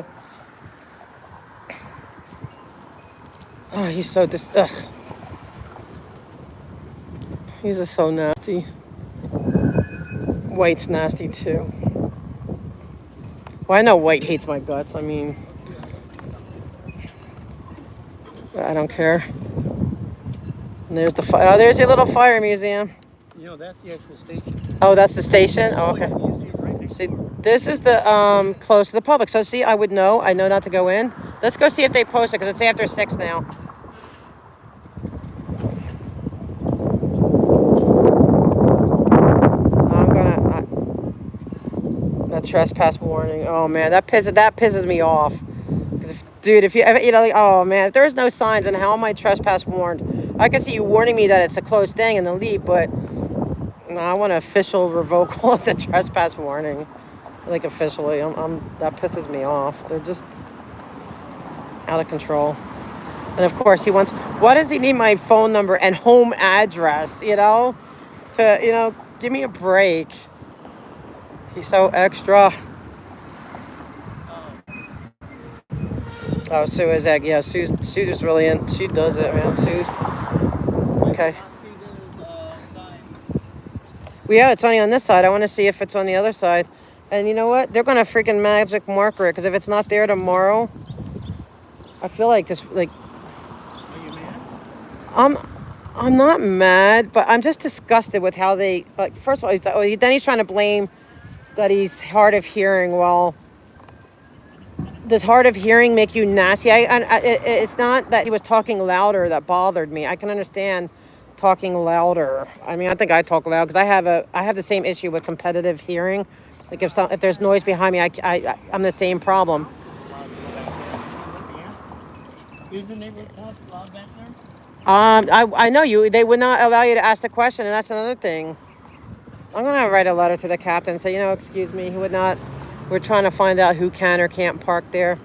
Speaker 1: oh, he's so ugh. He's just so nasty. White's nasty too. Well, I know White hates my guts, I mean, but I don't care. And there's there's your little fire museum.
Speaker 5: You know, that's the actual station.
Speaker 1: Oh, that's the station? Oh, okay.
Speaker 5: Museum right next
Speaker 1: See,
Speaker 5: door.
Speaker 1: This is the close to the public. So see, I would know. I know not to go in. Let's go see if they post it because it's after 6 now. That trespass warning. Oh man, that pisses me off. Dude, if you ever, like, oh man, if there's no signs, and how am I trespass warned? I can see you warning me that it's a close thing and then leave, but no, I want an official revocal of the trespass warning. Like officially, that pisses me off. They're just out of control. And of course, why does he need my phone number and home address? To give me a break. He's so extra. Oh, Sue is egg. Yeah, Sue's really in. She does it, man. Sue. Okay. Well, yeah, it's only on this side. I want to see if it's on the other side. And you know what? They're gonna freaking magic marker it because if it's not there tomorrow, I feel like just like.
Speaker 2: Are you mad?
Speaker 1: I'm not mad, but I'm just disgusted with how they. Like, first of all, then he's trying to blame that he's hard of hearing. Well, does hard of hearing make you nasty? It's not that he was talking louder that bothered me. I can understand talking louder. I mean, I think I talk loud because I have the same issue with competitive hearing. Like if there's noise behind me, I'm the same problem.
Speaker 2: Isn't it loud back there?
Speaker 1: I know they would not allow you to ask the question, and that's another thing. I'm gonna write a letter to the captain and say, excuse me, he would not. We're trying to find out who can or can't park there.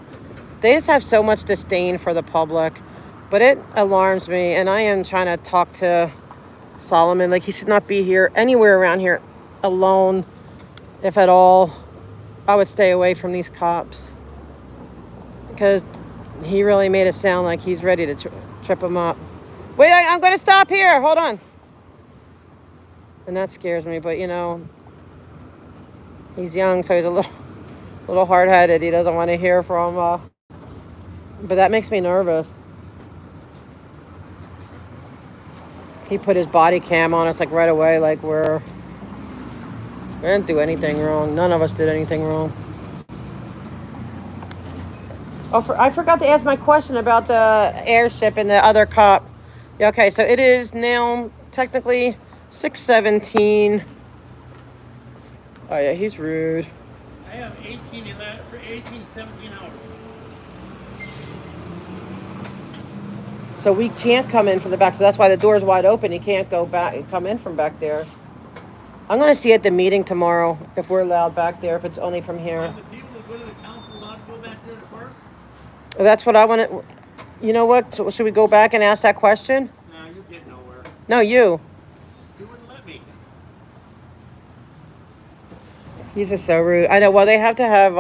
Speaker 1: They just have so much disdain for the public, but it alarms me. And I am trying to talk to Solomon, like he should not be here anywhere around here alone, if at all. I would stay away from these cops because he really made it sound like he's ready to trip him up. Wait, I'm going to stop here. Hold on. And that scares me, but he's young, so he's a little hard-headed. He doesn't want to hear from, but that makes me nervous. He put his body cam on us like right away, like we didn't do anything wrong. None of us did anything wrong. Oh, I forgot to ask my question about the airship and the other cop. Yeah, okay, so it is now technically 6:17. Oh yeah, he's rude.
Speaker 5: I have 17 hours.
Speaker 1: So we can't come in from the back. So that's why the door's wide open. You can't go back, come in from back there. I'm going to see at the meeting tomorrow if we're allowed back there, if it's only from here.
Speaker 5: Are the people that go to the council allowed to go back there to park?
Speaker 1: That's what I want to. You know what? So, should we go back and ask that question?
Speaker 5: No, you get nowhere.
Speaker 1: No, you.
Speaker 5: You wouldn't let me.
Speaker 1: He's just so rude. I know. Well, they have to have.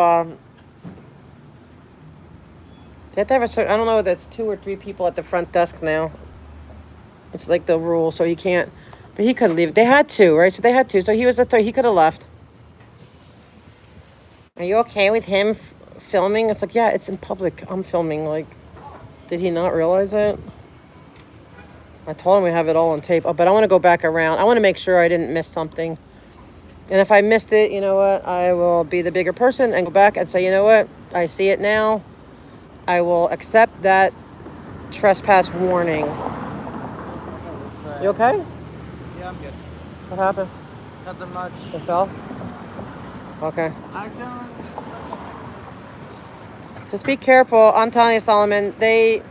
Speaker 1: They have to have a certain. I don't know if that's 2 or 3 people at the front desk now. It's like the rule, so he can't. But he could leave. They had 2, right? So they had 2. So he was the 3rd. He could have left. Are you okay with him filming? It's like, yeah, it's in public. I'm filming. Like, did he not realize it? I told him we have it all on tape. Oh, but I want to go back around. I want to make sure I didn't miss something. And if I missed it, you know what? I will be the bigger person and go back and say, you know what? I see it now. I will accept that trespass warning. You okay?
Speaker 7: Yeah, I'm good.
Speaker 1: What happened?
Speaker 7: Nothing much.
Speaker 1: It fell? Okay. Just be careful. I'm telling you, Solomon, it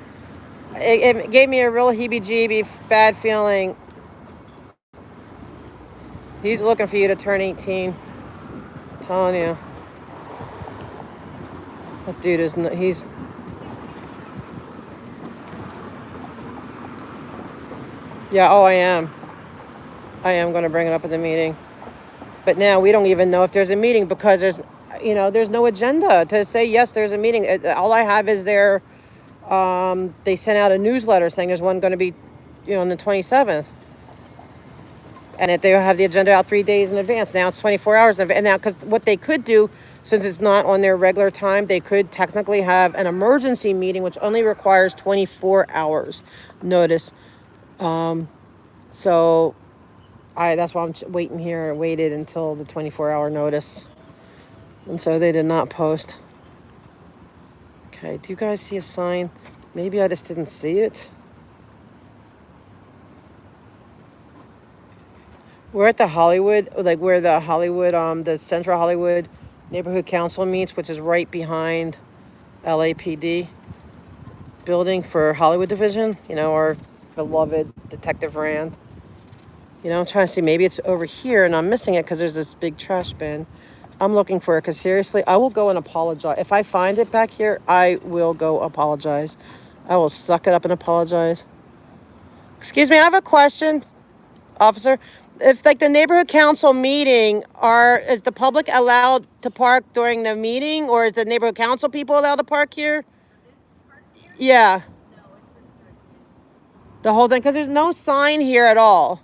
Speaker 1: gave me a real heebie-jeebie bad feeling. He's looking for you to turn 18. I'm telling you. That dude he's... Yeah, oh, I am. I am going to bring it up at the meeting. But now we don't even know if there's a meeting because there's no agenda to say, yes, there's a meeting. All I have is they sent out a newsletter saying there's one going to be, on the 27th. And that they have the agenda out 3 days in advance. Now it's 24 hours in advance. And now, because what they could do, since it's not on their regular time, they could technically have an emergency meeting, which only requires 24 hours notice. That's why I'm waiting here. I waited until the 24-hour notice. And so they did not post. Okay, do you guys see a sign? Maybe I just didn't see it. We're at the Hollywood, like where the Hollywood, the Central Hollywood Neighborhood Council meets, which is right behind LAPD building for Hollywood Division, you know, our beloved Detective Rand. You know, I'm trying to see, maybe it's over here and I'm missing it because there's this big trash bin. I'm looking for it because seriously, I will go and apologize. If I find it back here, I will go apologize. I will suck it up and apologize. Excuse me, I have a question, officer. If like the neighborhood council meeting, is the public allowed to park during the meeting, or is the neighborhood council people allowed to park here? Yeah, the whole thing, because there's no sign here at all.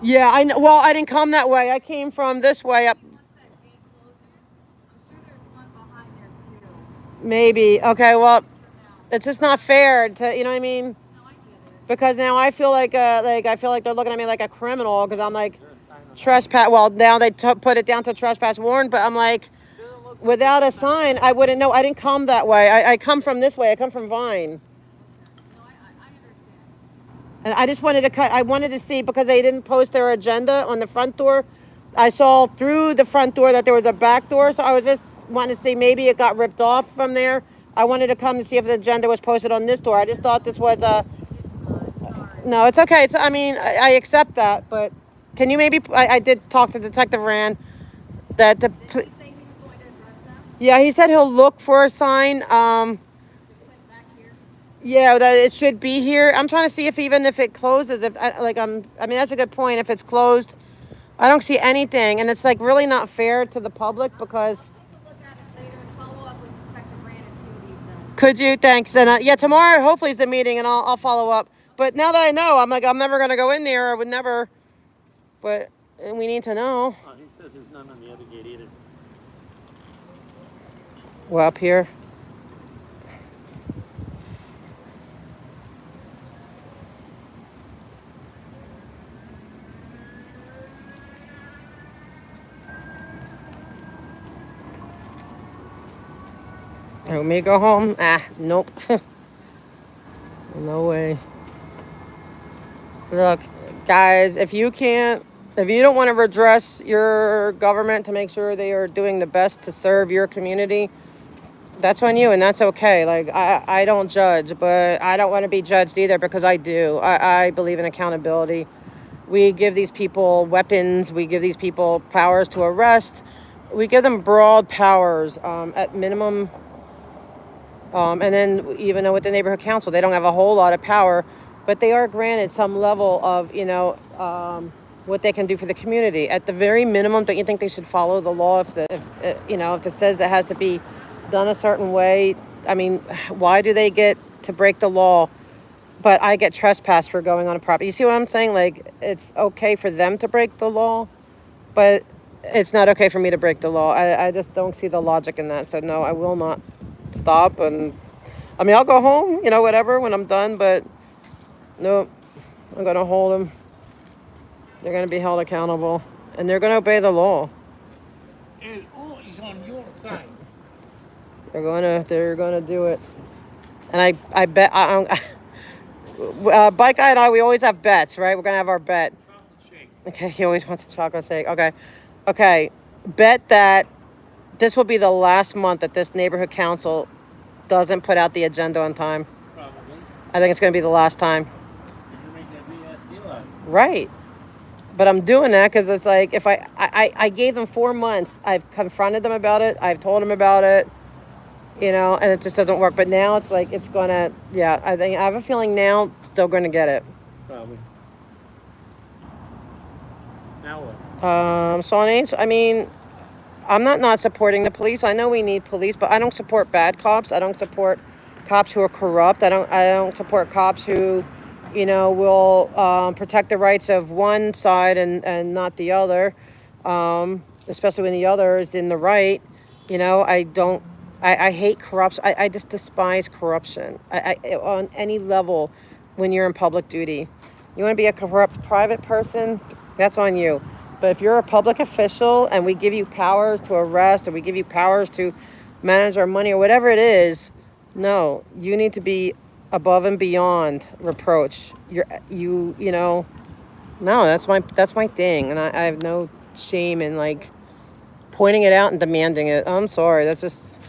Speaker 1: Yeah, I know. Well, I didn't come that way. I came from this way up. Maybe. Okay. Well, it's just not fair to, you know what I mean? Because now I feel like I feel like they're looking at me like a criminal because I'm like trespass. Well, now they put it down to trespass warrant, but I'm like, without a sign, I wouldn't know. I didn't come that way. I come from this way. I come from Vine. And I just wanted to I wanted to see because they didn't post their agenda on the front door. I saw through the front door that there was a back door, so I was just wanting to see maybe it got ripped off from there. I wanted to come to see if the agenda was posted on this door. I just thought this was a. No, it's okay. I mean, I accept that, but can you maybe? I did talk to Detective Rand that the. Yeah, he said he'll look for a sign. Yeah, that it should be here. I'm trying to see if even if it closes, if I mean that's a good point. If it's closed, I don't see anything, and it's like really not fair to the public because. Could you? Thanks. And yeah, tomorrow hopefully is the meeting, and I'll follow up. But now that I know, I'm like I'm never gonna go in there. I would never. But we need to know.
Speaker 5: Oh, he says there's none on the other gate either.
Speaker 1: Well, up here. Want me to go home? Nope. No way. Look, guys, if you don't want to redress your government to make sure they are doing the best to serve your community, that's on you, and that's okay. Like, I don't judge, but I don't want to be judged either because I do. I believe in accountability. We give these people weapons. We give these people powers to arrest. We give them broad powers at minimum. And then even though with the neighborhood council, they don't have a whole lot of power, but they are granted some level of, what they can do for the community. At the very minimum, don't you think they should follow the law if it says it has to be done a certain way? I mean, why do they get to break the law, but I get trespassed for going on a property? You see what I'm saying? Like, it's okay for them to break the law, but it's not okay for me to break the law. I just don't see the logic in that. So no, I will not stop. And I mean, I'll go home, whatever, when I'm done, but no, I'm going to hold them. They're going to be held accountable, and they're going to obey the law.
Speaker 5: And all is on your side.
Speaker 1: They're going to do it. And I bet, Bike Guy and I, we always have bets, right? We're going to have our bet.
Speaker 5: Chocolate shake.
Speaker 1: Okay, he always wants a chocolate shake. Okay. Bet that this will be the last month that this neighborhood council doesn't put out the agenda on time.
Speaker 5: Probably.
Speaker 1: I think it's going to be the last time.
Speaker 5: You're making a BS deal out of it.
Speaker 1: Right. But I'm doing that because it's like if I gave them 4 months. I've confronted them about it. I've told them about it, and it just doesn't work. But now it's like it's going to, I have a feeling now they're going to get it.
Speaker 5: Probably. Now what?
Speaker 1: So on age, I mean, I'm not supporting the police. I know we need police, but I don't support bad cops. I don't support cops who are corrupt. I don't support cops who, will protect the rights of one side and not the other, especially when the other is in the right. I hate corruption. I just despise corruption. I on any level when you're in public duty. You want to be a corrupt private person? That's on you. But if you're a public official and we give you powers to arrest or we give you powers to manage our money or whatever it is, no, you need to be above and beyond reproach. You know, no, that's my thing, and I have no shame in like pointing it out and demanding it. I'm sorry, that's just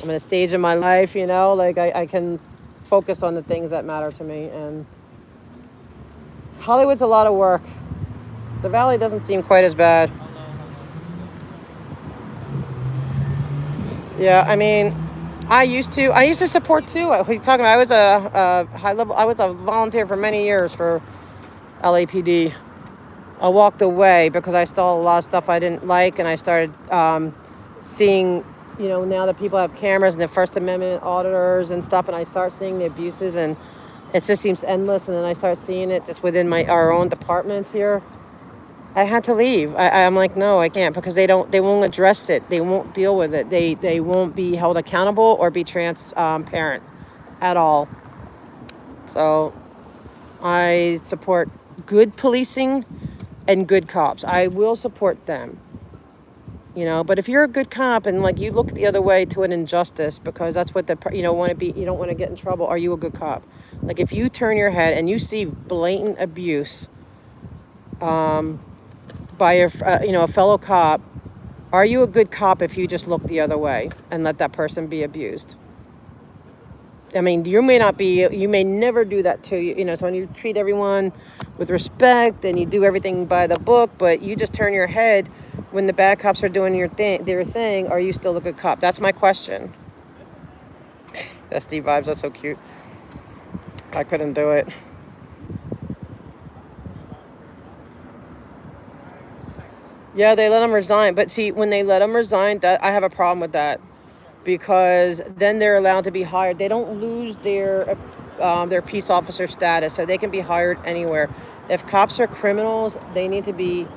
Speaker 1: I'm in a stage in my life, you know, like I can focus on the things that matter to me, and Hollywood's a lot of work. The Valley doesn't seem quite as bad. Yeah, I mean, I used to support too. What are you talking about? I was a high level. I was a volunteer for many years for LAPD. I walked away because I saw a lot of stuff I didn't like, and I started seeing, you know, now that people have cameras and the First Amendment auditors and stuff, and I start seeing the abuses, and it just seems endless. And then I start seeing it just within our own departments here. I had to leave. I'm like, no, I can't, because they won't address it. They won't deal with it. They won't be held accountable or be transparent at all. So I support good policing and good cops. I will support them. You know, but if you're a good cop and like you look the other way to an injustice because that's what you don't want to be, you don't want to get in trouble, are you a good cop? Like if you turn your head and you see blatant abuse, by a fellow cop, are you a good cop if you just look the other way and let that person be abused? I mean, you may never do that to you, you know, so when you treat everyone with respect and you do everything by the book, but you just turn your head when the bad cops are doing their thing, are you still a good cop? That's my question. That's Steve vibes, that's so cute. I couldn't do it. Yeah, they let him resign. But see, when they let him resign, that I have a problem with that, because then they're allowed to be hired. They don't lose their peace officer status, so they can be hired anywhere. If cops are criminals, they need to be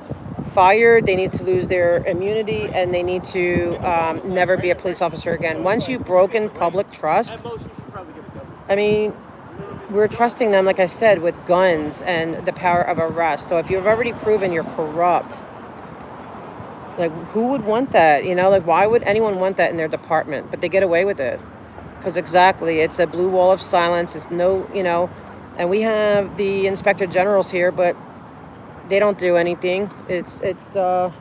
Speaker 1: fired. They need to lose their immunity, and they need to never be a police officer again. Once you've broken public trust, I mean, we're trusting them, like I said, with guns and the power of arrest. So if you've already proven you're corrupt, like, who would want that? You know, like, why would anyone want that in their department? But they get away with it because exactly, it's a blue wall of silence. It's no, you know, and we have the inspector generals here, but they don't do anything. They just don't,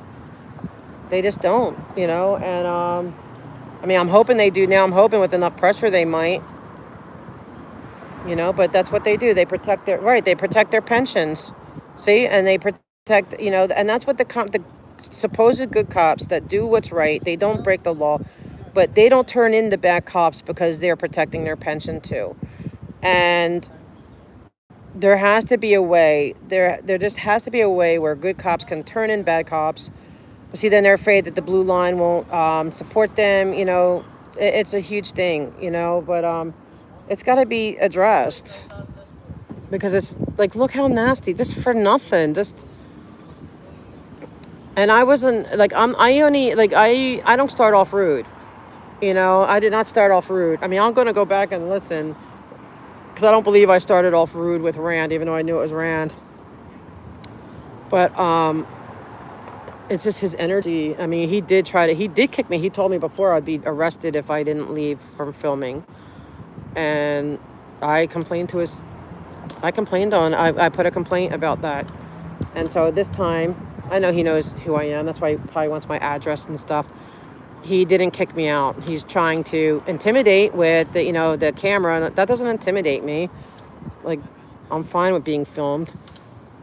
Speaker 1: you know. And I mean, I'm hoping they do now. I'm hoping with enough pressure they might, you know. But that's what they do. They protect they protect their pensions, see, and they protect, you know, and that's what the supposed good cops that do what's right. They don't break the law, but they don't turn in the bad cops because they're protecting their pension too. And there has to be a way. There just has to be a way where good cops can turn in bad cops. But see, then they're afraid that the blue line won't support them. You know, it's a huge thing. You know, but it's got to be addressed, because it's like, look how nasty, just for nothing, just. And I wasn't like I don't start off rude, you know. I did not start off rude. I mean, I'm gonna go back and listen, because I don't believe I started off rude with Rand, even though I knew it was Rand. But it's just his energy. I mean, he did kick me. He told me before I'd be arrested if I didn't leave from filming, and I complained I put a complaint about that, and so this time. I know he knows who I am. That's why he probably wants my address and stuff. He didn't kick me out. He's trying to intimidate with the camera. That doesn't intimidate me. Like, I'm fine with being filmed.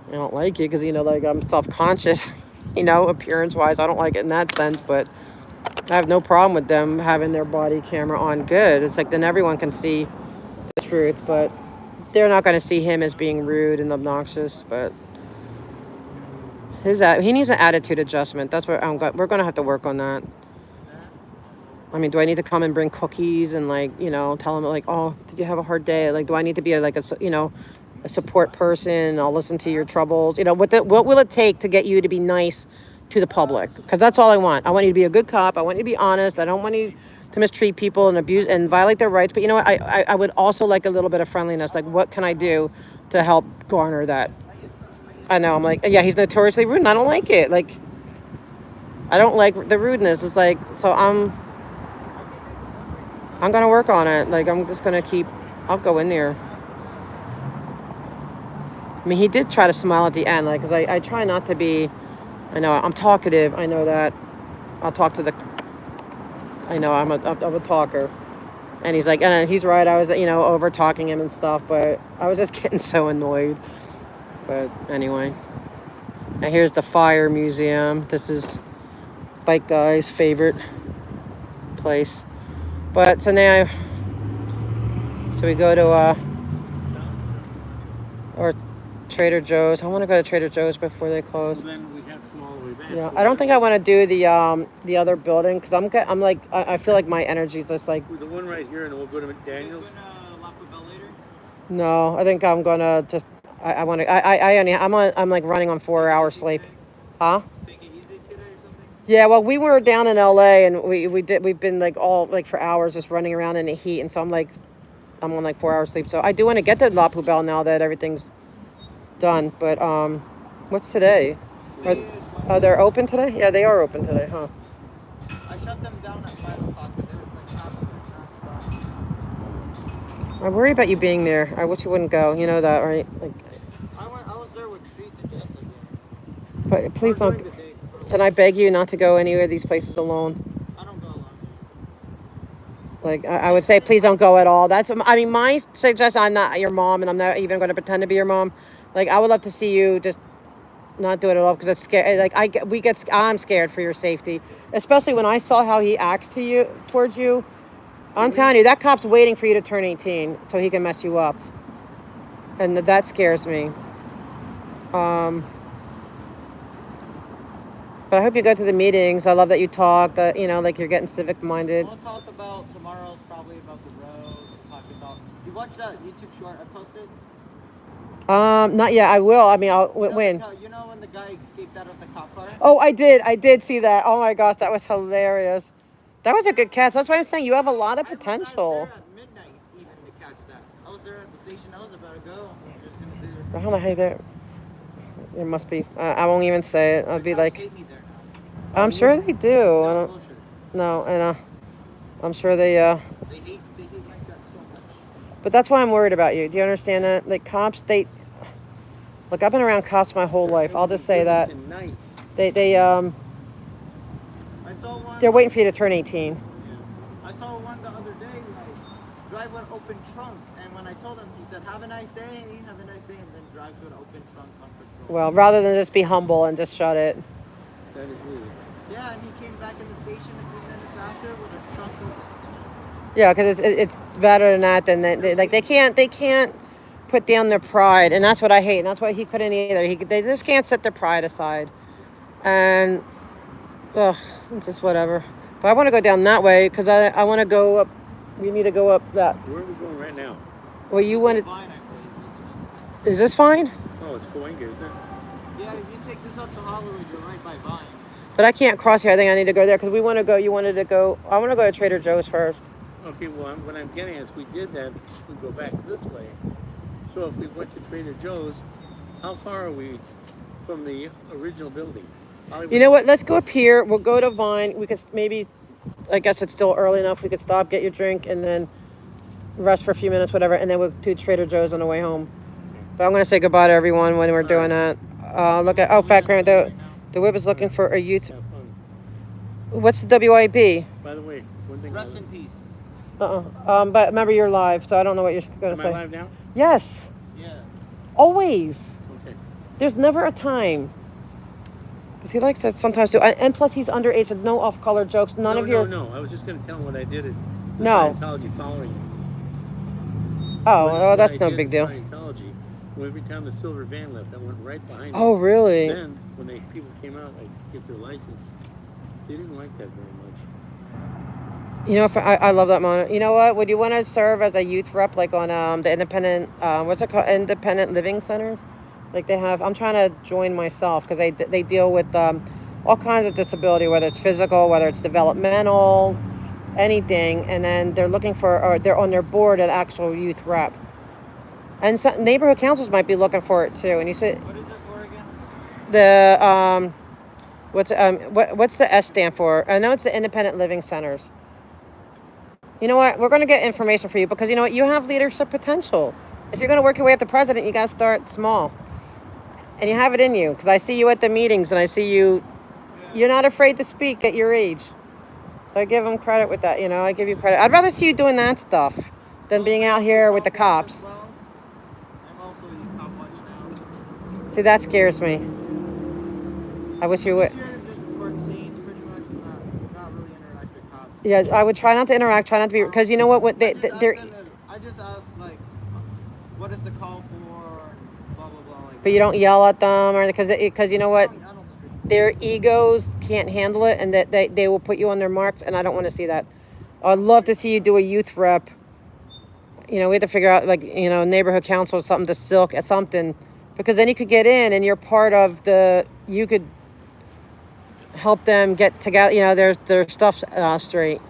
Speaker 1: I don't like it because, like, I'm self-conscious, appearance-wise. I don't like it in that sense, but I have no problem with them having their body camera on good. It's like then everyone can see the truth, but they're not going to see him as being rude and obnoxious, but he needs an attitude adjustment. That's what we're going to have to work on that. I mean, do I need to come and bring cookies and tell him oh, did you have a hard day? Like, do I need to be a support person? I'll listen to your troubles. What will it take to get you to be nice to the public? Because that's all I want. I want you to be a good cop. I want you to be honest. I don't want you to mistreat people and abuse and violate their rights. But you know what? I would also like a little bit of friendliness. Like, what can I do to help garner that? I know. I'm like, yeah, he's notoriously rude, and I don't like it. Like, I don't like the rudeness. It's like, so I'm gonna work on it. Like, I'm just gonna keep. I'll go in there. I mean, he did try to smile at the end, like, because I try not to be. I know I'm talkative. I know that. I'll talk to the. I know I'm a talker, and he's like, and he's right. I was, over talking him and stuff, but I was just getting so annoyed. But anyway, now here's the fire museum. This is Bike Guy's favorite place. But so now, so we go to or Trader Joe's. I want to go to Trader Joe's before they close.
Speaker 5: Then we have to come all the way back.
Speaker 1: Yeah, I don't think I want to do the other building because I'm like I feel like my energy's just like.
Speaker 5: The one right here, and then we'll go to McDaniel's.
Speaker 1: No, I think I'm gonna just. I want to. I'm like running on 4 hours sleep. Huh?
Speaker 7: Take it easy today or something?
Speaker 1: Yeah, well, we were down in LA and we've been like all like for hours just running around in the heat, and so I'm on like 4 hours sleep. So I do want to get to La Poubelle now that everything's done. But what's today? Are they open today? Yeah, they are open today, huh?
Speaker 7: I shut them down at 5 o'clock, but they were like half of it nonstop.
Speaker 1: I worry about you being there. I wish you wouldn't go. You know that, right? Like,
Speaker 7: I was there with Streets and Jess again.
Speaker 1: but please
Speaker 7: During
Speaker 1: don't.
Speaker 7: the day.
Speaker 1: Can I beg you not to go any of these places alone?
Speaker 7: I don't go alone.
Speaker 1: Like, I would say, please don't go at all. My suggestion, I'm not your mom, and I'm not even going to pretend to be your mom. Like, I would love to see you just not do it at all, because it's scary. Like, I'm scared for your safety, especially when I saw how he acts towards you. I'm telling you, that cop's waiting for you to turn 18 so he can mess you up. And that scares me. But I hope you go to the meetings. I love that you talk, that, like you're getting civic minded.
Speaker 7: We'll talk about tomorrow's probably about the road. Talk about. You watched that YouTube short I posted?
Speaker 1: Not yet. I will. I mean, when?
Speaker 7: You know when the guy escaped out of the cop car?
Speaker 1: Oh, I did see that. Oh my gosh, that was hilarious. That was a good catch. That's why I'm saying you have a lot of potential.
Speaker 7: I was there at midnight even to catch that. I was there at the station. I was about to go. I was just gonna do.
Speaker 1: I don't know how there must be. I won't even say it. I'd be like,
Speaker 7: Hate me there now.
Speaker 1: I'm sure they do. I don't,
Speaker 7: Closer.
Speaker 1: no, and I'm sure they.
Speaker 7: They hate like that so much.
Speaker 1: But that's why I'm worried about you. Do you understand that? Like cops, look, I've been around cops my whole life. I'll just say that.
Speaker 5: Nice.
Speaker 7: I saw one.
Speaker 1: They're waiting for you to turn 18.
Speaker 7: I saw one the other day, like, drive with open trunk. And when I told him, he said, have a nice day, and then drives with open trunk on patrol.
Speaker 1: Well, rather than just be humble and just shut it.
Speaker 5: That is weird.
Speaker 7: Yeah, and he came back in the station a few minutes after with a trunk open.
Speaker 1: Yeah, because it's better than that. Than they can't put down their pride, and that's what I hate. And that's why he couldn't either. They just can't set their pride aside, and it's just whatever. But I want to go down that way because I want to go up. We need to go up that.
Speaker 5: Where are we going right now?
Speaker 1: Well, you wanted.
Speaker 7: Fine,
Speaker 1: Is this fine?
Speaker 5: Oh, it's Coenga, isn't it?
Speaker 7: yeah, if you take this up to Hollywood, you're right by Vine.
Speaker 1: But I can't cross here. I think I need to go there because we want to go. You wanted to go. I want to go to Trader Joe's first.
Speaker 5: Okay, well, what I'm getting is we did that, we go back this way. So if we went to Trader Joe's, how far are we from the original building?
Speaker 1: You know what? Let's go up here. We'll go to Vine. We could maybe, I guess it's still early enough. We could stop, get your drink, and then rest for a few minutes, whatever. And then we'll do Trader Joe's on the way home. But I'm going to say goodbye to everyone when we're doing that. Look at, Fat Grant, the whip is looking for a youth.
Speaker 5: Have fun.
Speaker 1: What's the WIB?
Speaker 5: By the way, one thing.
Speaker 7: Rest in peace.
Speaker 1: But remember, you're live, so I don't know what you're going to
Speaker 5: Am I
Speaker 1: say.
Speaker 5: live now?
Speaker 1: Yes.
Speaker 7: Yeah.
Speaker 1: Always.
Speaker 5: Okay.
Speaker 1: There's never a time. Because he likes to sometimes do. And plus, he's underage, so no off-color jokes. None of your.
Speaker 5: No. I was just going to tell him what I did at the
Speaker 1: No.
Speaker 5: Scientology following.
Speaker 1: Oh, that's no big deal.
Speaker 5: Scientology, every time the silver van left, I went right behind
Speaker 1: Oh,
Speaker 5: it.
Speaker 1: really?
Speaker 5: Then, when people came out, I get their license. They didn't like that very much.
Speaker 1: You know, I love that moment. You know what? Would you want to serve as a youth rep, like on the independent, what's it called? Independent living centers? Like they have, I'm trying to join myself because they deal with all kinds of disability, whether it's physical, whether it's developmental, anything. And then they're looking for, or they're on their board an actual youth rep. And some neighborhood councils might be looking for it too. And you said,
Speaker 7: What is it for again?
Speaker 1: The what's the S stand for? I know it's the independent living centers. You know what? We're going to get information for you because you know what? You have leadership potential. If you're going to work your way up to president, you got to start small. And you have it in you because I see you at the meetings and I see you. You're not afraid to speak at your age. So I give them credit with that. You know, I give you credit. I'd rather see you doing that stuff than being out here with the cops.
Speaker 7: I'm also a cop watch now.
Speaker 1: See, that scares me. I wish you would.
Speaker 7: Just here, just work scenes pretty much, not really interact with cops.
Speaker 1: Yeah, I would try not to interact, try not to be, because you know what? They're.
Speaker 7: I just asked like, what is the call for? Blah blah blah. Like
Speaker 1: But you don't yell at them, or because you know what?
Speaker 7: I don't scream.
Speaker 1: Their egos can't handle it, and that they will put you on their marks, and I don't want to see that. I'd love to see you do a youth rep. You know, we have to figure out like neighborhood council or something, the silk at something, because then you could get in and you're part of you could help them get together. You know, their stuff straight.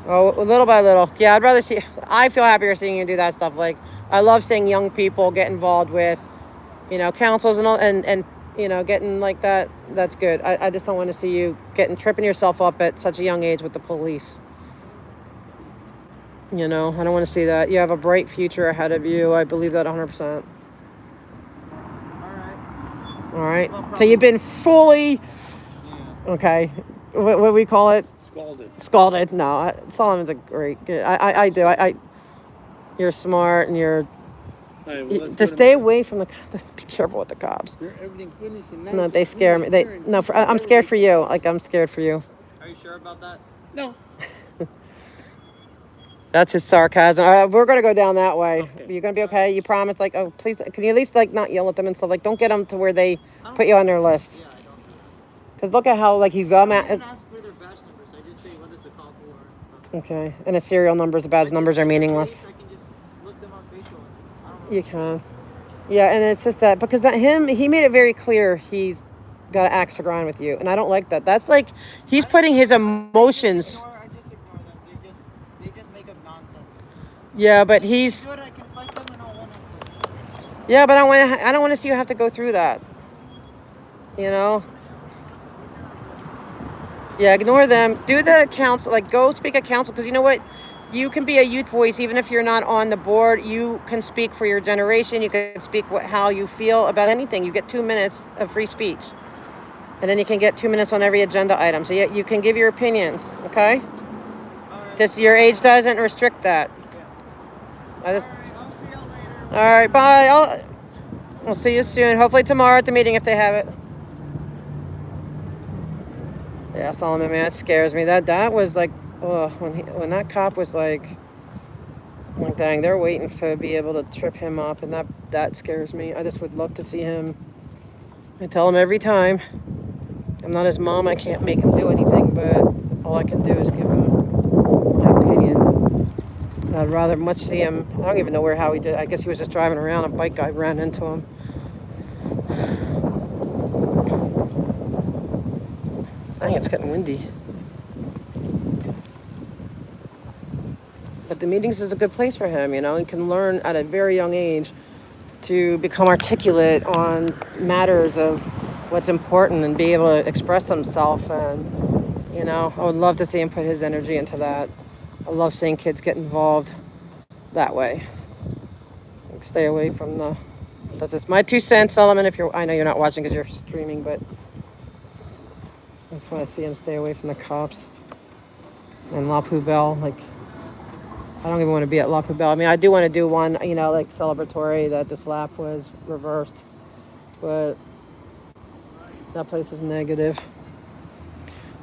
Speaker 1: Oh, little by little. Yeah, I'd rather see. I feel happier seeing you do that stuff. Like I love seeing young people get involved with, councils and all, and getting like that. That's good. I just don't want to see you tripping yourself up at such a young age with the police. I don't want to see that. You have a bright future ahead of you. I believe that 100%. All right. So you've been fully, okay. What do we call it? Scalded. No, Solomon's a great. I do. You're smart and you're.
Speaker 5: Right, well,
Speaker 1: just stay away from the. Just be careful with the cops.
Speaker 5: Everything finished and nice.
Speaker 1: No, they scare me. I'm scared for you. Like I'm scared for you.
Speaker 7: Are you sure about that?
Speaker 5: No.
Speaker 1: That's his sarcasm. We're gonna go down that way. Okay. You're gonna be okay. You promise? Like, oh, please, can you at least like not yell at them and stuff? Like, don't get them to where they put you on their list.
Speaker 7: Yeah, I don't.
Speaker 1: Because look at how like he's
Speaker 7: I didn't ask for their badge numbers. I just say what is the call for and stuff.
Speaker 1: Okay, and the serial numbers, the badge numbers are meaningless.
Speaker 7: I can just look them on facial. I don't
Speaker 1: You can. Yeah, and it's just that because he made it very clear he's got an axe to grind with you, and I don't like that. That's like he's putting his emotions.
Speaker 7: I just ignore them. They just make up nonsense.
Speaker 1: Yeah, but he's.
Speaker 7: Good, I can fight them and I want to.
Speaker 1: Yeah, but I don't want to see you have to go through that. Yeah, ignore them. Do the council, like go speak at council, because you know what? You can be a youth voice even if you're not on the board. You can speak for your generation. You can speak how you feel about anything. You get 2 minutes of free speech. And then you can get 2 minutes on every agenda item. So you can give your opinions, okay? Just your age doesn't restrict that.
Speaker 7: I'll see you later.
Speaker 1: All right, bye. We'll see you soon. Hopefully tomorrow at the meeting if they have it. Yeah, Solomon, man, it scares me. That was like, when that cop was like, dang, they're waiting to be able to trip him up, and that scares me. I just would love to see him. I tell him every time, I'm not his mom. I can't make him do anything, but all I can do is give him my opinion. I'd rather much see him. I don't even know how he did. I guess he was just driving around. A bike guy ran into him. I think it's getting windy. But the meetings is a good place for him, He can learn at a very young age to become articulate on matters of what's important and be able to express himself. And, I would love to see him put his energy into that. I love seeing kids get involved that way. Like, stay away from that's just my 2 cents, Solomon. I know you're not watching because you're streaming, but I just want to see him stay away from the cops. And La Poubelle, like, I don't even want to be at La Poubelle. I mean, I do want to do one, like celebratory that this lap was reversed, but that place is negative.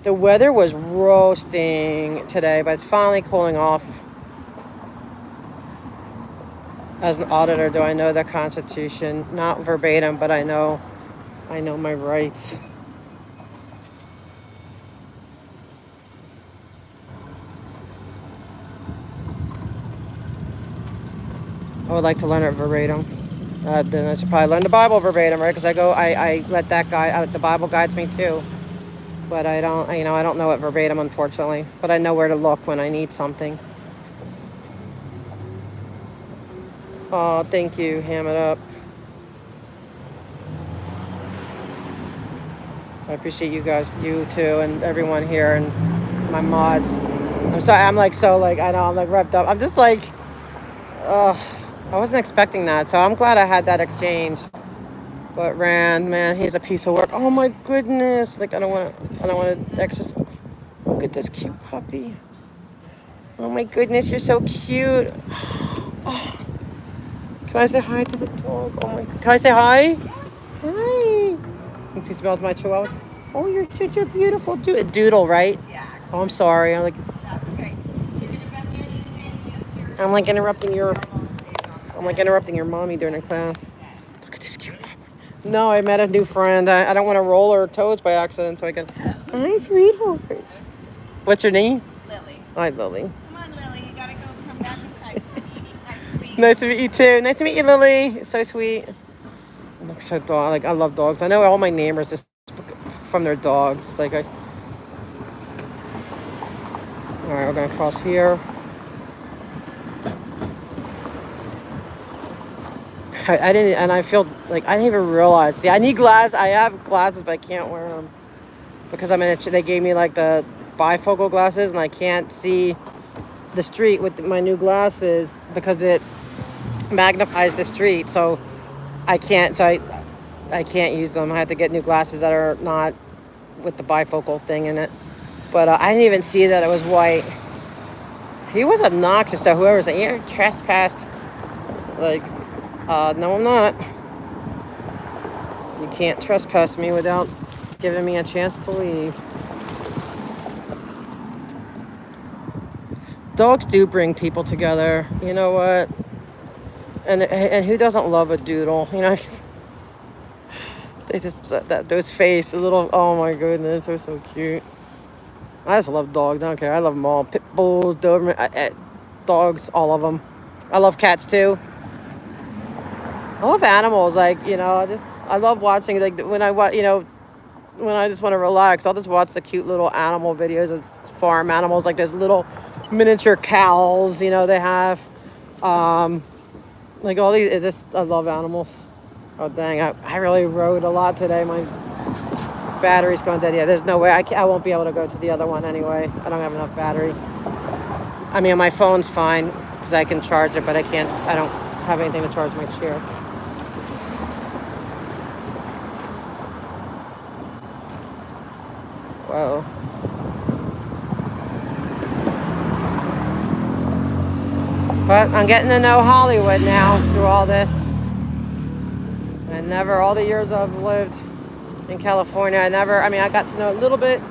Speaker 1: The weather was roasting today, but it's finally cooling off. As an auditor, do I know the Constitution? Not verbatim, but I know my rights. I would like to learn it verbatim. Then I should probably learn the Bible verbatim, right? Because I let that guy, the Bible guides me too. But I don't know it verbatim, unfortunately. But I know where to look when I need something. Oh, thank you. Ham it up. I appreciate you guys, you too, and everyone here, and my mods. I'm sorry, I'm like so like I know I'm like revved up. I'm just like, I wasn't expecting that, so I'm glad I had that exchange. But Rand, man, he's a piece of work. Oh my goodness! Like I don't want to exercise. Look at this cute puppy. Oh my goodness, you're so cute. Oh, can I say hi to the dog? Oh my, can I say hi? Hi. Thinks he smells my chihuahua. Oh, you're such a beautiful doodle, right?
Speaker 9: Yeah.
Speaker 1: Oh, I'm sorry.
Speaker 9: That's okay. So you're gonna bend your knees in just your.
Speaker 1: I'm like interrupting your,
Speaker 9: I'm like
Speaker 1: mommy during a class. Look at this cute puppy. No, I met a new friend. I don't want to roll her toes by accident, so I can. Hi, sweetheart. What's your name?
Speaker 9: Lily.
Speaker 1: Hi, Lily.
Speaker 9: Come on, Lily. You gotta go. Come back inside. Nice to meet you.
Speaker 1: Nice to meet you too. Nice to meet you, Lily. It's so sweet. I'm like so dog. Like I love dogs. I know all my neighbors just from their dogs. It's like all right, we're gonna cross here. I didn't, and I feel like I didn't even realize. See, I need glasses. I have glasses, but I can't wear them because I'm in a. They gave me like the bifocal glasses, and I can't see the street with my new glasses because it magnifies the street. So I can't. So I can't use them. I have to get new glasses that are not with the bifocal thing in it. But I didn't even see that it was white. He was obnoxious to whoever said, "You're trespassed." Like, no, I'm not. You can't trespass me without giving me a chance to leave. Dogs do bring people together. You know what? And who doesn't love a doodle? You know, they just those face, the little. Oh my goodness, they're so cute. I just love dogs. I don't care. I love them all. Pit bulls, Doberman, dogs, all of them. I love cats too. I love animals. Like I love watching. Like when when I just want to relax, I'll just watch the cute little animal videos of farm animals. Like there's little miniature cows. They have, like all these. I love animals. Oh dang! I really rode a lot today. My battery's going dead. Yeah, there's no way I won't be able to go to the other one anyway. I don't have enough battery. I mean, my phone's fine because I can charge it, but I don't have anything to charge my chair. Whoa. But I'm getting to know Hollywood now through all this. And all the years I've lived in California, I got to know a little bit,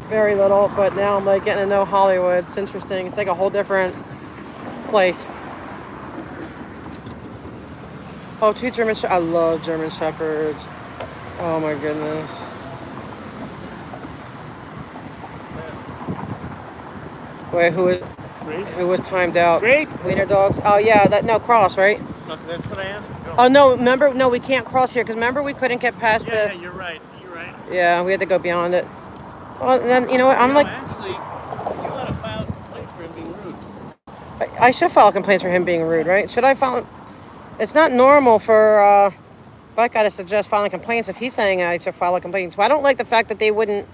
Speaker 1: very little, but now I'm like getting to know Hollywood. It's interesting. It's like a whole different place. Oh, two German I love German Shepherds. Oh my goodness. Wait, who was timed out?
Speaker 5: Great.
Speaker 1: Wiener dogs. Oh yeah, cross, right?
Speaker 5: That's what I asked. Go.
Speaker 1: Oh no, we can't cross here because remember we couldn't get past
Speaker 5: Yeah, you're right. You're right.
Speaker 1: Yeah, we had to go beyond it. Well, then you know what?
Speaker 5: Actually, you ought to file a complaint for him being rude.
Speaker 1: I should file complaints for him being rude, right? Should I file? It's not normal for Becca to suggest filing complaints if he's saying I should file a complaint. So I don't like the fact that they wouldn't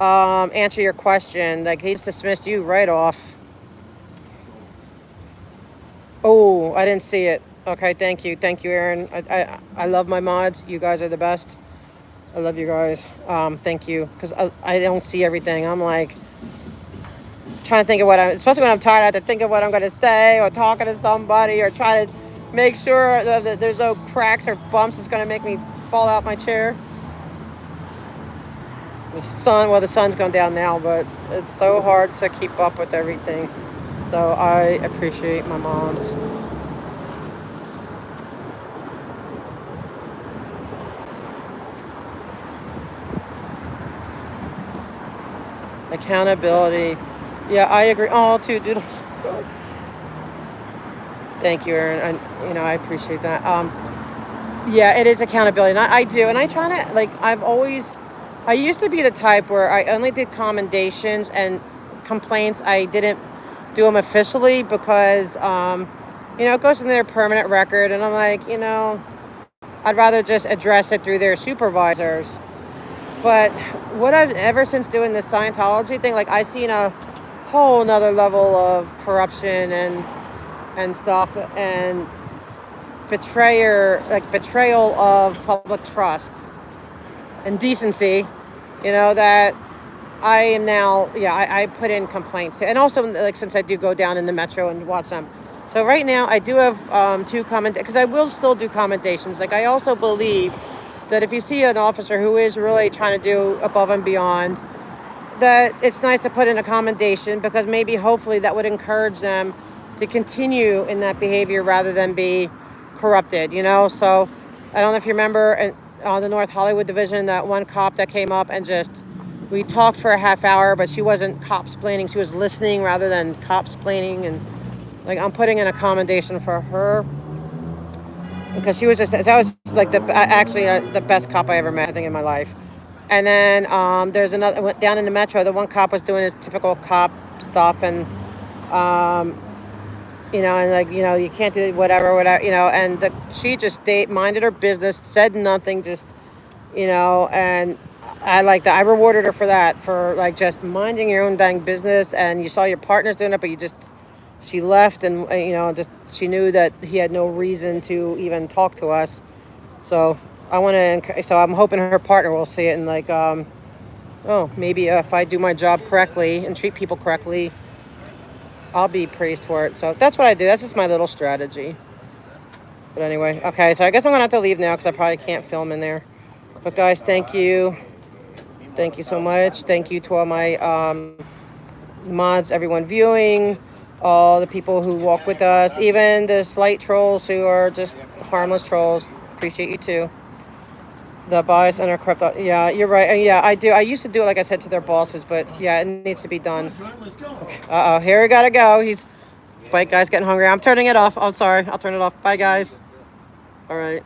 Speaker 1: answer your question. Like he's dismissed you right off. Oh, I didn't see it. Okay, thank you, Aaron. I love my mods. You guys are the best. I love you guys. Thank you, because I don't see everything. I'm like trying to think of especially when I'm tired. I have to think of what I'm going to say, or talking to somebody, or try to make sure that there's no cracks or bumps that's going to make me fall out my chair. The sun's going down now, but it's so hard to keep up with everything. So I appreciate my mods. Accountability. Yeah, I agree. Oh, two doodles. Thank you, Aaron. I appreciate that. Yeah, it is accountability. And I do. And I try to, I used to be the type where I only did commendations and complaints. I didn't do them officially because, it goes in their permanent record. And I'm like, I'd rather just address it through their supervisors. But what I've ever since doing this Scientology thing, like I've seen a whole nother level of corruption and stuff and betrayal of public trust and decency, that I am now, I put in complaints. And also, like, since I do go down in the metro and watch them. So right now I do have 2 because I will still do commendations. Like, I also believe that if you see an officer who is really trying to do above and beyond, that it's nice to put in a commendation, because maybe hopefully that would encourage them to continue in that behavior rather than be corrupted, So I don't know if you remember on the North Hollywood division, that one cop that came up and we talked for a half hour, but she wasn't cop-splaining. She was listening rather than cop-splaining. And like, I'm putting in a commendation for her, because that was like the best cop I ever met, I think, in my life. And then there's another down in the metro. The one cop was doing his typical cop stuff, and and like, you can't do whatever, and she just minded her business, said nothing, just, and I like that. I rewarded her for that, for like just minding your own dang business, and you saw your partners doing it, but she left, and she knew that he had no reason to even talk to us. So I'm hoping her partner will see it and like, maybe if I do my job correctly and treat people correctly, I'll be praised for it. So that's what I do. That's just my little strategy. But anyway, okay, so I guess I'm gonna have to leave now because I probably can't film in there. But guys, thank you. Thank you so much. Thank you to all my mods, everyone viewing, all the people who walk with us, even the slight trolls who are just harmless trolls. Appreciate you too. The bias and our corrupt. Yeah, you're right. Yeah, I do. I used to do it, like I said, to their bosses, but yeah, it needs to be done. Okay. Uh-oh, here we gotta go. Bite guy's getting hungry. I'm turning it off. I'm sorry. I'll turn it off. Bye, guys. All right.